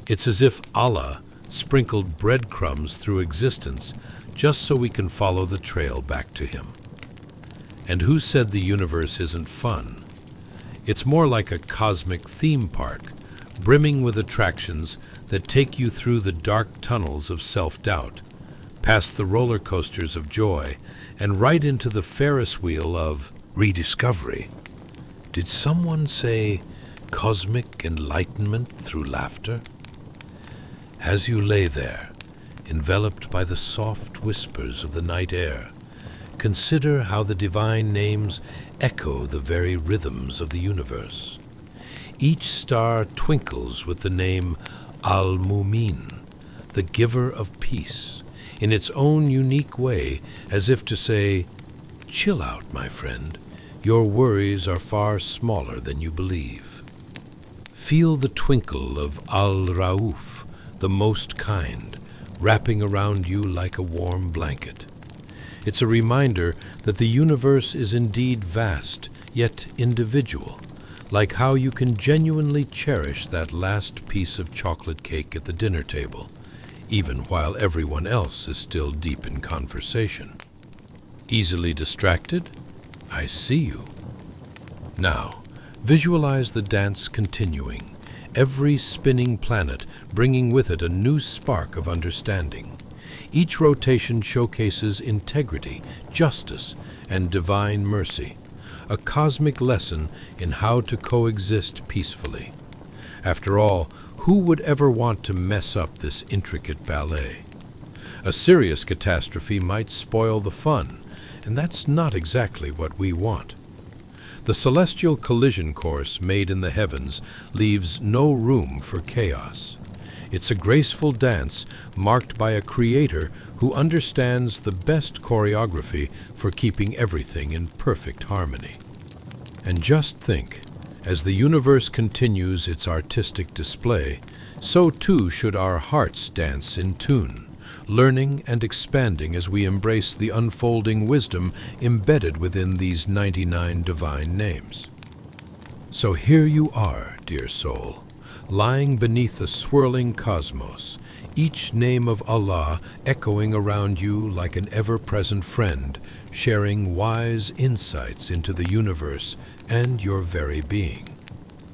It's as if Allah sprinkled breadcrumbs through existence just so we can follow the trail back to Him. And who said the universe isn't fun? It's more like a cosmic theme park, brimming with attractions that take you through the dark tunnels of self-doubt, past the roller coasters of joy, and right into the Ferris wheel of rediscovery. Did someone say cosmic enlightenment through laughter? As you lay there, enveloped by the soft whispers of the night air, consider how the divine names echo the very rhythms of the universe. Each star twinkles with the name Al-Mumin, the giver of peace, in its own unique way, as if to say, "Chill out, my friend. Your worries are far smaller than you believe." Feel the twinkle of Al-Rauf, the most kind, wrapping around you like a warm blanket. It's a reminder that the universe is indeed vast, yet individual, like how you can genuinely cherish that last piece of chocolate cake at the dinner table, even while everyone else is still deep in conversation. Easily distracted? I see you. Now, visualize the dance continuing, every spinning planet bringing with it a new spark of understanding. Each rotation showcases integrity, justice, and divine mercy, a cosmic lesson in how to coexist peacefully. After all, who would ever want to mess up this intricate ballet? A serious catastrophe might spoil the fun, and that's not exactly what we want. The celestial collision course made in the heavens leaves no room for chaos. It's a graceful dance marked by a creator who understands the best choreography for keeping everything in perfect harmony. And just think, as the universe continues its artistic display, so too should our hearts dance in tune, learning and expanding as we embrace the unfolding wisdom embedded within these 99 divine names. So here you are, dear soul, lying beneath a swirling cosmos, each name of Allah echoing around you like an ever-present friend, sharing wise insights into the universe and your very being.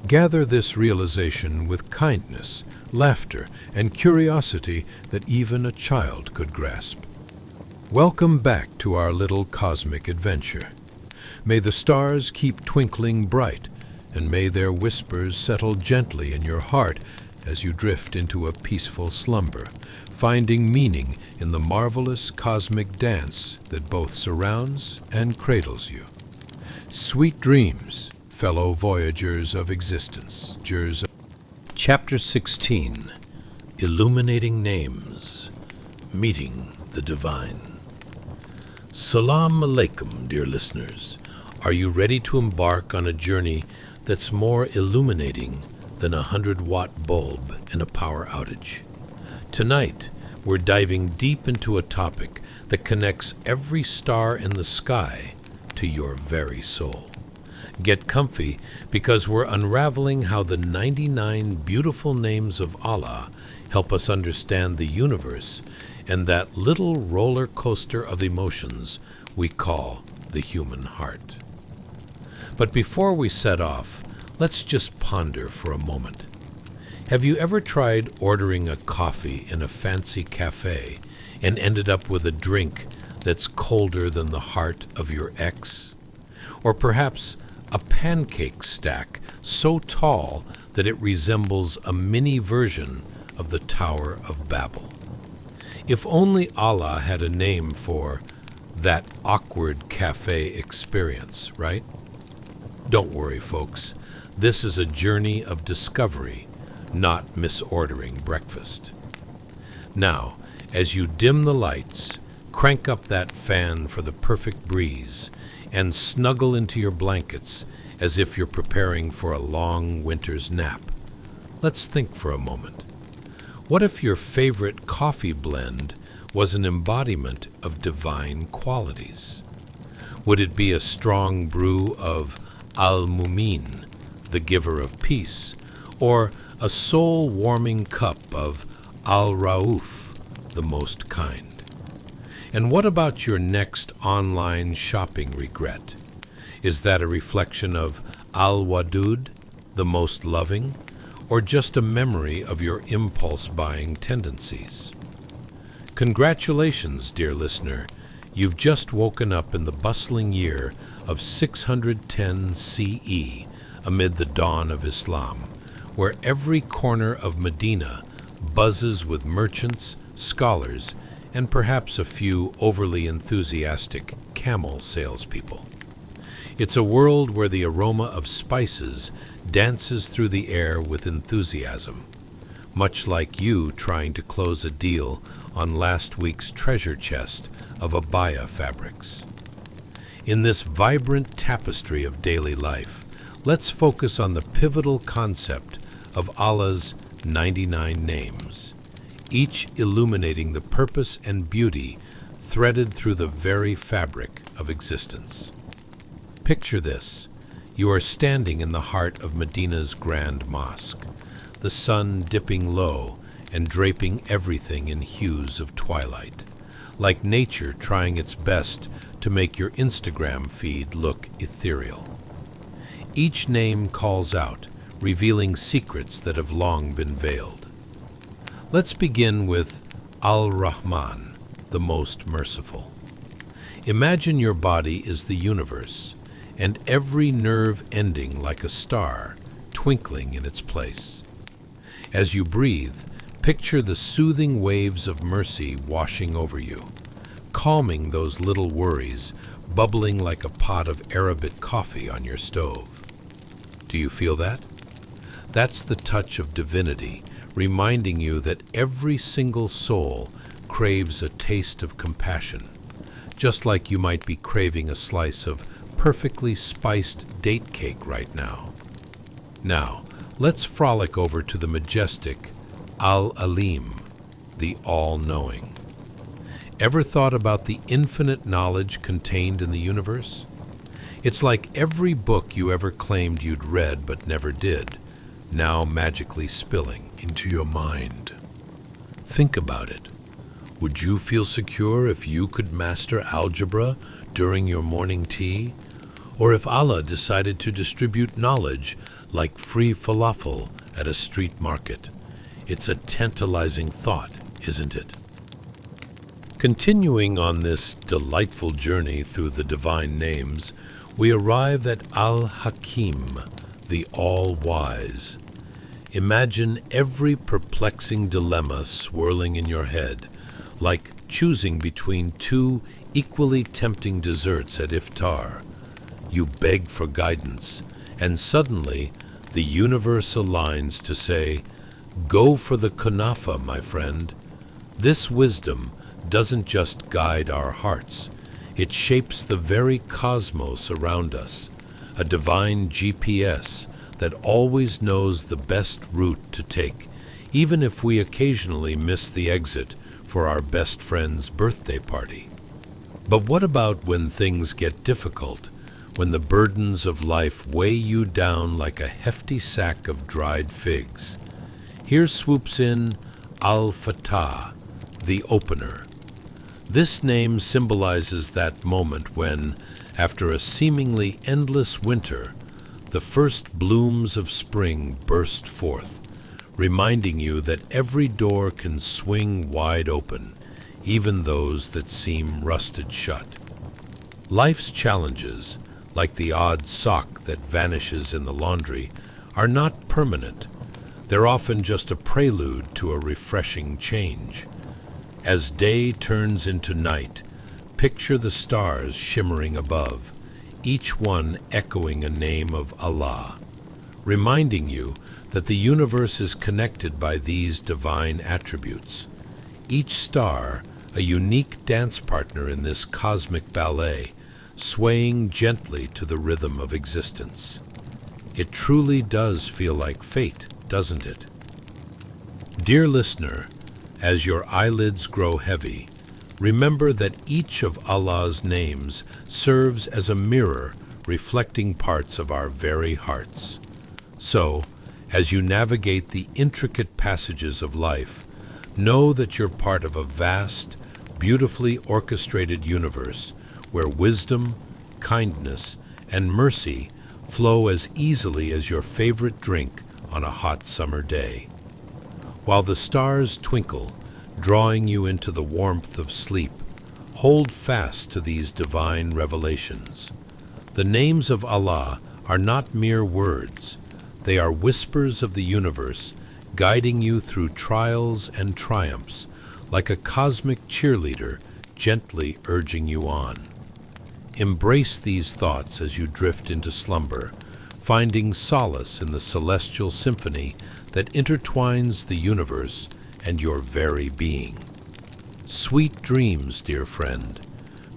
Gather this realization with kindness, laughter, and curiosity that even a child could grasp. Welcome back to our little cosmic adventure. May the stars keep twinkling bright, and may their whispers settle gently in your heart as you drift into a peaceful slumber, finding meaning in the marvelous cosmic dance that both surrounds and cradles you. Sweet dreams, fellow voyagers of existence. Chapter 16. Illuminating Names. Meeting the Divine. Salam alaikum, dear listeners. Are you ready to embark on a journey that's more illuminating than a 100-watt bulb in a power outage? Tonight, we're diving deep into a topic that connects every star in the sky to your very soul. Get comfy, because we're unraveling how the 99 beautiful names of Allah help us understand the universe and that little roller coaster of emotions we call the human heart. But before we set off, let's just ponder for a moment. Have you ever tried ordering a coffee in a fancy cafe and ended up with a drink that's colder than the heart of your ex? Or perhaps a pancake stack so tall that it resembles a mini version of the Tower of Babel? If only Allah had a name for that awkward cafe experience, right? Don't worry, folks. This is a journey of discovery, not misordering breakfast. Now, as you dim the lights, crank up that fan for the perfect breeze, and snuggle into your blankets as if you're preparing for a long winter's nap. Let's think for a moment. What if your favorite coffee blend was an embodiment of divine qualities? Would it be a strong brew of al-Mumin, the giver of peace, or a soul-warming cup of al-Rauf, the most kind? And what about your next online shopping regret? Is that a reflection of al-Wadud, the most loving, or just a memory of your impulse-buying tendencies? Congratulations, dear listener. You've just woken up in the bustling year of 610 CE, amid the dawn of Islam, where every corner of Medina buzzes with merchants, scholars, and perhaps a few overly enthusiastic camel salespeople. It's a world where the aroma of spices dances through the air with enthusiasm, much like you trying to close a deal on last week's treasure chest of abaya fabrics. In this vibrant tapestry of daily life, let's focus on the pivotal concept of Allah's 99 names, each illuminating the purpose and beauty threaded through the very fabric of existence. Picture this. You are standing in the heart of Medina's Grand Mosque, the sun dipping low and draping everything in hues of twilight, like nature trying its best to make your Instagram feed look ethereal. Each name calls out, revealing secrets that have long been veiled. Let's begin with Al-Rahman, the most merciful. Imagine your body is the universe, and every nerve ending like a star, twinkling in its place. As you breathe, picture the soothing waves of mercy washing over you, calming those little worries bubbling like a pot of Arabic coffee on your stove. Do you feel that? That's the touch of divinity, reminding you that every single soul craves a taste of compassion, just like you might be craving a slice of perfectly spiced date cake right now. Now, let's frolic over to the majestic Al-Alim, the all-knowing. Ever thought about the infinite knowledge contained in the universe? It's like every book you ever claimed you'd read but never did, now magically spilling into your mind. Think about it. Would you feel secure if you could master algebra during your morning tea? Or if Allah decided to distribute knowledge like free falafel at a street market? It's a tantalizing thought, isn't it? Continuing on this delightful journey through the divine names, we arrive at Al-Hakim, the All-Wise. Imagine every perplexing dilemma swirling in your head, like choosing between two equally tempting desserts at iftar. You beg for guidance, and suddenly the universe aligns to say, "Go for the kunafa, my friend." This wisdom doesn't just guide our hearts, it shapes the very cosmos around us, a divine GPS that always knows the best route to take, even if we occasionally miss the exit for our best friend's birthday party. But what about when things get difficult, when the burdens of life weigh you down like a hefty sack of dried figs? Here swoops in Al-Fatah, the opener. This name symbolizes that moment when, after a seemingly endless winter, the first blooms of spring burst forth, reminding you that every door can swing wide open, even those that seem rusted shut. Life's challenges, like the odd sock that vanishes in the laundry, are not permanent. They're often just a prelude to a refreshing change. As day turns into night, picture the stars shimmering above, each one echoing a name of Allah, reminding you that the universe is connected by these divine attributes. Each star, a unique dance partner in this cosmic ballet, swaying gently to the rhythm of existence. It truly does feel like fate, doesn't it? Dear listener, as your eyelids grow heavy, remember that each of Allah's names serves as a mirror reflecting parts of our very hearts. So, as you navigate the intricate passages of life, know that you're part of a vast, beautifully orchestrated universe where wisdom, kindness, and mercy flow as easily as your favorite drink on a hot summer day. While the stars twinkle, drawing you into the warmth of sleep, hold fast to these divine revelations. The names of Allah are not mere words. They are whispers of the universe, guiding you through trials and triumphs, like a cosmic cheerleader gently urging you on. Embrace these thoughts as you drift into slumber, finding solace in the celestial symphony that intertwines the universe and your very being. Sweet dreams, dear friend.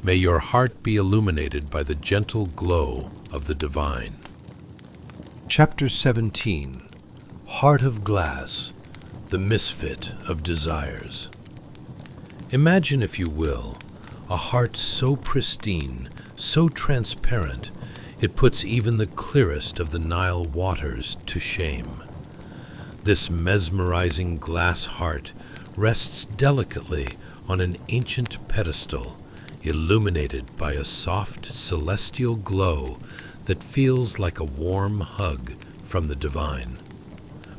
May your heart be illuminated by the gentle glow of the divine. Chapter 17. Heart of Glass, the Misfit of Desires. Imagine, if you will, a heart so pristine, so transparent, it puts even the clearest of the Nile waters to shame. This mesmerizing glass heart rests delicately on an ancient pedestal, illuminated by a soft celestial glow that feels like a warm hug from the divine.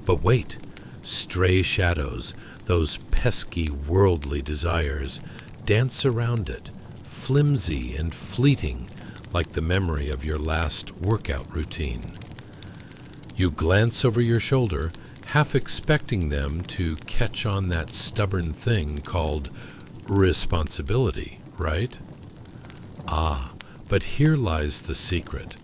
But wait, stray shadows, those pesky worldly desires, dance around it, flimsy and fleeting, like the memory of your last workout routine. You glance over your shoulder, half expecting them to catch on that stubborn thing called responsibility, right? Ah, but here lies the secret.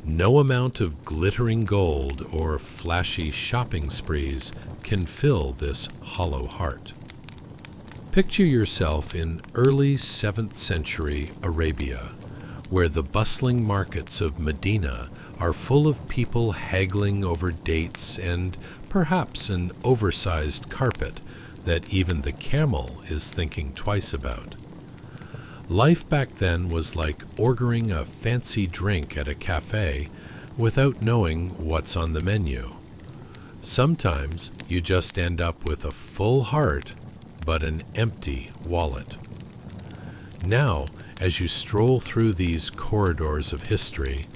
No amount of glittering gold or flashy shopping sprees can fill this hollow heart. Picture yourself in early 7th century Arabia, where the bustling markets of Medina are full of people haggling over dates and perhaps an oversized carpet that even the camel is thinking twice about. Life back then was like ordering a fancy drink at a cafe without knowing what's on the menu. Sometimes you just end up with a full heart, but an empty wallet. Now, as you stroll through these corridors of history,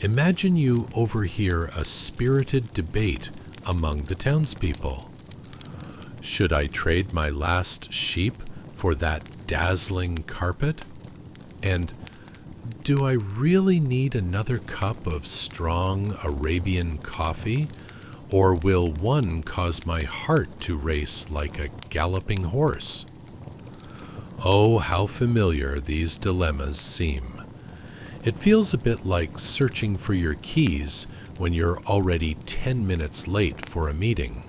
imagine you overhear a spirited debate among the townspeople. Should I trade my last sheep for that dazzling carpet? And do I really need another cup of strong Arabian coffee? Or will one cause my heart to race like a galloping horse? Oh, how familiar these dilemmas seem. It feels a bit like searching for your keys when you're already 10 minutes late for a meeting.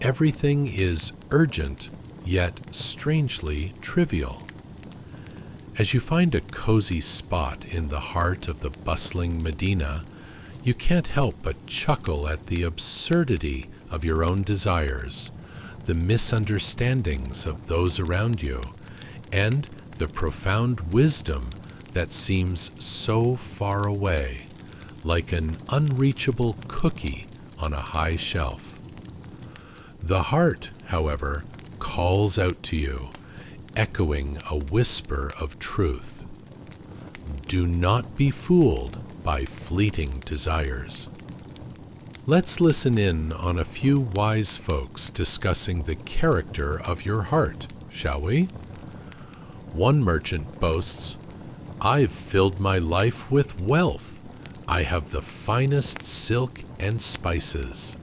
Everything is urgent, yet strangely trivial. As you find a cozy spot in the heart of the bustling Medina, you can't help but chuckle at the absurdity of your own desires, the misunderstandings of those around you, and the profound wisdom that seems so far away, like an unreachable cookie on a high shelf. The heart, however, calls out to you, echoing a whisper of truth. Do not be fooled by fleeting desires. Let's listen in on a few wise folks discussing the character of your heart, shall we? One merchant boasts, "I've filled my life with wealth. I have the finest silk and spices."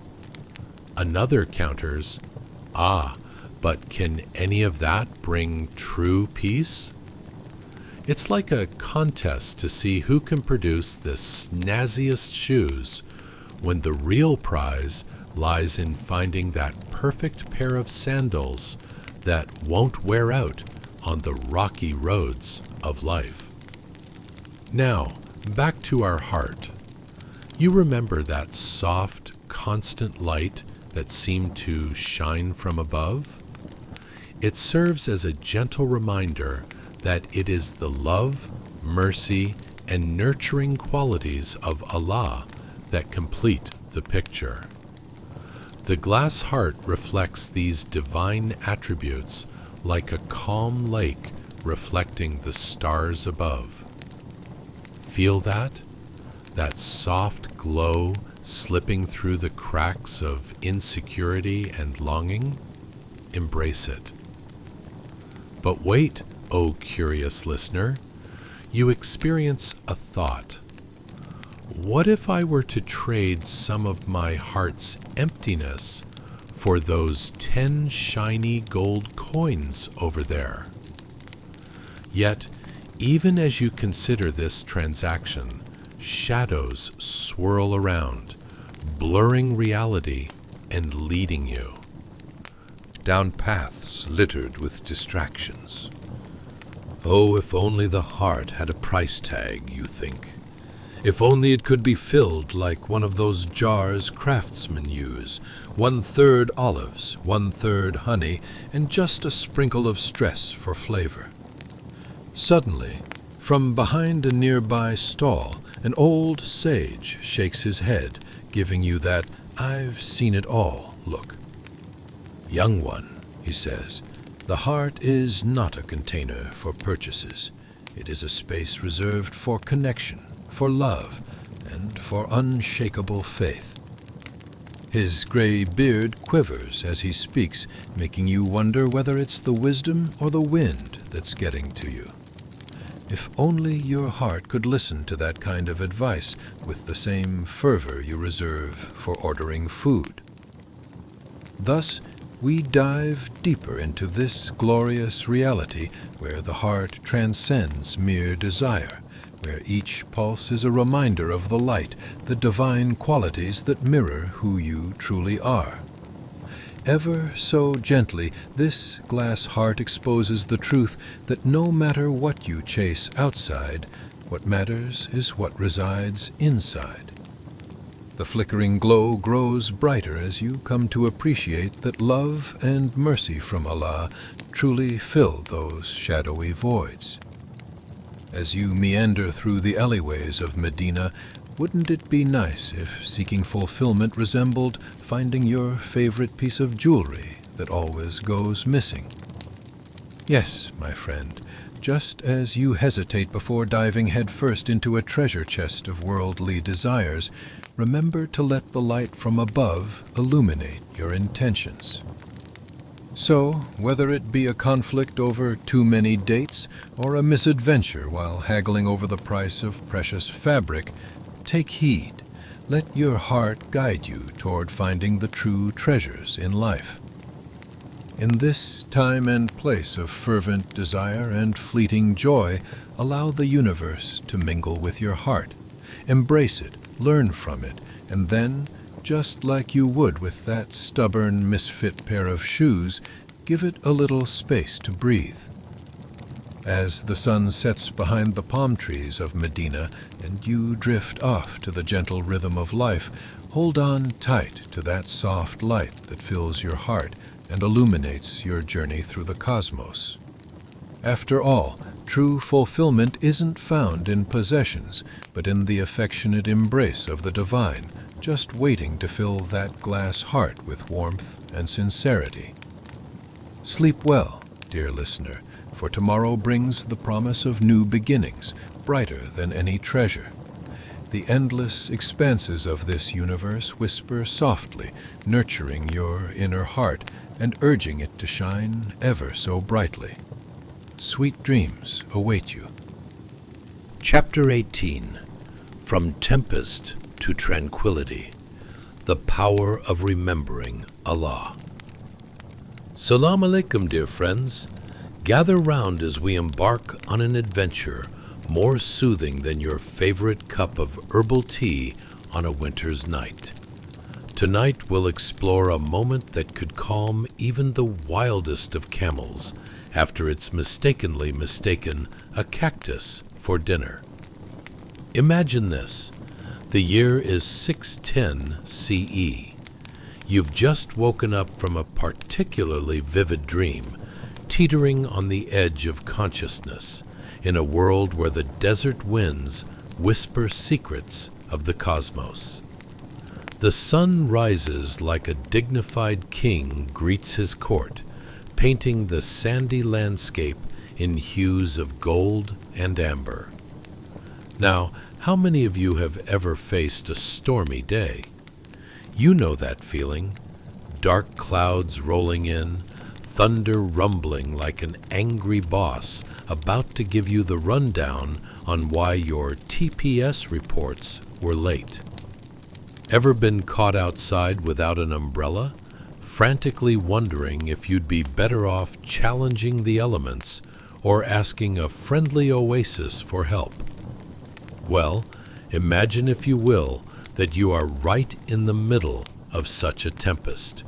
Another counters, "Ah, but can any of that bring true peace?" It's like a contest to see who can produce the snazziest shoes, when the real prize lies in finding that perfect pair of sandals that won't wear out on the rocky roads of life. Now, back to our heart. You remember that soft, constant light that seemed to shine from above? It serves as a gentle reminder that it is the love, mercy, and nurturing qualities of Allah that complete the picture. The glass heart reflects these divine attributes like a calm lake reflecting the stars above. Feel that? That soft glow slipping through the cracks of insecurity and longing? Embrace it. But wait, O curious listener, you experience a thought. What if I were to trade some of my heart's emptiness for those 10 shiny gold coins over there? Yet, even as you consider this transaction, shadows swirl around, blurring reality and leading you down paths littered with distractions. Oh, if only the heart had a price tag, you think. If only it could be filled like one of those jars craftsmen use, 1/3 olives, 1/3 honey, and just a sprinkle of stress for flavor. Suddenly, from behind a nearby stall, an old sage shakes his head, giving you that "I've seen it all" look. "Young one," he says, "the heart is not a container for purchases. It is a space reserved for connection, for love, and for unshakable faith." His gray beard quivers as he speaks, making you wonder whether it's the wisdom or the wind that's getting to you. If only your heart could listen to that kind of advice with the same fervor you reserve for ordering food. Thus, we dive deeper into this glorious reality where the heart transcends mere desire, where each pulse is a reminder of the light, the divine qualities that mirror who you truly are. Ever so gently, this glass heart exposes the truth that no matter what you chase outside, what matters is what resides inside. The flickering glow grows brighter as you come to appreciate that love and mercy from Allah truly fill those shadowy voids. As you meander through the alleyways of Medina, Wouldn't it be nice if seeking fulfillment resembled finding your favorite piece of jewelry that always goes missing? Yes, my friend, just as you hesitate before diving headfirst into a treasure chest of worldly desires, remember to let the light from above illuminate your intentions. So, whether it be a conflict over too many dates or a misadventure while haggling over the price of precious fabric, take heed. Let your heart guide you toward finding the true treasures in life. In this time and place of fervent desire and fleeting joy, allow the universe to mingle with your heart. Embrace it, learn from it, and then, just like you would with that stubborn, misfit pair of shoes, give it a little space to breathe. As the sun sets behind the palm trees of Medina and you drift off to the gentle rhythm of life, hold on tight to that soft light that fills your heart and illuminates your journey through the cosmos. After all, true fulfillment isn't found in possessions, but in the affectionate embrace of the divine, just waiting to fill that glass heart with warmth and sincerity. Sleep well, dear listener, for tomorrow brings the promise of new beginnings, brighter than any treasure. The endless expanses of this universe whisper softly, nurturing your inner heart and urging it to shine ever so brightly. Sweet dreams await you. Chapter 18. From Tempest to Tranquility. The Power of Remembering Allah. Salam alaikum, dear friends. Gather round as we embark on an adventure more soothing than your favorite cup of herbal tea on a winter's night. Tonight we'll explore a moment that could calm even the wildest of camels after it's mistakenly mistaken a cactus for dinner. Imagine this. The year is 610 CE. You've just woken up from a particularly vivid dream, teetering on the edge of consciousness, in a world where the desert winds whisper secrets of the cosmos. The sun rises like a dignified king greets his court, painting the sandy landscape in hues of gold and amber. Now, how many of you have ever faced a stormy day? You know that feeling. Dark clouds rolling in, thunder rumbling like an angry boss about to give you the rundown on why your TPS reports were late. Ever been caught outside without an umbrella, frantically wondering if you'd be better off challenging the elements or asking a friendly oasis for help? Well, imagine, if you will, that you are right in the middle of such a tempest,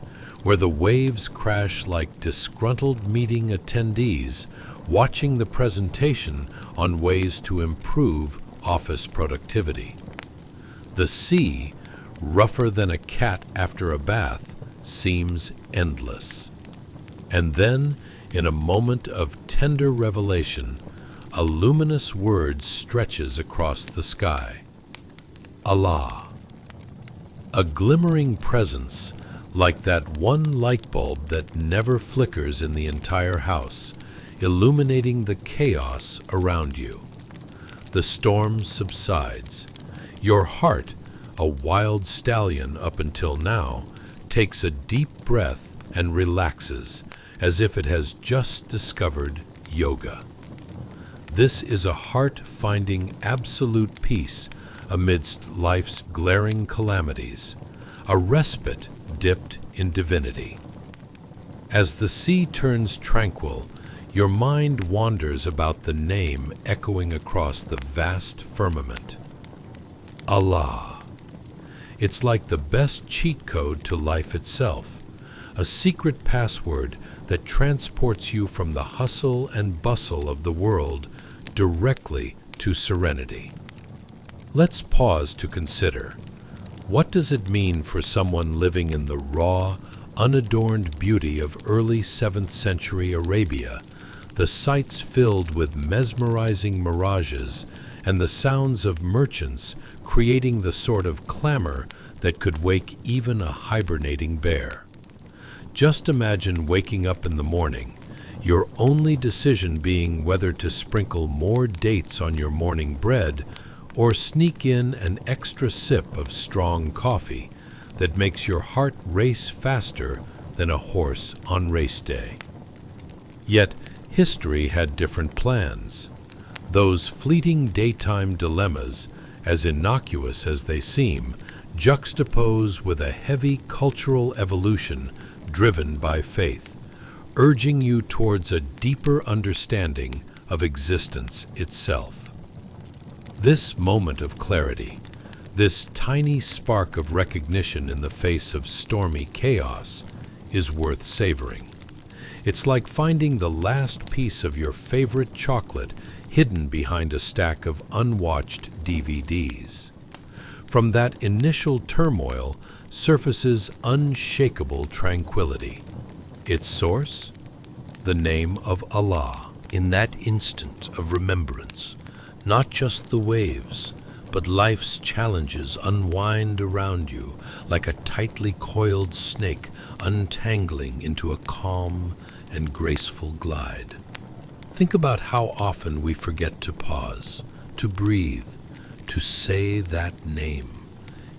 where the waves crash like disgruntled meeting attendees watching the presentation on ways to improve office productivity. The sea, rougher than a cat after a bath, seems endless. And then, in a moment of tender revelation, a luminous word stretches across the sky. Allah. A glimmering presence, like that one light bulb that never flickers in the entire house, illuminating the chaos around you. The storm subsides. Your heart, a wild stallion up until now, takes a deep breath and relaxes as if it has just discovered yoga. This is a heart finding absolute peace amidst life's glaring calamities, a respite dipped in divinity. As the sea turns tranquil, your mind wanders about the name echoing across the vast firmament. Allah. It's like the best cheat code to life itself, a secret password that transports you from the hustle and bustle of the world directly to serenity. Let's pause to consider, what does it mean for someone living in the raw, unadorned beauty of early 7th century Arabia, the sights filled with mesmerizing mirages and the sounds of merchants creating the sort of clamor that could wake even a hibernating bear. Just imagine waking up in the morning, your only decision being whether to sprinkle more dates on your morning bread or sneak in an extra sip of strong coffee that makes your heart race faster than a horse on race day. Yet, history had different plans. Those fleeting daytime dilemmas, as innocuous as they seem, juxtapose with a heavy cultural evolution driven by faith, urging you towards a deeper understanding of existence itself. This moment of clarity, this tiny spark of recognition in the face of stormy chaos, is worth savoring. It's like finding the last piece of your favorite chocolate hidden behind a stack of unwatched DVDs. From that initial turmoil surfaces unshakable tranquility. Its source? The name of Allah. In that instant of remembrance, not just the waves, but life's challenges unwind around you like a tightly coiled snake untangling into a calm and graceful glide. Think about how often we forget to pause, to breathe, to say that name,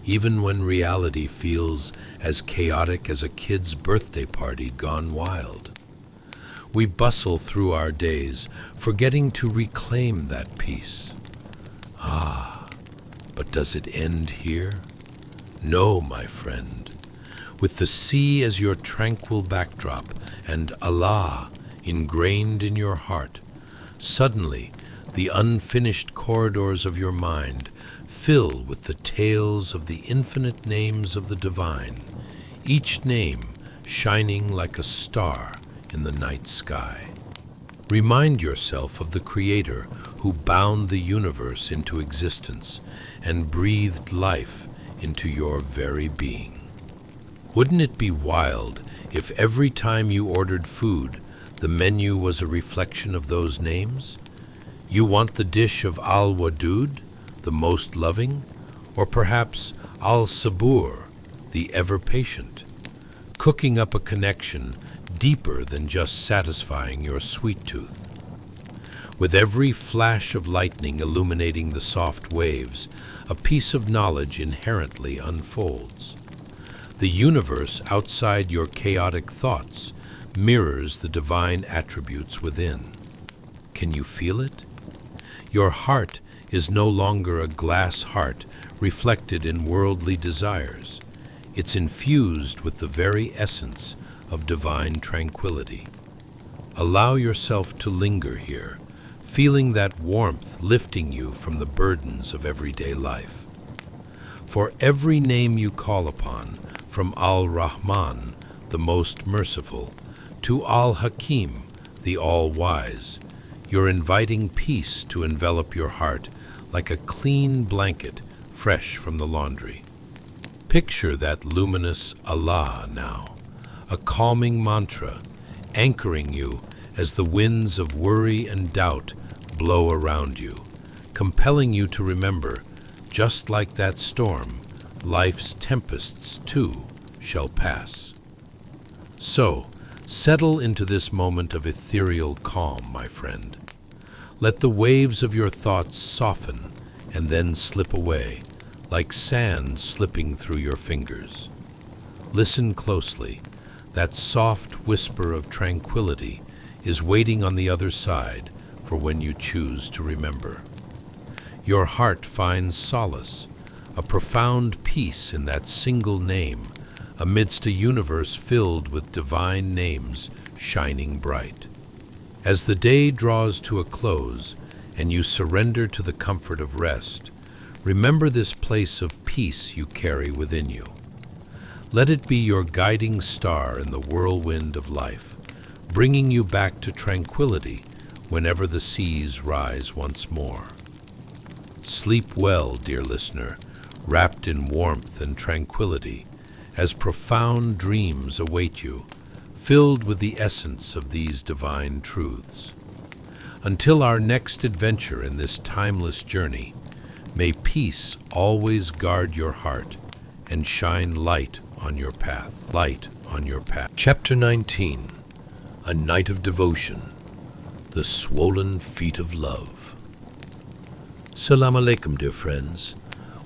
even when reality feels as chaotic as a kid's birthday party gone wild. We bustle through our days, forgetting to reclaim that peace. But does it end here? No, my friend. With the sea as your tranquil backdrop and Allah ingrained in your heart, suddenly the unfinished corridors of your mind fill with the tales of the infinite names of the divine, each name shining like a star in the night sky. Remind yourself of the Creator who bound the universe into existence and breathed life into your very being. Wouldn't it be wild if every time you ordered food, the menu was a reflection of those names? You want the dish of Al-Wadud, the most loving, or perhaps Al-Sabur, the ever-patient, cooking up a connection deeper than just satisfying your sweet tooth. With every flash of lightning illuminating the soft waves, a piece of knowledge inherently unfolds. The universe outside your chaotic thoughts mirrors the divine attributes within. Can you feel it? Your heart is no longer a glass heart reflected in worldly desires. It's infused with the very essence of divine tranquility. Allow yourself to linger here, feeling that warmth lifting you from the burdens of everyday life. For every name you call upon, from Al-Rahman, the most merciful, to Al-Hakim, the all-wise, you're inviting peace to envelop your heart like a clean blanket fresh from the laundry. Picture that luminous Allah now, a calming mantra, anchoring you as the winds of worry and doubt blow around you, compelling you to remember, just like that storm, life's tempests too shall pass. So, settle into this moment of ethereal calm, my friend. Let the waves of your thoughts soften and then slip away, like sand slipping through your fingers. Listen closely. That soft whisper of tranquility is waiting on the other side for when you choose to remember. Your heart finds solace, a profound peace in that single name, amidst a universe filled with divine names shining bright. As the day draws to a close and you surrender to the comfort of rest, remember this place of peace you carry within you. Let it be your guiding star in the whirlwind of life, bringing you back to tranquility whenever the seas rise once more. Sleep well, dear listener, wrapped in warmth and tranquility, as profound dreams await you, filled with the essence of these divine truths. Until our next adventure in this timeless journey, may peace always guard your heart and shine light on your path. Light on your path. Chapter 19. A Night of Devotion. The Swollen Feet of Love. Salam alaikum, dear friends.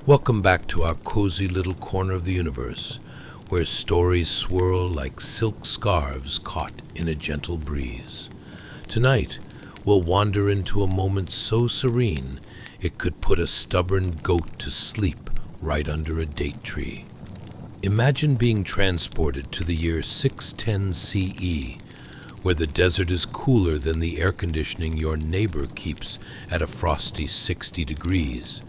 Welcome back to our cozy little corner of the universe, where stories swirl like silk scarves caught in a gentle breeze. Tonight, we'll wander into a moment so serene it could put a stubborn goat to sleep right under a date tree. Imagine being transported to the year 610 CE, where the desert is cooler than the air conditioning your neighbor keeps at a frosty 60 degrees,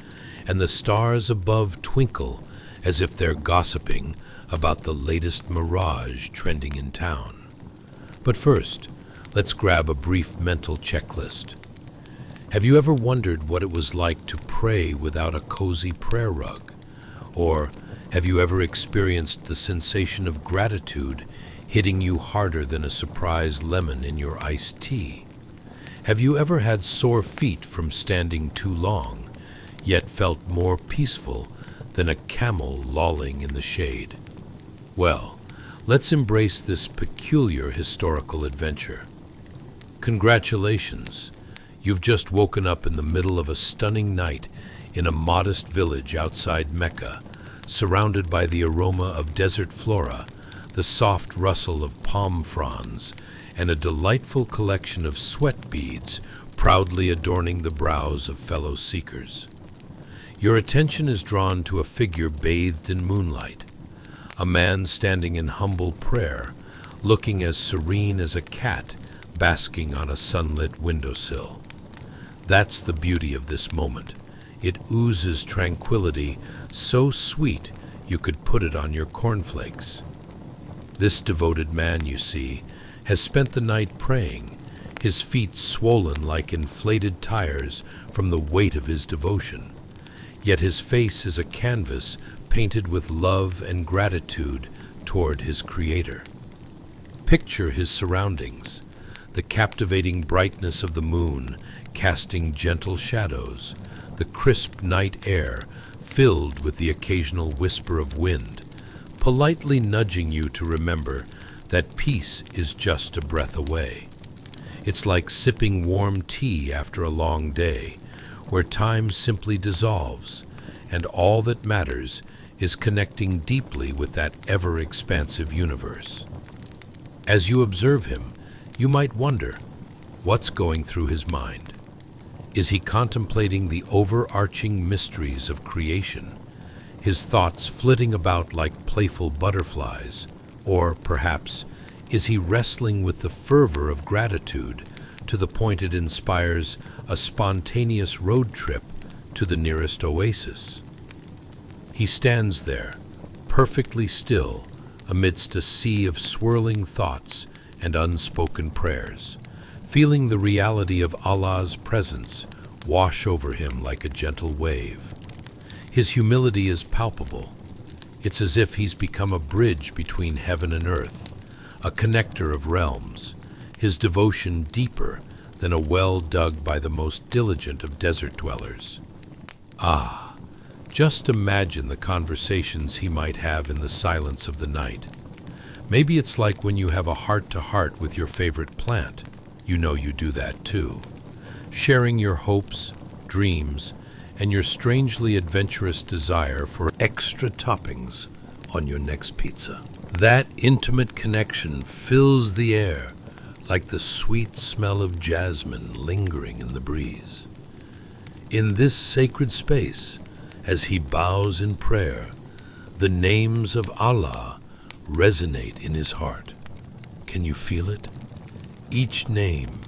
and the stars above twinkle as if they're gossiping about the latest mirage trending in town. But first, let's grab a brief mental checklist. Have you ever wondered what it was like to pray without a cozy prayer rug? Or have you ever experienced the sensation of gratitude hitting you harder than a surprise lemon in your iced tea? Have you ever had sore feet from standing too long, yet felt more peaceful than a camel lolling in the shade? Well, let's embrace this peculiar historical adventure. Congratulations! You've just woken up in the middle of a stunning night in a modest village outside Mecca, surrounded by the aroma of desert flora, the soft rustle of palm fronds, and a delightful collection of sweat beads proudly adorning the brows of fellow seekers. Your attention is drawn to a figure bathed in moonlight, a man standing in humble prayer, looking as serene as a cat basking on a sunlit windowsill. That's the beauty of this moment. It oozes tranquility so sweet you could put it on your cornflakes. This devoted man, you see, has spent the night praying, his feet swollen like inflated tires from the weight of his devotion. Yet his face is a canvas painted with love and gratitude toward his Creator. Picture his surroundings, the captivating brightness of the moon casting gentle shadows, the crisp night air filled with the occasional whisper of wind, politely nudging you to remember that peace is just a breath away. It's like sipping warm tea after a long day, where time simply dissolves, and all that matters is connecting deeply with that ever-expansive universe. As you observe him, you might wonder, what's going through his mind? Is he contemplating the overarching mysteries of creation, his thoughts flitting about like playful butterflies? Or perhaps, is he wrestling with the fervor of gratitude to the point it inspires a spontaneous road trip to the nearest oasis? He stands there, perfectly still, amidst a sea of swirling thoughts and unspoken prayers, feeling the reality of Allah's presence wash over him like a gentle wave. His humility is palpable. It's as if he's become a bridge between heaven and earth, a connector of realms, his devotion deeper than a well dug by the most diligent of desert dwellers. Ah, just imagine the conversations he might have in the silence of the night. Maybe it's like when you have a heart-to-heart with your favorite plant. You know you do that too. Sharing your hopes, dreams, and your strangely adventurous desire for extra toppings on your next pizza. That intimate connection fills the air like the sweet smell of jasmine lingering in the breeze. In this sacred space, as he bows in prayer, the names of Allah resonate in his heart. Can you feel it? Each name,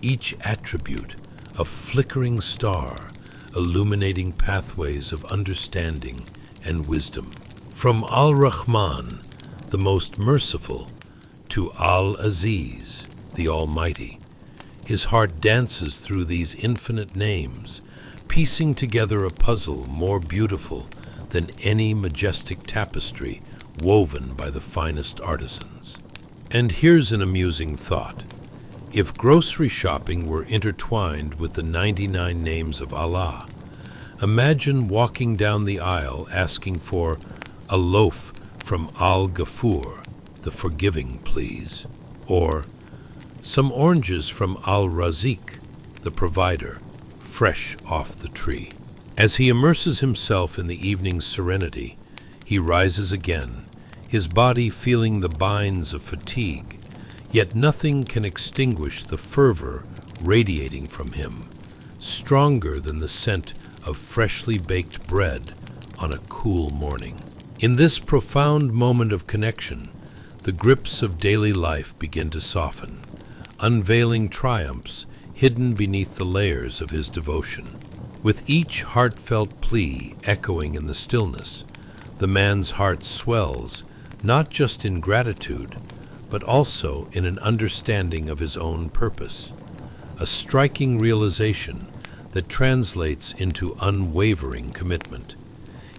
each attribute, a flickering star, illuminating pathways of understanding and wisdom. From Al-Rahman, the most merciful, to Al-Aziz, the Almighty, his heart dances through these infinite names, piecing together a puzzle more beautiful than any majestic tapestry woven by the finest artisans. And here's an amusing thought. If grocery shopping were intertwined with the 99 names of Allah, imagine walking down the aisle asking for a loaf from Al-Ghafur, the forgiving, please, or some oranges from Al-Razik, the provider, fresh off the tree. As he immerses himself in the evening's serenity, he rises again, his body feeling the binds of fatigue, yet nothing can extinguish the fervor radiating from him, stronger than the scent of freshly baked bread on a cool morning. In this profound moment of connection, the grips of daily life begin to soften, unveiling triumphs hidden beneath the layers of his devotion. With each heartfelt plea echoing in the stillness, the man's heart swells, not just in gratitude, but also in an understanding of his own purpose, a striking realization that translates into unwavering commitment.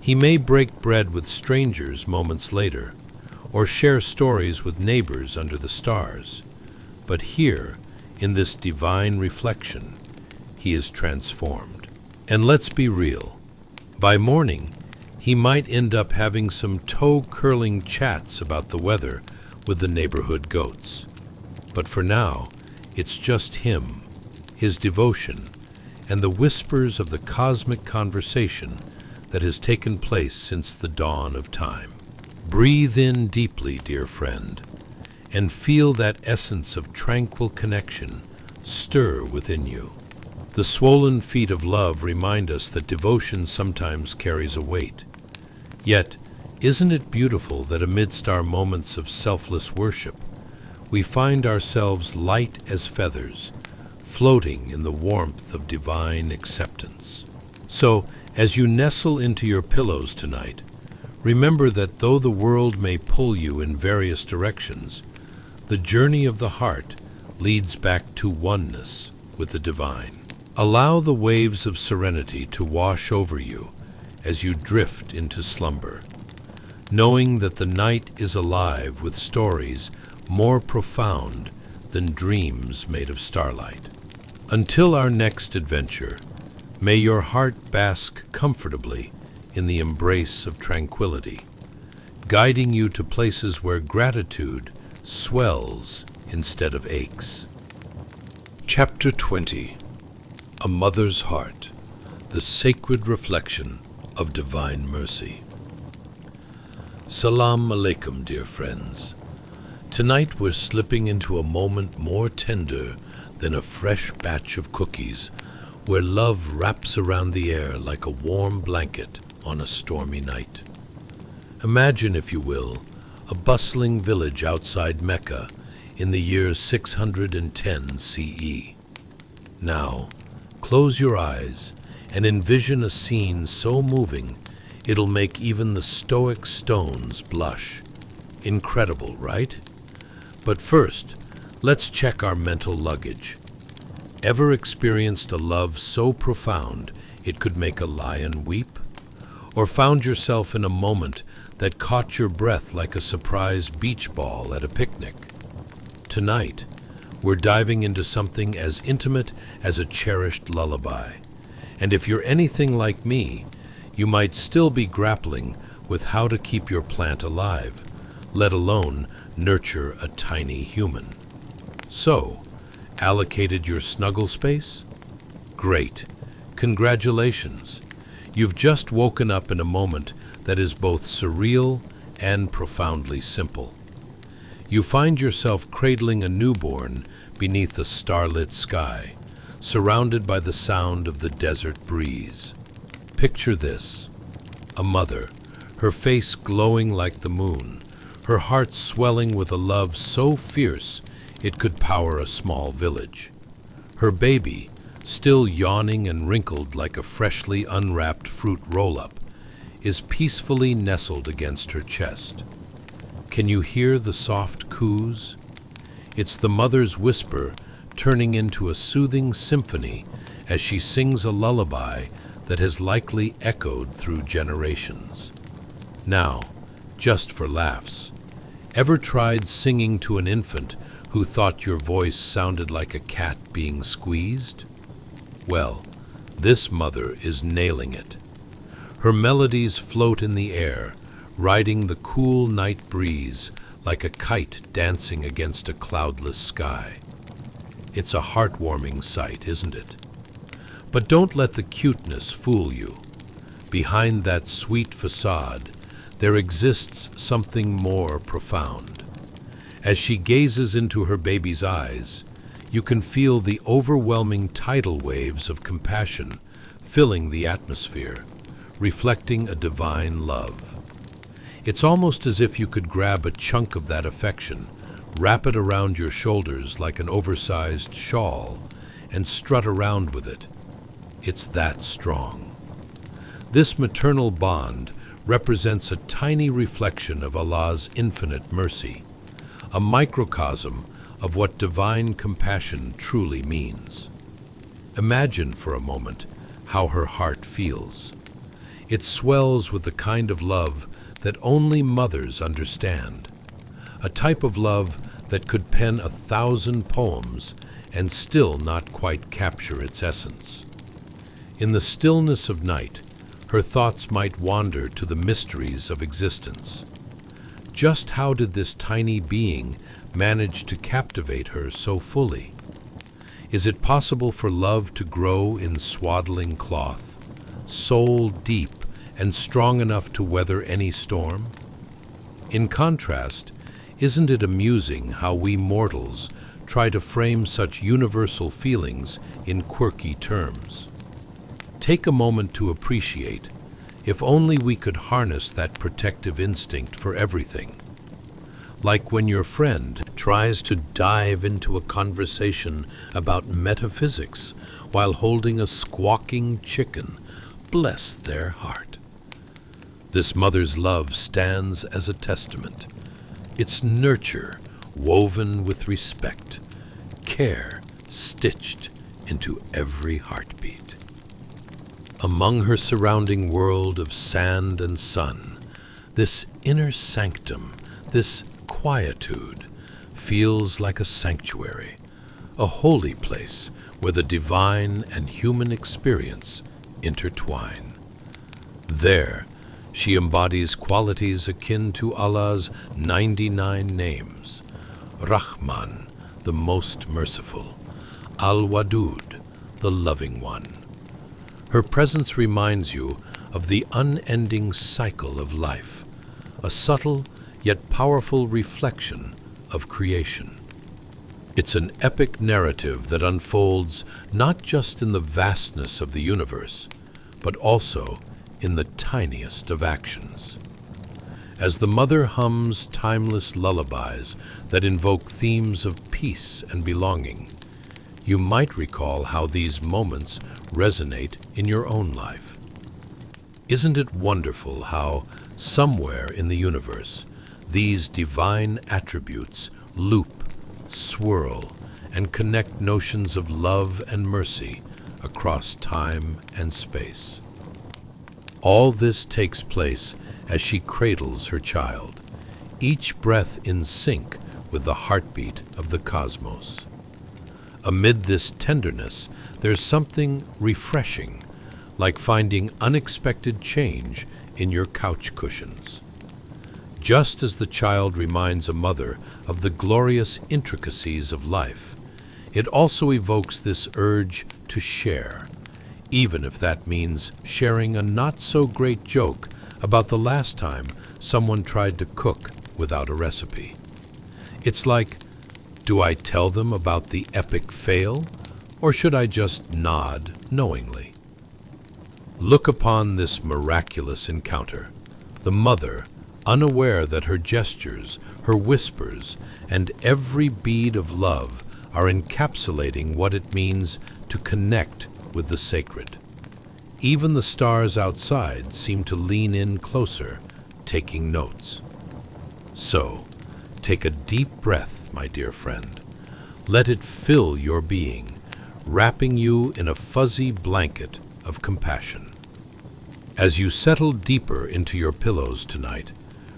He may break bread with strangers moments later, or share stories with neighbors under the stars, but here, in this divine reflection, he is transformed. And let's be real, by morning, he might end up having some toe-curling chats about the weather with the neighborhood goats. But for now, it's just him, his devotion, and the whispers of the cosmic conversation that has taken place since the dawn of time. Breathe in deeply, dear friend, and feel that essence of tranquil connection stir within you. The swollen feet of love remind us that devotion sometimes carries a weight. Yet, isn't it beautiful that amidst our moments of selfless worship, we find ourselves light as feathers, floating in the warmth of divine acceptance? So, as you nestle into your pillows tonight, remember that though the world may pull you in various directions, the journey of the heart leads back to oneness with the divine. Allow the waves of serenity to wash over you as you drift into slumber, knowing that the night is alive with stories more profound than dreams made of starlight. Until our next adventure, may your heart bask comfortably in the embrace of tranquility, guiding you to places where gratitude swells instead of aches. Chapter 20. A Mother's Heart, the Sacred Reflection of Divine Mercy. Salam alaikum, dear friends. Tonight we're slipping into a moment more tender than a fresh batch of cookies, where love wraps around the air like a warm blanket on a stormy night. Imagine, if you will, a bustling village outside Mecca in the year 610 CE. Now, close your eyes and envision a scene so moving it'll make even the stoic stones blush. Incredible, right? But first, let's check our mental luggage. Ever experienced a love so profound it could make a lion weep? Or found yourself in a moment that caught your breath like a surprise beach ball at a picnic? Tonight, we're diving into something as intimate as a cherished lullaby. And if you're anything like me, you might still be grappling with how to keep your plant alive, let alone nurture a tiny human. So, allocated your snuggle space? Great. Congratulations. You've just woken up in a moment that is both surreal and profoundly simple. You find yourself cradling a newborn beneath a starlit sky, surrounded by the sound of the desert breeze. Picture this: a mother, her face glowing like the moon, her heart swelling with a love so fierce it could power a small village. Her baby, still yawning and wrinkled like a freshly unwrapped fruit roll-up, is peacefully nestled against her chest. Can you hear the soft coos? It's the mother's whisper turning into a soothing symphony as she sings a lullaby that has likely echoed through generations. Now, just for laughs, ever tried singing to an infant who thought your voice sounded like a cat being squeezed? Well, this mother is nailing it. Her melodies float in the air, riding the cool night breeze like a kite dancing against a cloudless sky. It's a heartwarming sight, isn't it? But don't let the cuteness fool you. Behind that sweet facade, there exists something more profound. As she gazes into her baby's eyes, you can feel the overwhelming tidal waves of compassion filling the atmosphere, reflecting a divine love. It's almost as if you could grab a chunk of that affection, wrap it around your shoulders like an oversized shawl, and strut around with it. It's that strong. This maternal bond represents a tiny reflection of Allah's infinite mercy, a microcosm of what divine compassion truly means. Imagine for a moment how her heart feels. It swells with the kind of love that only mothers understand, a type of love that could pen 1,000 poems and still not quite capture its essence. In the stillness of night, her thoughts might wander to the mysteries of existence. Just how did this tiny being manage to captivate her so fully? Is it possible for love to grow in swaddling cloth, soul deep and strong enough to weather any storm? In contrast, isn't it amusing how we mortals try to frame such universal feelings in quirky terms? Take a moment to appreciate, if only we could harness that protective instinct for everything. Like when your friend tries to dive into a conversation about metaphysics while holding a squawking chicken. Bless their heart. This mother's love stands as a testament. It's nurture woven with respect, care stitched into every heartbeat. Among her surrounding world of sand and sun, this inner sanctum, this quietude, feels like a sanctuary, a holy place where the divine and human experience intertwine. There, she embodies qualities akin to Allah's 99 names: Rahman, the most merciful; Al-Wadud, the loving one. Her presence reminds you of the unending cycle of life, a subtle yet powerful reflection of creation. It's an epic narrative that unfolds not just in the vastness of the universe, but also in the tiniest of actions. As the mother hums timeless lullabies that invoke themes of peace and belonging, you might recall how these moments resonate in your own life. Isn't it wonderful how, somewhere in the universe, these divine attributes loop, swirl, and connect notions of love and mercy across time and space? All this takes place as she cradles her child, each breath in sync with the heartbeat of the cosmos. Amid this tenderness, there's something refreshing, like finding unexpected change in your couch cushions. Just as the child reminds a mother of the glorious intricacies of life, it also evokes this urge to share, even if that means sharing a not-so-great joke about the last time someone tried to cook without a recipe. It's like, do I tell them about the epic fail, or should I just nod knowingly? Look upon this miraculous encounter. The mother, unaware that her gestures, her whispers, and every bead of love are encapsulating what it means to connect with the sacred. Even the stars outside seem to lean in closer, taking notes. So, take a deep breath, my dear friend. Let it fill your being, wrapping you in a fuzzy blanket of compassion. As you settle deeper into your pillows tonight,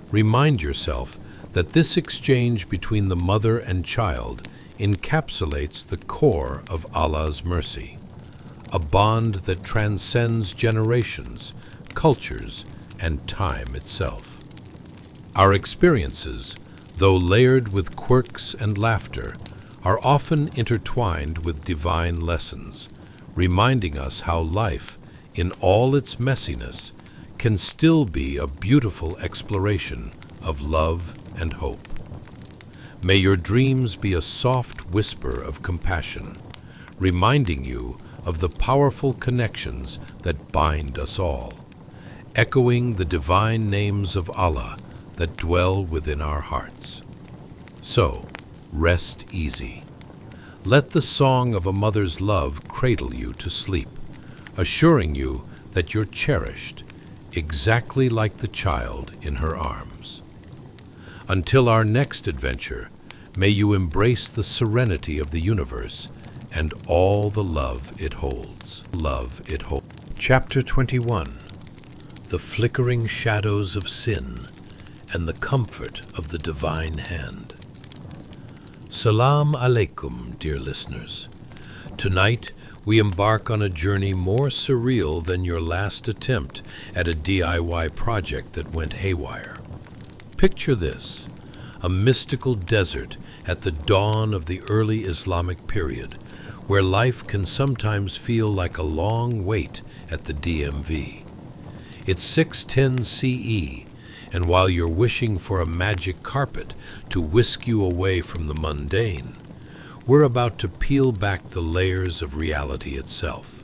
remind yourself that this exchange between the mother and child encapsulates the core of Allah's mercy, a bond that transcends generations, cultures, and time itself. Our experiences, though layered with quirks and laughter, are often intertwined with divine lessons, reminding us how life, in all its messiness, can still be a beautiful exploration of love and hope. May your dreams be a soft whisper of compassion, reminding you of the powerful connections that bind us all, echoing the divine names of Allah that dwell within our hearts. So, rest easy. Let the song of a mother's love cradle you to sleep, assuring you that you're cherished, exactly like the child in her arms. Until our next adventure, may you embrace the serenity of the universe and all the love it holds. Chapter 21. The flickering shadows of sin and the comfort of the divine hand. Salam alaikum, dear listeners. Tonight, we embark on a journey more surreal than your last attempt at a DIY project that went haywire. Picture this, a mystical desert at the dawn of the early Islamic period, where life can sometimes feel like a long wait at the DMV. It's 610 CE, and while you're wishing for a magic carpet to whisk you away from the mundane, we're about to peel back the layers of reality itself.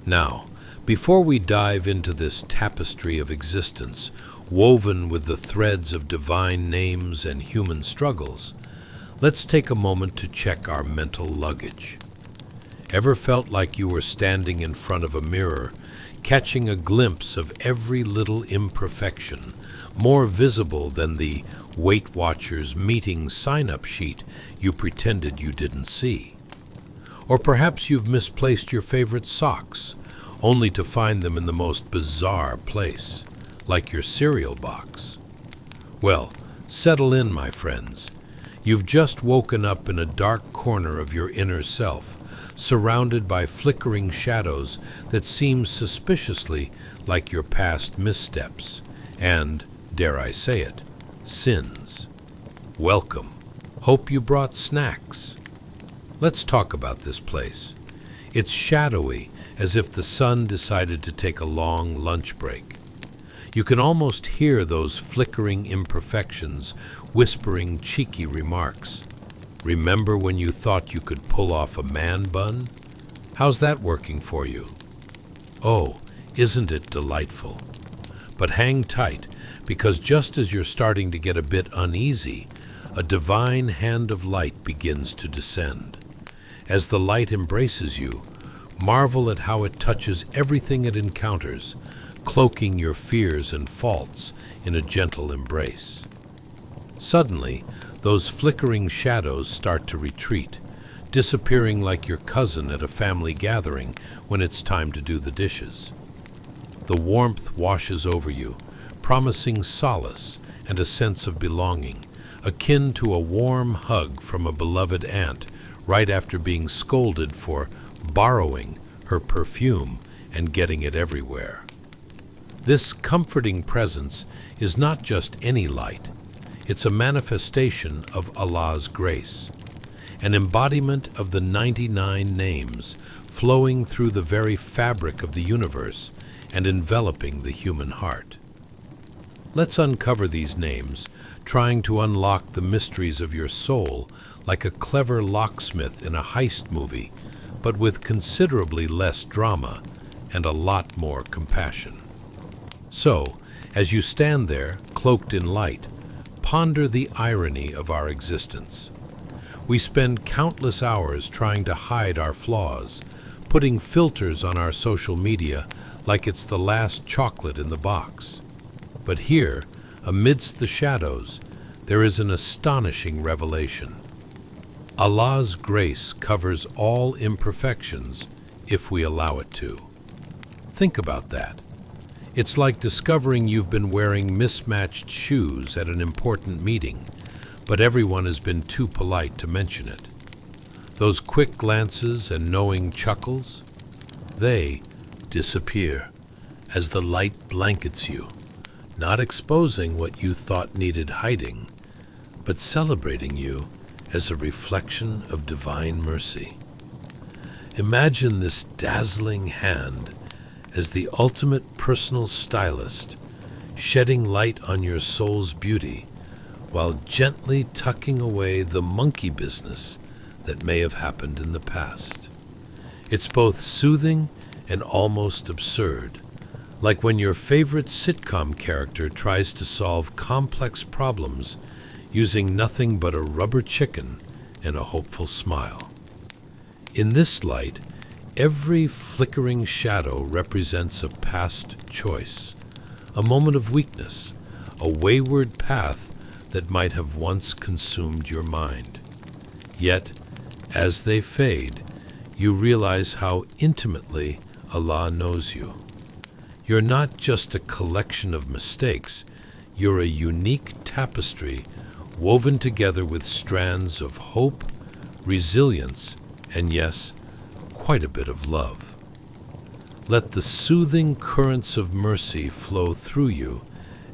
Now, before we dive into this tapestry of existence, woven with the threads of divine names and human struggles, let's take a moment to check our mental luggage. Ever felt like you were standing in front of a mirror, catching a glimpse of every little imperfection, more visible than the Weight Watchers meeting sign-up sheet you pretended you didn't see? Or perhaps you've misplaced your favorite socks, only to find them in the most bizarre place, like your cereal box. Well, settle in, my friends. You've just woken up in a dark corner of your inner self, surrounded by flickering shadows that seem suspiciously like your past missteps and, dare I say it, sins. Welcome. Hope you brought snacks. Let's talk about this place. It's shadowy, as if the sun decided to take a long lunch break. You can almost hear those flickering imperfections whispering cheeky remarks. Remember when you thought you could pull off a man bun? How's that working for you? Oh, isn't it delightful? But hang tight, because just as you're starting to get a bit uneasy, a divine hand of light begins to descend. As the light embraces you, marvel at how it touches everything it encounters, cloaking your fears and faults in a gentle embrace. Suddenly, those flickering shadows start to retreat, disappearing like your cousin at a family gathering when it's time to do the dishes. The warmth washes over you, promising solace and a sense of belonging, akin to a warm hug from a beloved aunt right after being scolded for borrowing her perfume and getting it everywhere. This comforting presence is not just any light. It's a manifestation of Allah's grace, an embodiment of the 99 names flowing through the very fabric of the universe and enveloping the human heart. Let's uncover these names, trying to unlock the mysteries of your soul like a clever locksmith in a heist movie, but with considerably less drama and a lot more compassion. So, as you stand there, cloaked in light, ponder the irony of our existence. We spend countless hours trying to hide our flaws, putting filters on our social media like it's the last chocolate in the box. But here, amidst the shadows, there is an astonishing revelation. Allah's grace covers all imperfections if we allow it to. Think about that. It's like discovering you've been wearing mismatched shoes at an important meeting, but everyone has been too polite to mention it. Those quick glances and knowing chuckles, they disappear as the light blankets you, not exposing what you thought needed hiding, but celebrating you as a reflection of divine mercy. Imagine this dazzling hand as the ultimate personal stylist, shedding light on your soul's beauty while gently tucking away the monkey business that may have happened in the past. It's both soothing and almost absurd, like when your favorite sitcom character tries to solve complex problems using nothing but a rubber chicken and a hopeful smile. In this light, every flickering shadow represents a past choice, a moment of weakness, a wayward path that might have once consumed your mind. Yet, as they fade, you realize how intimately Allah knows you. You're not just a collection of mistakes, you're a unique tapestry woven together with strands of hope, resilience, and yes, quite a bit of love. Let the soothing currents of mercy flow through you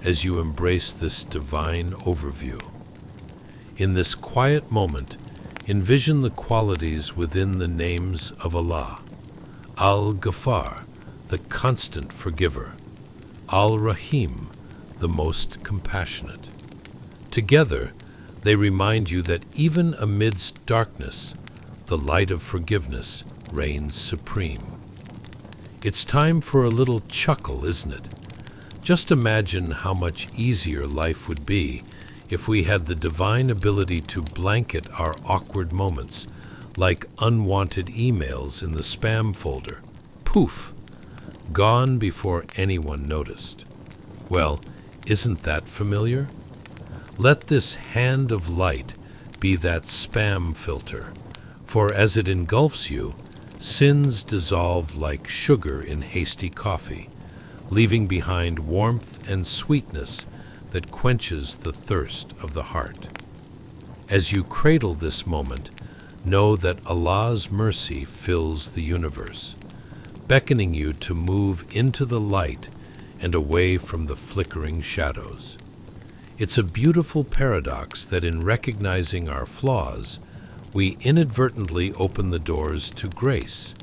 as you embrace this divine overview. In this quiet moment, envision the qualities within the names of Allah. Al-Ghaffar, the constant forgiver. Al-Rahim, the most compassionate. Together, they remind you that even amidst darkness, the light of forgiveness reigns supreme. It's time for a little chuckle, isn't it? Just imagine how much easier life would be if we had the divine ability to blanket our awkward moments, like unwanted emails in the spam folder. Poof! Gone before anyone noticed. Well, isn't that familiar? Let this hand of light be that spam filter, for as it engulfs you, sins dissolve like sugar in hasty coffee, leaving behind warmth and sweetness that quenches the thirst of the heart. As you cradle this moment, know that Allah's mercy fills the universe, beckoning you to move into the light and away from the flickering shadows. It's a beautiful paradox that in recognizing our flaws, we inadvertently open the doors to grace,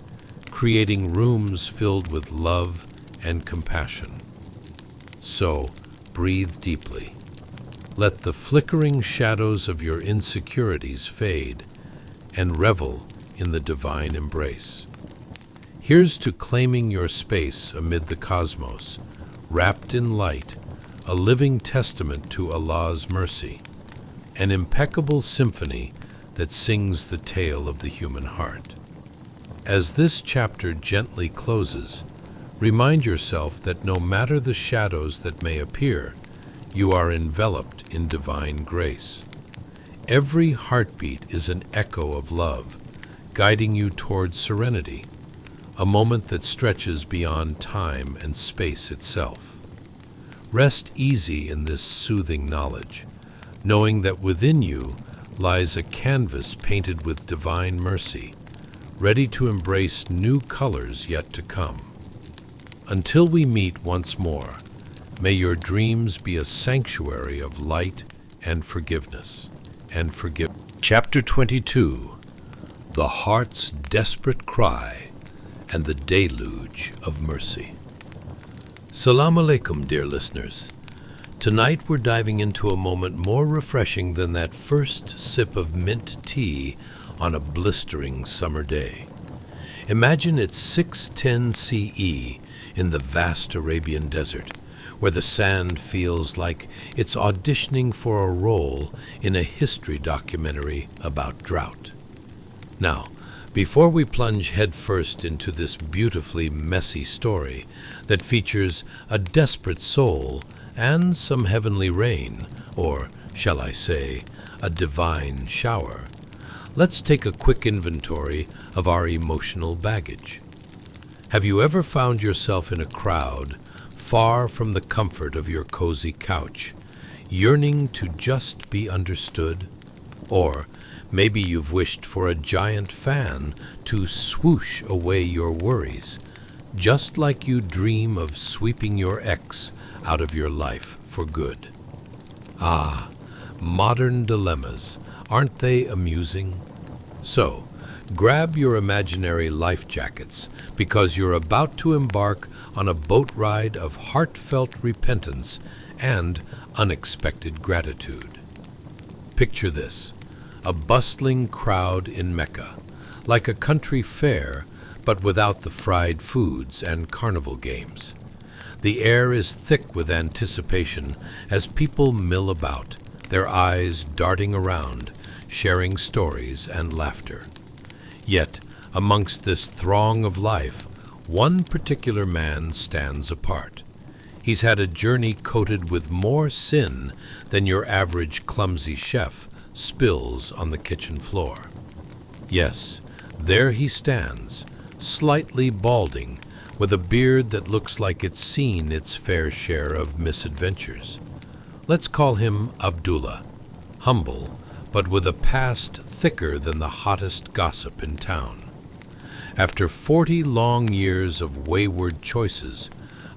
creating rooms filled with love and compassion. So, breathe deeply. Let the flickering shadows of your insecurities fade and revel in the divine embrace. Here's to claiming your space amid the cosmos, wrapped in light, a living testament to Allah's mercy, an impeccable symphony that sings the tale of the human heart. As this chapter gently closes, remind yourself that no matter the shadows that may appear, you are enveloped in divine grace. Every heartbeat is an echo of love, guiding you towards serenity, a moment that stretches beyond time and space itself. Rest easy in this soothing knowledge, knowing that within you lies a canvas painted with divine mercy, ready to embrace new colors yet to come. Until we meet once more, may your dreams be a sanctuary of light and forgiveness. Chapter 22, The Heart's Desperate Cry and the Deluge of Mercy. Salam alaikum, dear listeners. Tonight we're diving into a moment more refreshing than that first sip of mint tea on a blistering summer day. Imagine it's 610 CE in the vast Arabian desert, where the sand feels like it's auditioning for a role in a history documentary about drought. Now, before we plunge headfirst into this beautifully messy story that features a desperate soul and some heavenly rain, or, shall I say, a divine shower, let's take a quick inventory of our emotional baggage. Have you ever found yourself in a crowd, far from the comfort of your cozy couch, yearning to just be understood? Or maybe you've wished for a giant fan to swoosh away your worries, just like you dream of sweeping your ex out of your life for good. Ah, modern dilemmas, aren't they amusing? So, grab your imaginary life jackets, because you're about to embark on a boat ride of heartfelt repentance and unexpected gratitude. Picture this, a bustling crowd in Mecca, like a country fair, but without the fried foods and carnival games. The air is thick with anticipation as people mill about, their eyes darting around, sharing stories and laughter. Yet, amongst this throng of life, one particular man stands apart. He's had a journey coated with more sin than your average clumsy chef spills on the kitchen floor. Yes, there he stands, slightly balding, with a beard that looks like it's seen its fair share of misadventures. Let's call him Abdullah, humble, but with a past thicker than the hottest gossip in town. After 40 long years of wayward choices,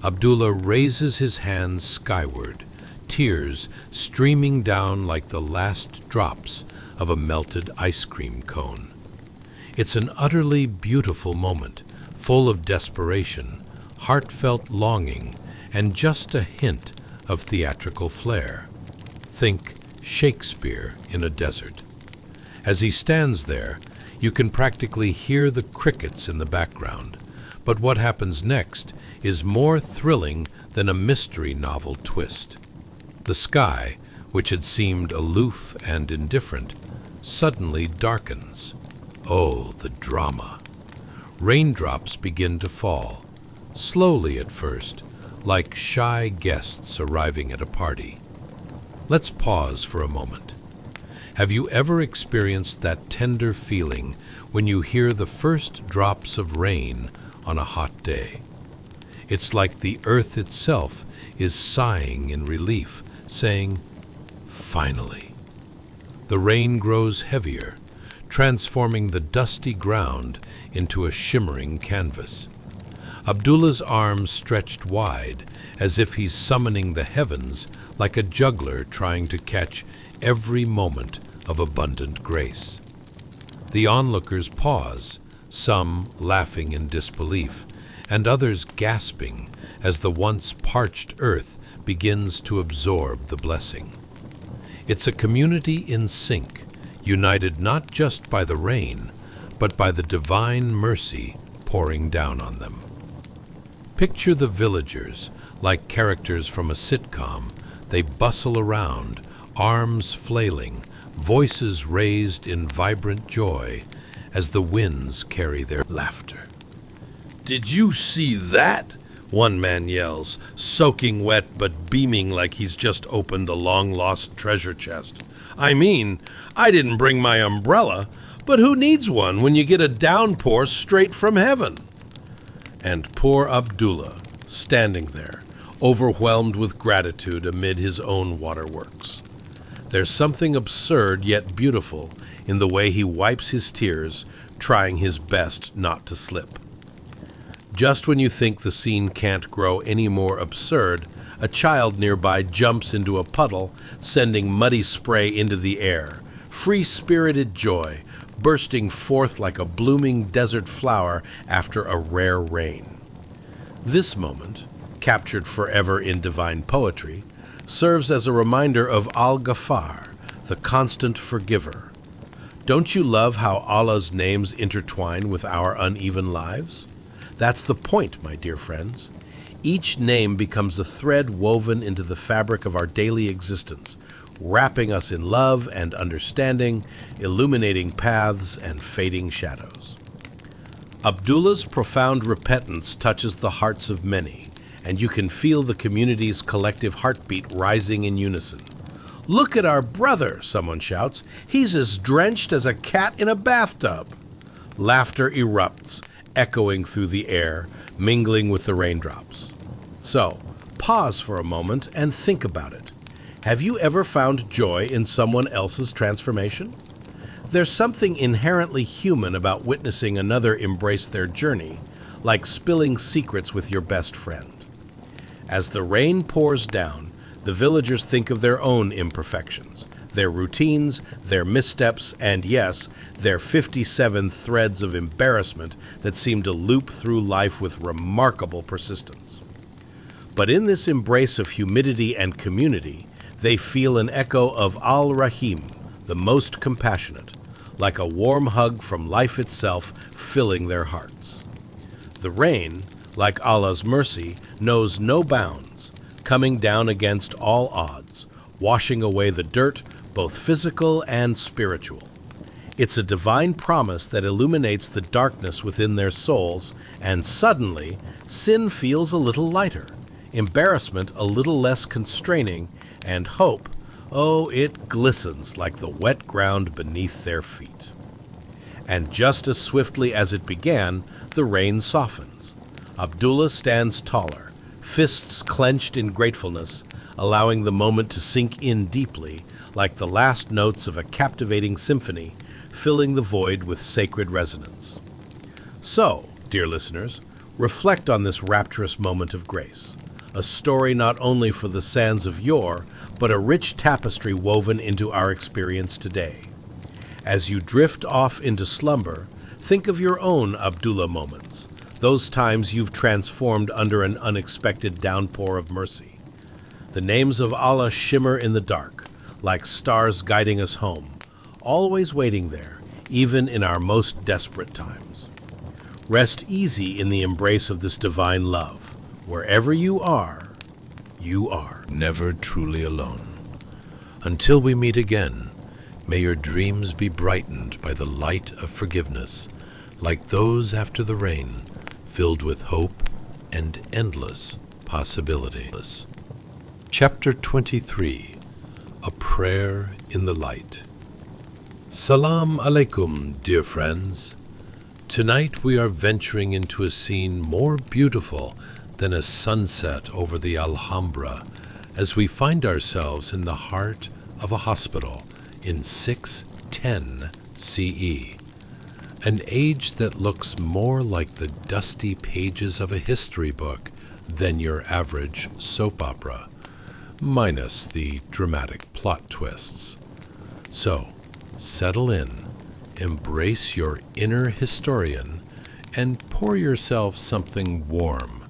Abdullah raises his hands skyward, tears streaming down like the last drops of a melted ice cream cone. It's an utterly beautiful moment, full of desperation, heartfelt longing, and just a hint of theatrical flair. Think Shakespeare in a desert. As he stands there, you can practically hear the crickets in the background, but what happens next is more thrilling than a mystery novel twist. The sky, which had seemed aloof and indifferent, suddenly darkens. Oh, the drama! Raindrops begin to fall, slowly at first, like shy guests arriving at a party. Let's pause for a moment. Have you ever experienced that tender feeling when you hear the first drops of rain on a hot day? It's like the earth itself is sighing in relief, saying, "Finally." The rain grows heavier, transforming the dusty ground into a shimmering canvas. Abdullah's arms stretched wide, as if he's summoning the heavens like a juggler trying to catch every moment of abundant grace. The onlookers pause, some laughing in disbelief, and others gasping as the once parched earth begins to absorb the blessing. It's a community in sync, united not just by the rain, but by the divine mercy pouring down on them. Picture the villagers, like characters from a sitcom. They bustle around, arms flailing, voices raised in vibrant joy as the winds carry their laughter. "Did you see that?" one man yells, soaking wet but beaming like he's just opened a long-lost treasure chest. "I mean, I didn't bring my umbrella, but who needs one when you get a downpour straight from heaven?" And poor Abdullah, standing there, overwhelmed with gratitude amid his own waterworks. There's something absurd yet beautiful in the way he wipes his tears, trying his best not to slip. Just when you think the scene can't grow any more absurd, a child nearby jumps into a puddle, sending muddy spray into the air, free-spirited joy, bursting forth like a blooming desert flower after a rare rain. This moment, captured forever in divine poetry, serves as a reminder of Al-Ghaffar, the constant forgiver. Don't you love how Allah's names intertwine with our uneven lives? That's the point, my dear friends. Each name becomes a thread woven into the fabric of our daily existence, wrapping us in love and understanding, illuminating paths and fading shadows. Abdullah's profound repentance touches the hearts of many, and you can feel the community's collective heartbeat rising in unison. "Look at our brother," someone shouts. "He's as drenched as a cat in a bathtub." Laughter erupts, echoing through the air, mingling with the raindrops. So, pause for a moment and think about it. Have you ever found joy in someone else's transformation? There's something inherently human about witnessing another embrace their journey, like spilling secrets with your best friend. As the rain pours down, the villagers think of their own imperfections, their routines, their missteps, and yes, their 57 threads of embarrassment that seem to loop through life with remarkable persistence. But in this embrace of humidity and community, they feel an echo of Al-Rahim, the most compassionate, like a warm hug from life itself filling their hearts. The rain, like Allah's mercy, knows no bounds, coming down against all odds, washing away the dirt, both physical and spiritual. It's a divine promise that illuminates the darkness within their souls, and suddenly, sin feels a little lighter, embarrassment a little less constraining, and hope, oh, it glistens like the wet ground beneath their feet. And just as swiftly as it began, the rain softens. Abdullah stands taller, fists clenched in gratefulness, allowing the moment to sink in deeply, like the last notes of a captivating symphony, filling the void with sacred resonance. So, dear listeners, reflect on this rapturous moment of grace, a story not only for the sands of yore, but a rich tapestry woven into our experience today. As you drift off into slumber, think of your own Abdullah moments, those times you've transformed under an unexpected downpour of mercy. The names of Allah shimmer in the dark, like stars guiding us home, always waiting there, even in our most desperate times. Rest easy in the embrace of this divine love. Wherever you are, Never truly alone. Until we meet again, may your dreams be brightened by the light of forgiveness, like those after the rain, filled with hope and endless possibilities. Chapter 23. A Prayer in the Light. Salam alaikum, dear friends. Tonight we are venturing into a scene more beautiful than a sunset over the Alhambra, as we find ourselves in the heart of a hospital in 610 CE, an age that looks more like the dusty pages of a history book than your average soap opera, minus the dramatic plot twists. So, settle in, embrace your inner historian, and pour yourself something warm,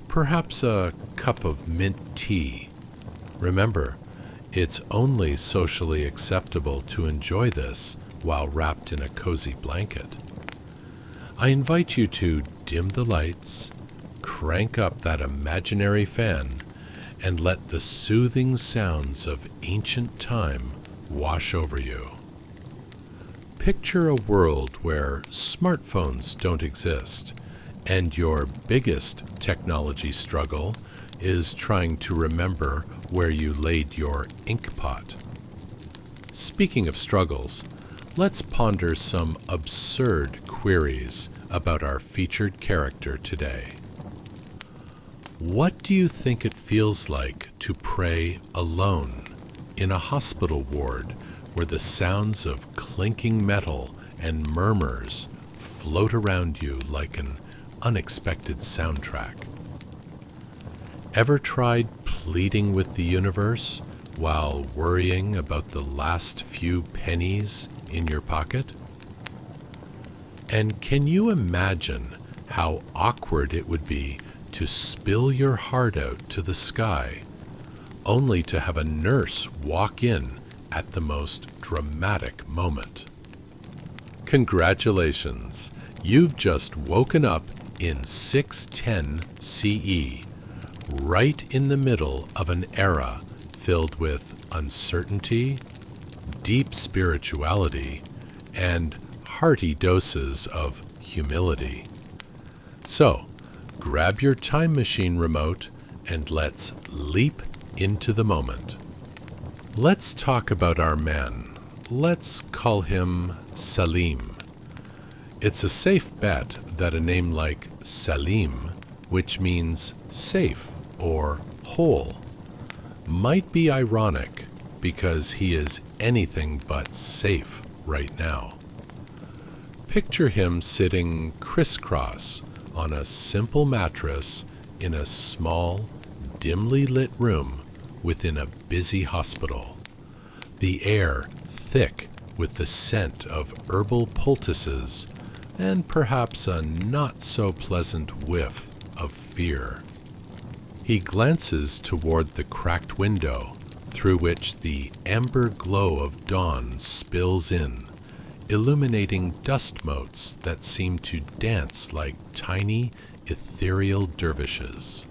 perhaps a cup of mint tea. Remember, it's only socially acceptable to enjoy this while wrapped in a cozy blanket. I invite you to dim the lights, crank up that imaginary fan, and let the soothing sounds of ancient time wash over you. Picture a world where smartphones don't exist, and your biggest technology struggle is trying to remember where you laid your ink pot. Speaking of struggles, let's ponder some absurd queries about our featured character today. What do you think it feels like to pray alone in a hospital ward where the sounds of clinking metal and murmurs float around you like an unexpected soundtrack? Ever tried pleading with the universe while worrying about the last few pennies in your pocket? And can you imagine how awkward it would be to spill your heart out to the sky, only to have a nurse walk in at the most dramatic moment? Congratulations! You've just woken up in 610 CE, right in the middle of an era filled with uncertainty, deep spirituality, and hearty doses of humility. So, grab your time machine remote and let's leap into the moment. Let's talk about our man. Let's call him Salim. It's a safe bet that a name like Salim, which means safe or whole, might be ironic because he is anything but safe right now. Picture him sitting crisscross on a simple mattress in a small, dimly lit room within a busy hospital. The air thick with the scent of herbal poultices and perhaps a not-so-pleasant whiff of fear. He glances toward the cracked window through which the amber glow of dawn spills in, illuminating dust motes that seem to dance like tiny, ethereal dervishes.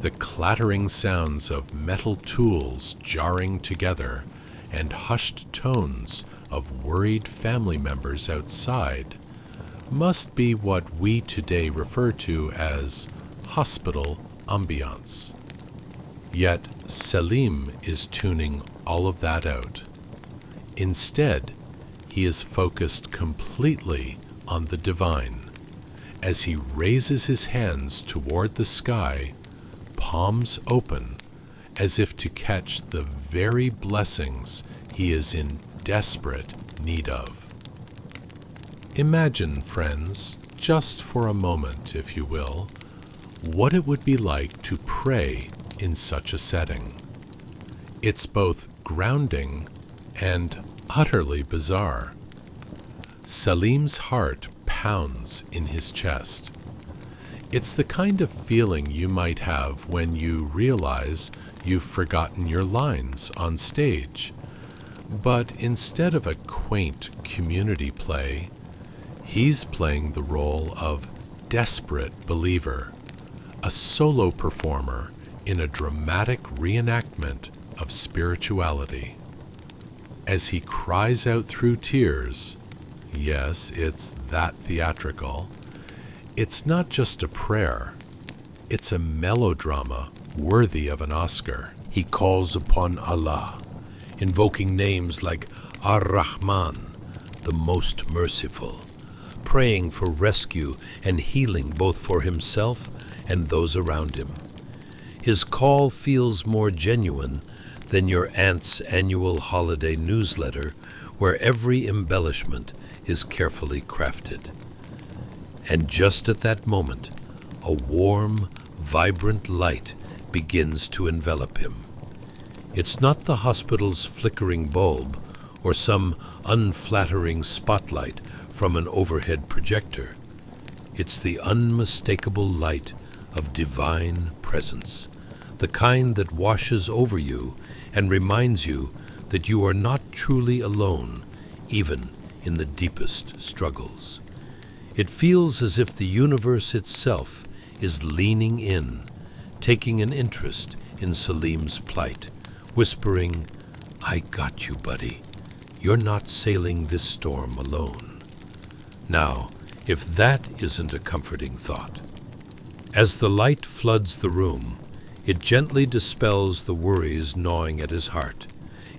The clattering sounds of metal tools jarring together and hushed tones of worried family members outside must be what we today refer to as hospital ambience. Yet Selim is tuning all of that out. Instead, he is focused completely on the divine. As he raises his hands toward the sky, palms open, as if to catch the very blessings he is in desperate need of. Imagine, friends, just for a moment, if you will, what it would be like to pray in such a setting. It's both grounding and utterly bizarre. Salim's heart pounds in his chest. It's the kind of feeling you might have when you realize you've forgotten your lines on stage. But instead of a quaint community play, he's playing the role of desperate believer, a solo performer in a dramatic reenactment of spirituality. As he cries out through tears, yes, it's that theatrical, it's not just a prayer, it's a melodrama worthy of an Oscar. He calls upon Allah, invoking names like Ar-Rahman, the most merciful, praying for rescue and healing both for himself and those around him. His call feels more genuine than your aunt's annual holiday newsletter, where every embellishment is carefully crafted. And just at that moment, a warm, vibrant light begins to envelop him. It's not the hospital's flickering bulb or some unflattering spotlight from an overhead projector. It's the unmistakable light of divine presence, the kind that washes over you and reminds you that you are not truly alone, even in the deepest struggles. It feels as if the universe itself is leaning in, taking an interest in Salim's plight, whispering, "I got you, buddy. You're not sailing this storm alone." Now, if that isn't a comforting thought. As the light floods the room, it gently dispels the worries gnawing at his heart,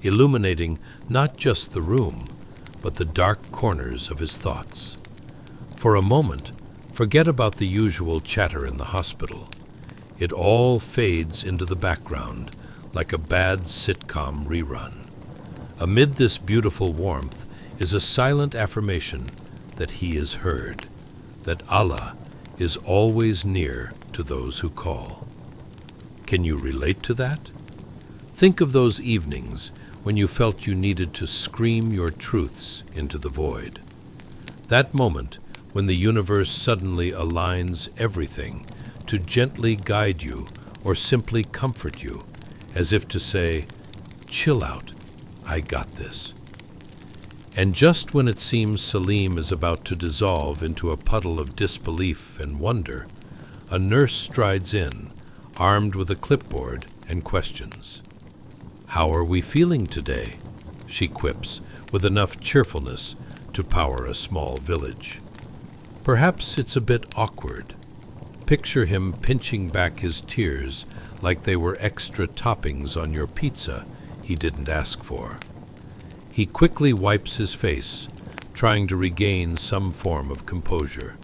illuminating not just the room, but the dark corners of his thoughts. For a moment, forget about the usual chatter in the hospital. It all fades into the background like a bad sitcom rerun. Amid this beautiful warmth is a silent affirmation that he is heard, that Allah is always near to those who call. Can you relate to that? Think of those evenings when you felt you needed to scream your truths into the void. That moment when the universe suddenly aligns everything to gently guide you or simply comfort you, as if to say, "Chill out, I got this." And just when it seems Salim is about to dissolve into a puddle of disbelief and wonder, a nurse strides in, armed with a clipboard, and questions. "How are we feeling today?" she quips, with enough cheerfulness to power a small village. Perhaps it's a bit awkward. Picture him pinching back his tears like they were extra toppings on your pizza he didn't ask for. He quickly wipes his face, trying to regain some form of composure.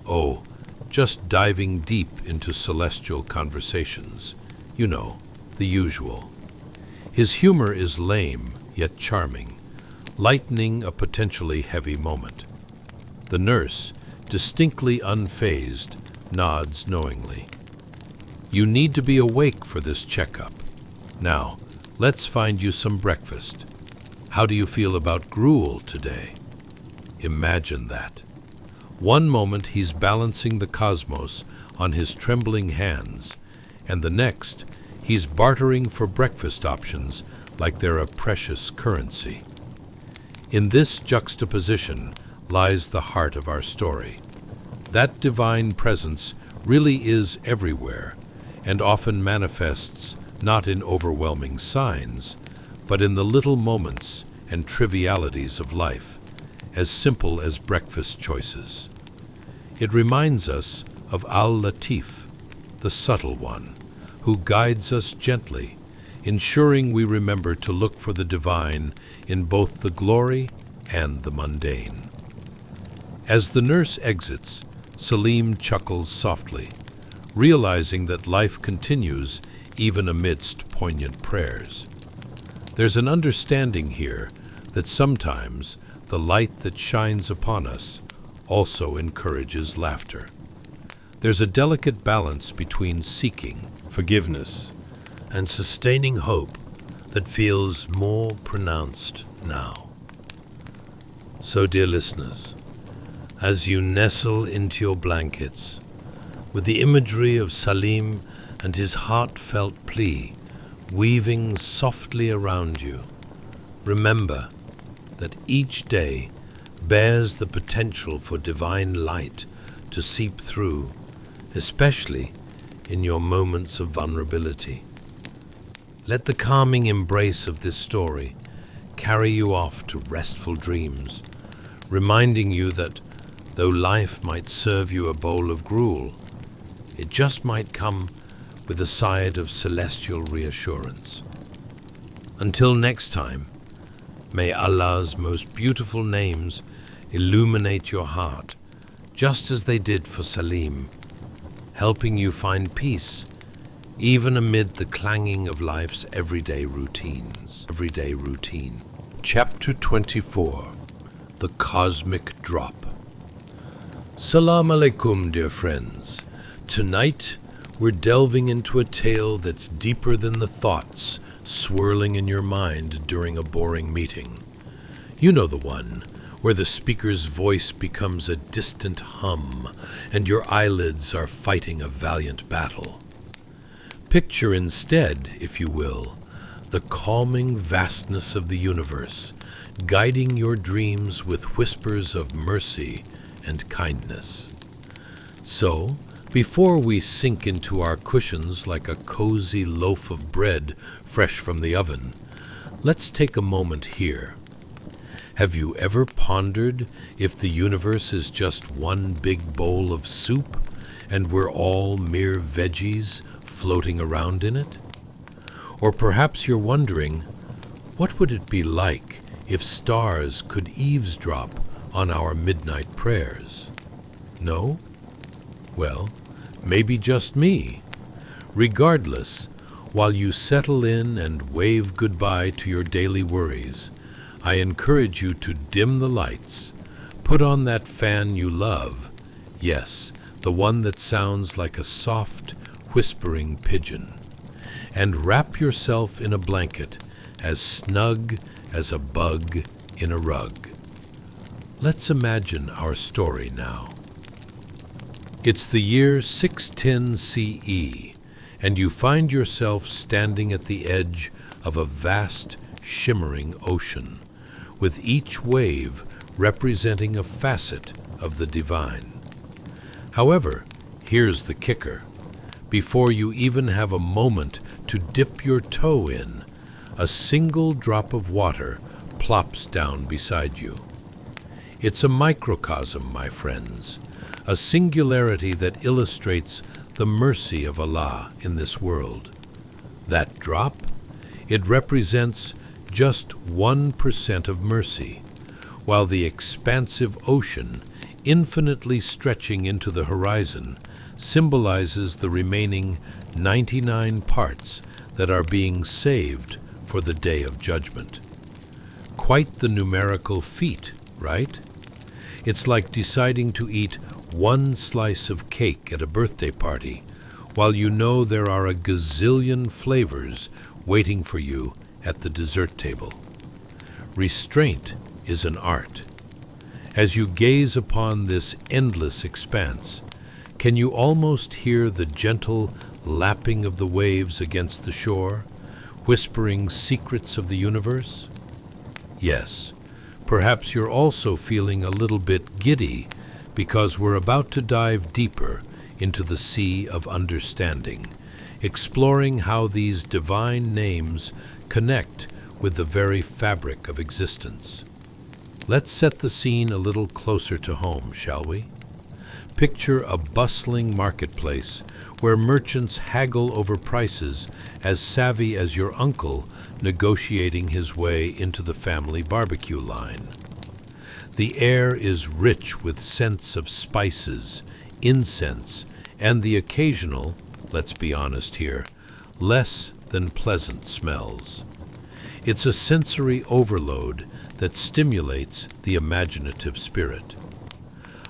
Oh, just diving deep into celestial conversations. You know, the usual. His humor is lame, yet charming, lightening a potentially heavy moment. The nurse, distinctly unfazed, nods knowingly. You need to be awake for this checkup. Now, let's find you some breakfast. How do you feel about gruel today? Imagine that. One moment he's balancing the cosmos on his trembling hands, and the next he's bartering for breakfast options like they're a precious currency. In this juxtaposition lies the heart of our story. That divine presence really is everywhere, and often manifests not in overwhelming signs, but in the little moments and trivialities of life, as simple as breakfast choices. It reminds us of Al-Latif, the subtle one, who guides us gently, ensuring we remember to look for the divine in both the glory and the mundane. As the nurse exits, Salim chuckles softly, realizing that life continues even amidst poignant prayers. There's an understanding here that sometimes the light that shines upon us also encourages laughter. There's a delicate balance between seeking forgiveness and sustaining hope that feels more pronounced now. So, dear listeners, as you nestle into your blankets, with the imagery of Salim and his heartfelt plea weaving softly around you, remember that each day bears the potential for divine light to seep through, especially in your moments of vulnerability. Let the calming embrace of this story carry you off to restful dreams, reminding you that though life might serve you a bowl of gruel, it just might come with a side of celestial reassurance. Until next time, may Allah's most beautiful names illuminate your heart, just as they did for Salim, helping you find peace even amid the clanging of life's everyday routines. Chapter 24. The Cosmic Drop. Salam alaikum, dear friends. Tonight, we're delving into a tale that's deeper than the thoughts swirling in your mind during a boring meeting. You know the one, where the speaker's voice becomes a distant hum and your eyelids are fighting a valiant battle. Picture instead, if you will, the calming vastness of the universe, guiding your dreams with whispers of mercy and kindness. So, before we sink into our cushions like a cozy loaf of bread fresh from the oven, let's take a moment here. Have you ever pondered if the universe is just one big bowl of soup and we're all mere veggies floating around in it? Or perhaps you're wondering, what would it be like if stars could eavesdrop on our midnight prayers? No? Well, maybe just me. Regardless, while you settle in and wave goodbye to your daily worries, I encourage you to dim the lights, put on that fan you love, yes, the one that sounds like a soft, whispering pigeon, and wrap yourself in a blanket as snug as a bug in a rug. Let's imagine our story now. It's the year 610 CE, and you find yourself standing at the edge of a vast, shimmering ocean, with each wave representing a facet of the divine. However, here's the kicker. Before you even have a moment to dip your toe in, a single drop of water plops down beside you. It's a microcosm, my friends, a singularity that illustrates the mercy of Allah in this world. That drop, it represents just 1% of mercy, while the expansive ocean, infinitely stretching into the horizon, symbolizes the remaining 99 parts that are being saved for the day of judgment. Quite the numerical feat, right? It's like deciding to eat one slice of cake at a birthday party, while you know there are a gazillion flavors waiting for you at the dessert table. Restraint is an art. As you gaze upon this endless expanse, can you almost hear the gentle lapping of the waves against the shore, whispering secrets of the universe? Yes, perhaps you're also feeling a little bit giddy because we're about to dive deeper into the sea of understanding, exploring how these divine names connect with the very fabric of existence. Let's set the scene a little closer to home, shall we? Picture a bustling marketplace where merchants haggle over prices as savvy as your uncle negotiating his way into the family barbecue line. The air is rich with scents of spices, incense, and the occasional, let's be honest here, less than pleasant smells. It's a sensory overload that stimulates the imaginative spirit.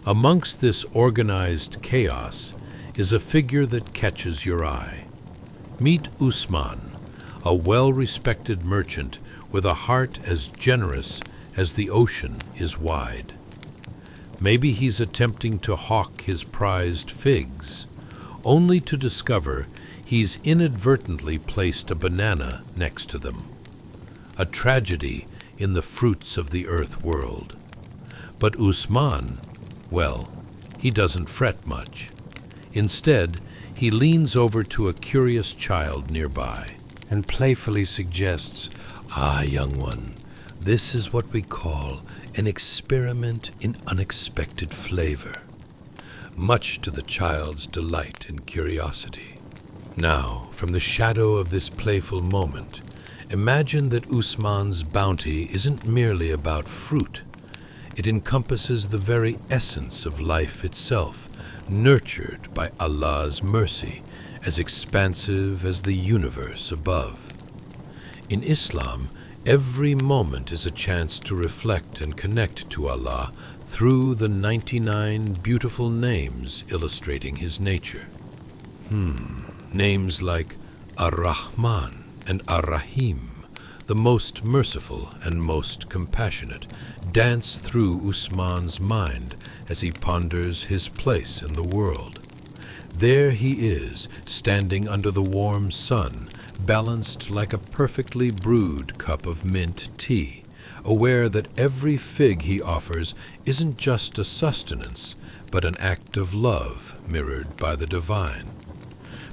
Amongst this organized chaos is a figure that catches your eye. Meet Usman, a well-respected merchant with a heart as generous as the ocean is wide. Maybe he's attempting to hawk his prized figs, only to discover he's inadvertently placed a banana next to them. A tragedy in the fruits of the earth world. But Usman, well, he doesn't fret much. Instead, he leans over to a curious child nearby and playfully suggests, "Ah, young one, this is what we call an experiment in unexpected flavor," much to the child's delight and curiosity. Now, from the shadow of this playful moment, imagine that Usman's bounty isn't merely about fruit. It encompasses the very essence of life itself, nurtured by Allah's mercy, as expansive as the universe above. In Islam, every moment is a chance to reflect and connect to Allah through the 99 beautiful names illustrating His nature. Names like Ar-Rahman and Ar-Rahim, the most merciful and most compassionate, dance through Usman's mind as he ponders his place in the world. There he is, standing under the warm sun, balanced like a perfectly brewed cup of mint tea, aware that every fig he offers isn't just a sustenance, but an act of love mirrored by the divine.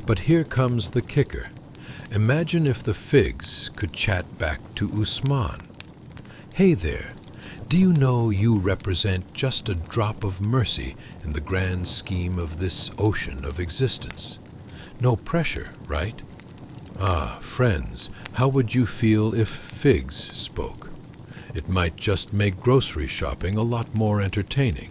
But here comes the kicker. Imagine if the figs could chat back to Usman. "Hey there, do you know you represent just a drop of mercy in the grand scheme of this ocean of existence? No pressure, right? Ah, friends, how would you feel if figs spoke? It might just make grocery shopping a lot more entertaining."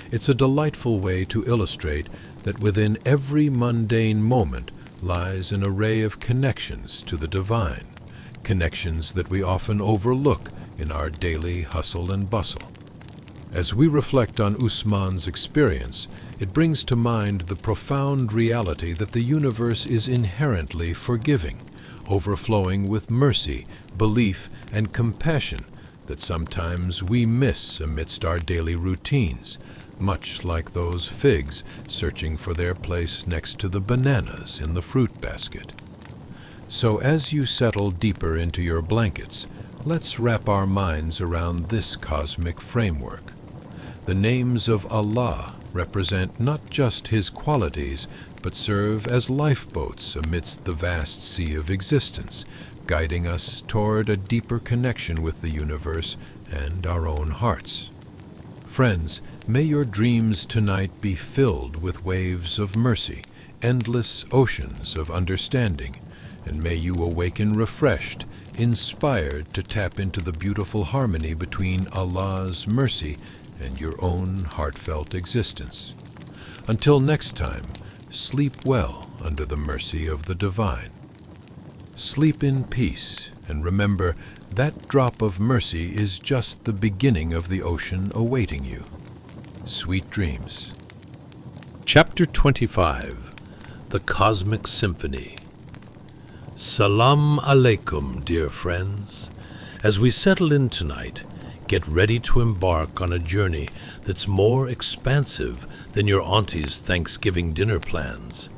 It's a delightful way to illustrate that within every mundane moment lies an array of connections to the divine, connections that we often overlook in our daily hustle and bustle. As we reflect on Usman's experience, it brings to mind the profound reality that the universe is inherently forgiving, overflowing with mercy, belief, and compassion that sometimes we miss amidst our daily routines, much like those figs searching for their place next to the bananas in the fruit basket. So as you settle deeper into your blankets, let's wrap our minds around this cosmic framework. The names of Allah represent not just His qualities, but serve as lifeboats amidst the vast sea of existence, guiding us toward a deeper connection with the universe and our own hearts. Friends, may your dreams tonight be filled with waves of mercy, endless oceans of understanding, and may you awaken refreshed, inspired to tap into the beautiful harmony between Allah's mercy and your own heartfelt existence. Until next time, sleep well under the mercy of the divine. Sleep in peace, and remember that drop of mercy is just the beginning of the ocean awaiting you. Sweet dreams. Chapter 25. The Cosmic Symphony. Salam alaikum, dear friends. As we settle in tonight, get ready to embark on a journey that's more expansive than your auntie's Thanksgiving dinner plans.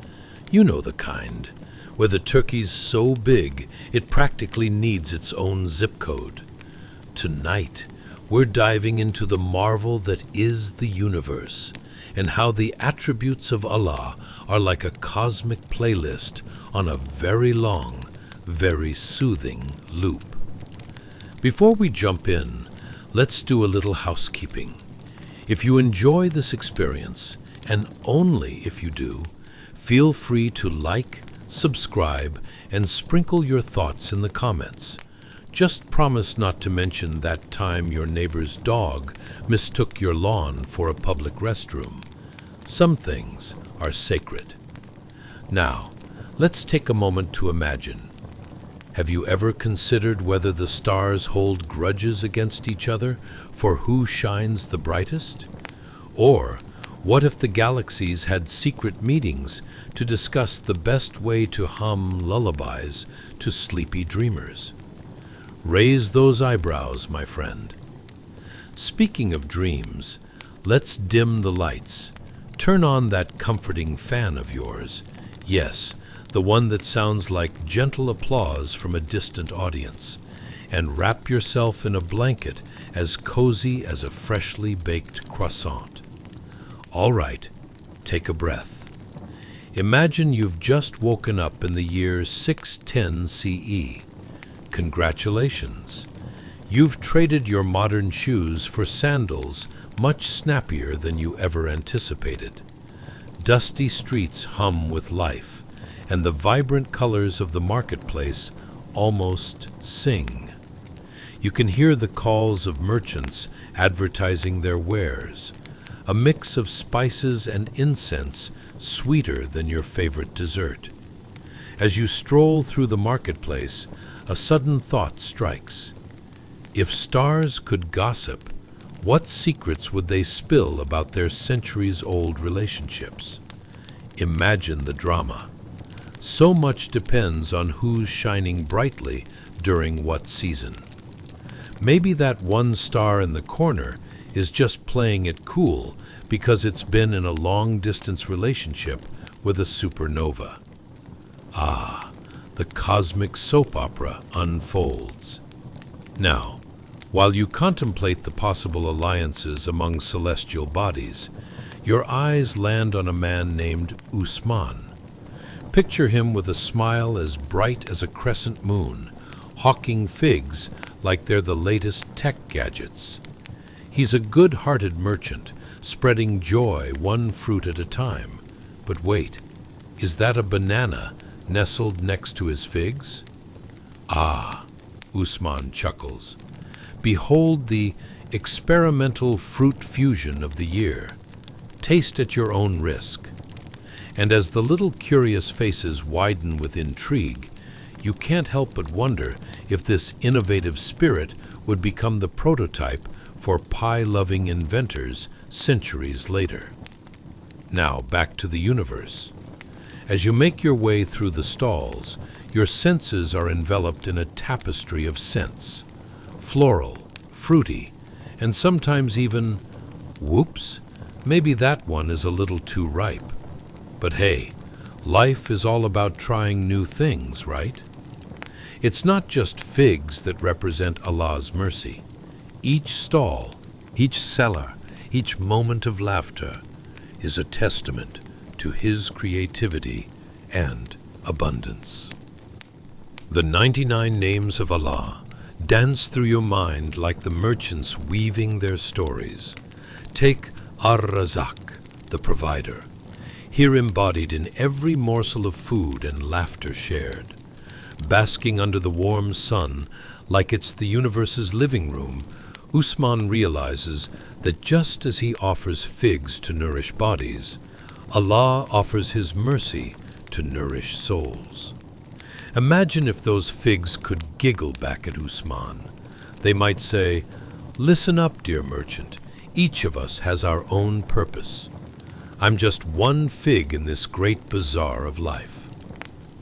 You know the kind, where the turkey's so big it practically needs its own zip code. Tonight, we're diving into the marvel that is the universe, and how the attributes of Allah are like a cosmic playlist on a very long, very soothing loop. Before we jump in, let's do a little housekeeping. If you enjoy this experience, and only if you do, feel free to like, subscribe, and sprinkle your thoughts in the comments. Just promise not to mention that time your neighbor's dog mistook your lawn for a public restroom. Some things are sacred. Now, let's take a moment to imagine. Have you ever considered whether the stars hold grudges against each other for who shines the brightest? Or what if the galaxies had secret meetings to discuss the best way to hum lullabies to sleepy dreamers? Raise those eyebrows, my friend. Speaking of dreams, let's dim the lights. Turn on that comforting fan of yours. Yes, the one that sounds like gentle applause from a distant audience. And wrap yourself in a blanket as cozy as a freshly baked croissant. All right, take a breath. Imagine you've just woken up in the year 610 CE. Congratulations. You've traded your modern shoes for sandals much snappier than you ever anticipated. Dusty streets hum with life, and the vibrant colors of the marketplace almost sing. You can hear the calls of merchants advertising their wares, a mix of spices and incense sweeter than your favorite dessert. As you stroll through the marketplace, a sudden thought strikes. If stars could gossip, what secrets would they spill about their centuries-old relationships? Imagine the drama. So much depends on who's shining brightly during what season. Maybe that one star in the corner is just playing it cool because it's been in a long-distance relationship with a supernova. Ah, the cosmic soap opera unfolds. Now, while you contemplate the possible alliances among celestial bodies, your eyes land on a man named Usman. Picture him with a smile as bright as a crescent moon, hawking figs like they're the latest tech gadgets. He's a good-hearted merchant, spreading joy one fruit at a time. But wait, is that a banana nestled next to his figs? Ah, Usman chuckles. Behold the experimental fruit fusion of the year. Taste at your own risk. And as the little curious faces widen with intrigue, you can't help but wonder if this innovative spirit would become the prototype for pie-loving inventors centuries later. Now, back to the universe. As you make your way through the stalls, your senses are enveloped in a tapestry of scents. Floral, fruity, and sometimes even, whoops, maybe that one is a little too ripe. But hey, life is all about trying new things, right? It's not just figs that represent Allah's mercy. Each stall, each cellar, each moment of laughter is a testament to His creativity and abundance. The 99 names of Allah dance through your mind like the merchants weaving their stories. Take Ar-Razak, the provider, here embodied in every morsel of food and laughter shared. Basking under the warm sun like it's the universe's living room, Usman realizes that just as he offers figs to nourish bodies, Allah offers His mercy to nourish souls. Imagine if those figs could giggle back at Usman. They might say, "Listen up, dear merchant. Each of us has our own purpose. I'm just one fig in this great bazaar of life."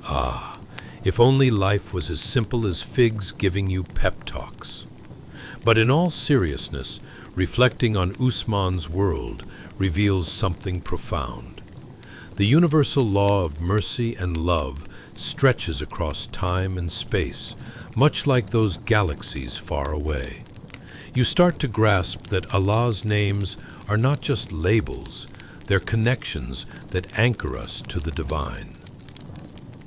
Ah, if only life was as simple as figs giving you pep talks. But in all seriousness, reflecting on Usman's world reveals something profound. The universal law of mercy and love stretches across time and space, much like those galaxies far away. You start to grasp that Allah's names are not just labels, they're connections that anchor us to the divine.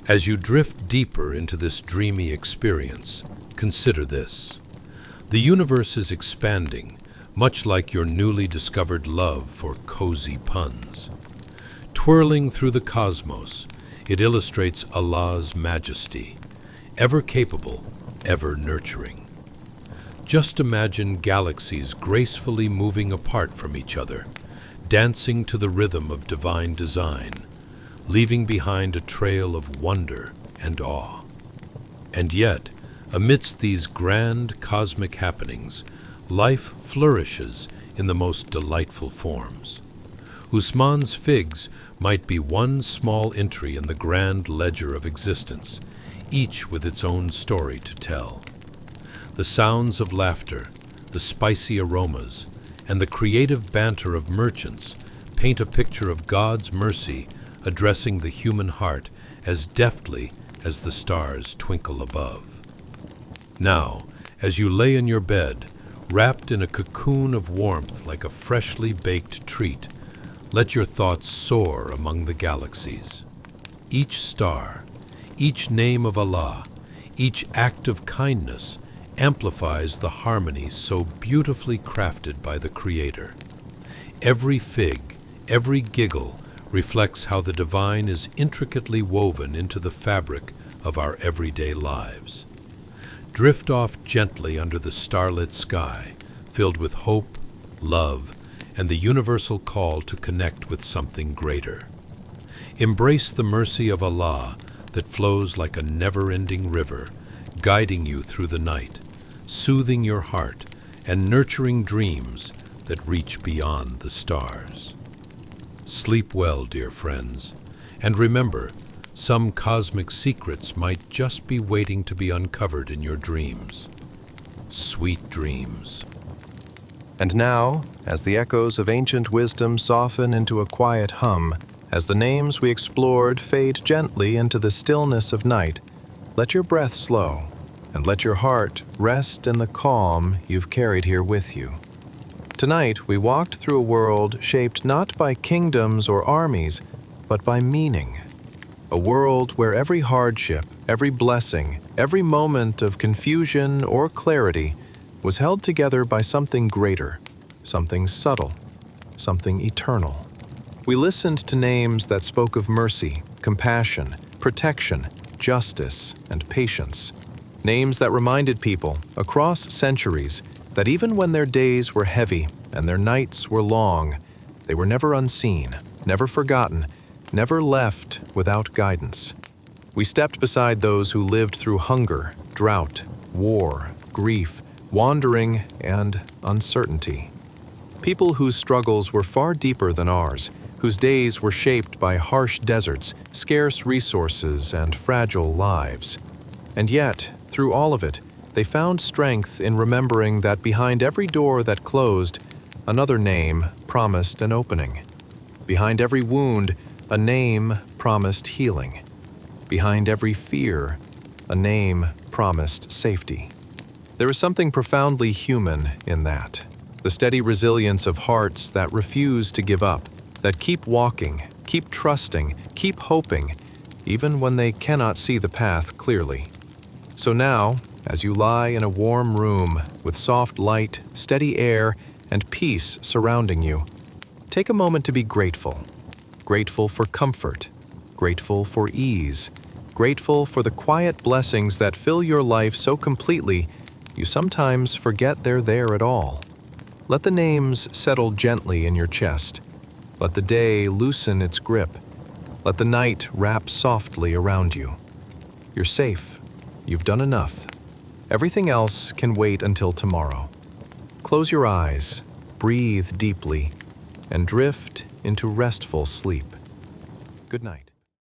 As you drift deeper into this dreamy experience, consider this. The universe is expanding, much like your newly discovered love for cozy puns. Twirling through the cosmos, it illustrates Allah's majesty, ever capable, ever nurturing. Just imagine galaxies gracefully moving apart from each other, dancing to the rhythm of divine design, leaving behind a trail of wonder and awe. And yet, amidst these grand cosmic happenings, life flourishes in the most delightful forms. Usman's figs might be one small entry in the grand ledger of existence, each with its own story to tell. The sounds of laughter, the spicy aromas, and the creative banter of merchants paint a picture of God's mercy addressing the human heart as deftly as the stars twinkle above. Now, as you lay in your bed, wrapped in a cocoon of warmth like a freshly baked treat, let your thoughts soar among the galaxies. Each star, each name of Allah, each act of kindness amplifies the harmony so beautifully crafted by the Creator. Every fig, every giggle reflects how the divine is intricately woven into the fabric of our everyday lives. Drift off gently under the starlit sky, filled with hope, love, and the universal call to connect with something greater. Embrace the mercy of Allah that flows like a never-ending river, guiding you through the night, soothing your heart, and nurturing dreams that reach beyond the stars. Sleep well, dear friends, and remember, some cosmic secrets might just be waiting to be uncovered in your dreams. Sweet dreams. And now, as the echoes of ancient wisdom soften into a quiet hum, as the names we explored fade gently into the stillness of night, let your breath slow, and let your heart rest in the calm you've carried here with you. Tonight, we walked through a world shaped not by kingdoms or armies, but by meaning. A world where every hardship, every blessing, every moment of confusion or clarity was held together by something greater, something subtle, something eternal. We listened to names that spoke of mercy, compassion, protection, justice, and patience. Names that reminded people, across centuries, that even when their days were heavy and their nights were long, they were never unseen, never forgotten, never left without guidance. We stepped beside those who lived through hunger, drought, war, grief, wandering, and uncertainty. People whose struggles were far deeper than ours, whose days were shaped by harsh deserts, scarce resources, and fragile lives. And yet, through all of it, they found strength in remembering that behind every door that closed, another name promised an opening. Behind every wound, a name promised healing. Behind every fear, a name promised safety. There is something profoundly human in that. The steady resilience of hearts that refuse to give up, that keep walking, keep trusting, keep hoping, even when they cannot see the path clearly. So now, as you lie in a warm room with soft light, steady air, and peace surrounding you, take a moment to be grateful. Grateful for comfort, grateful for ease, grateful for the quiet blessings that fill your life so completely you sometimes forget they're there at all. Let the names settle gently in your chest. Let the day loosen its grip. Let the night wrap softly around you. You're safe. You've done enough. Everything else can wait until tomorrow. Close your eyes, breathe deeply, and drift into restful sleep. Good night.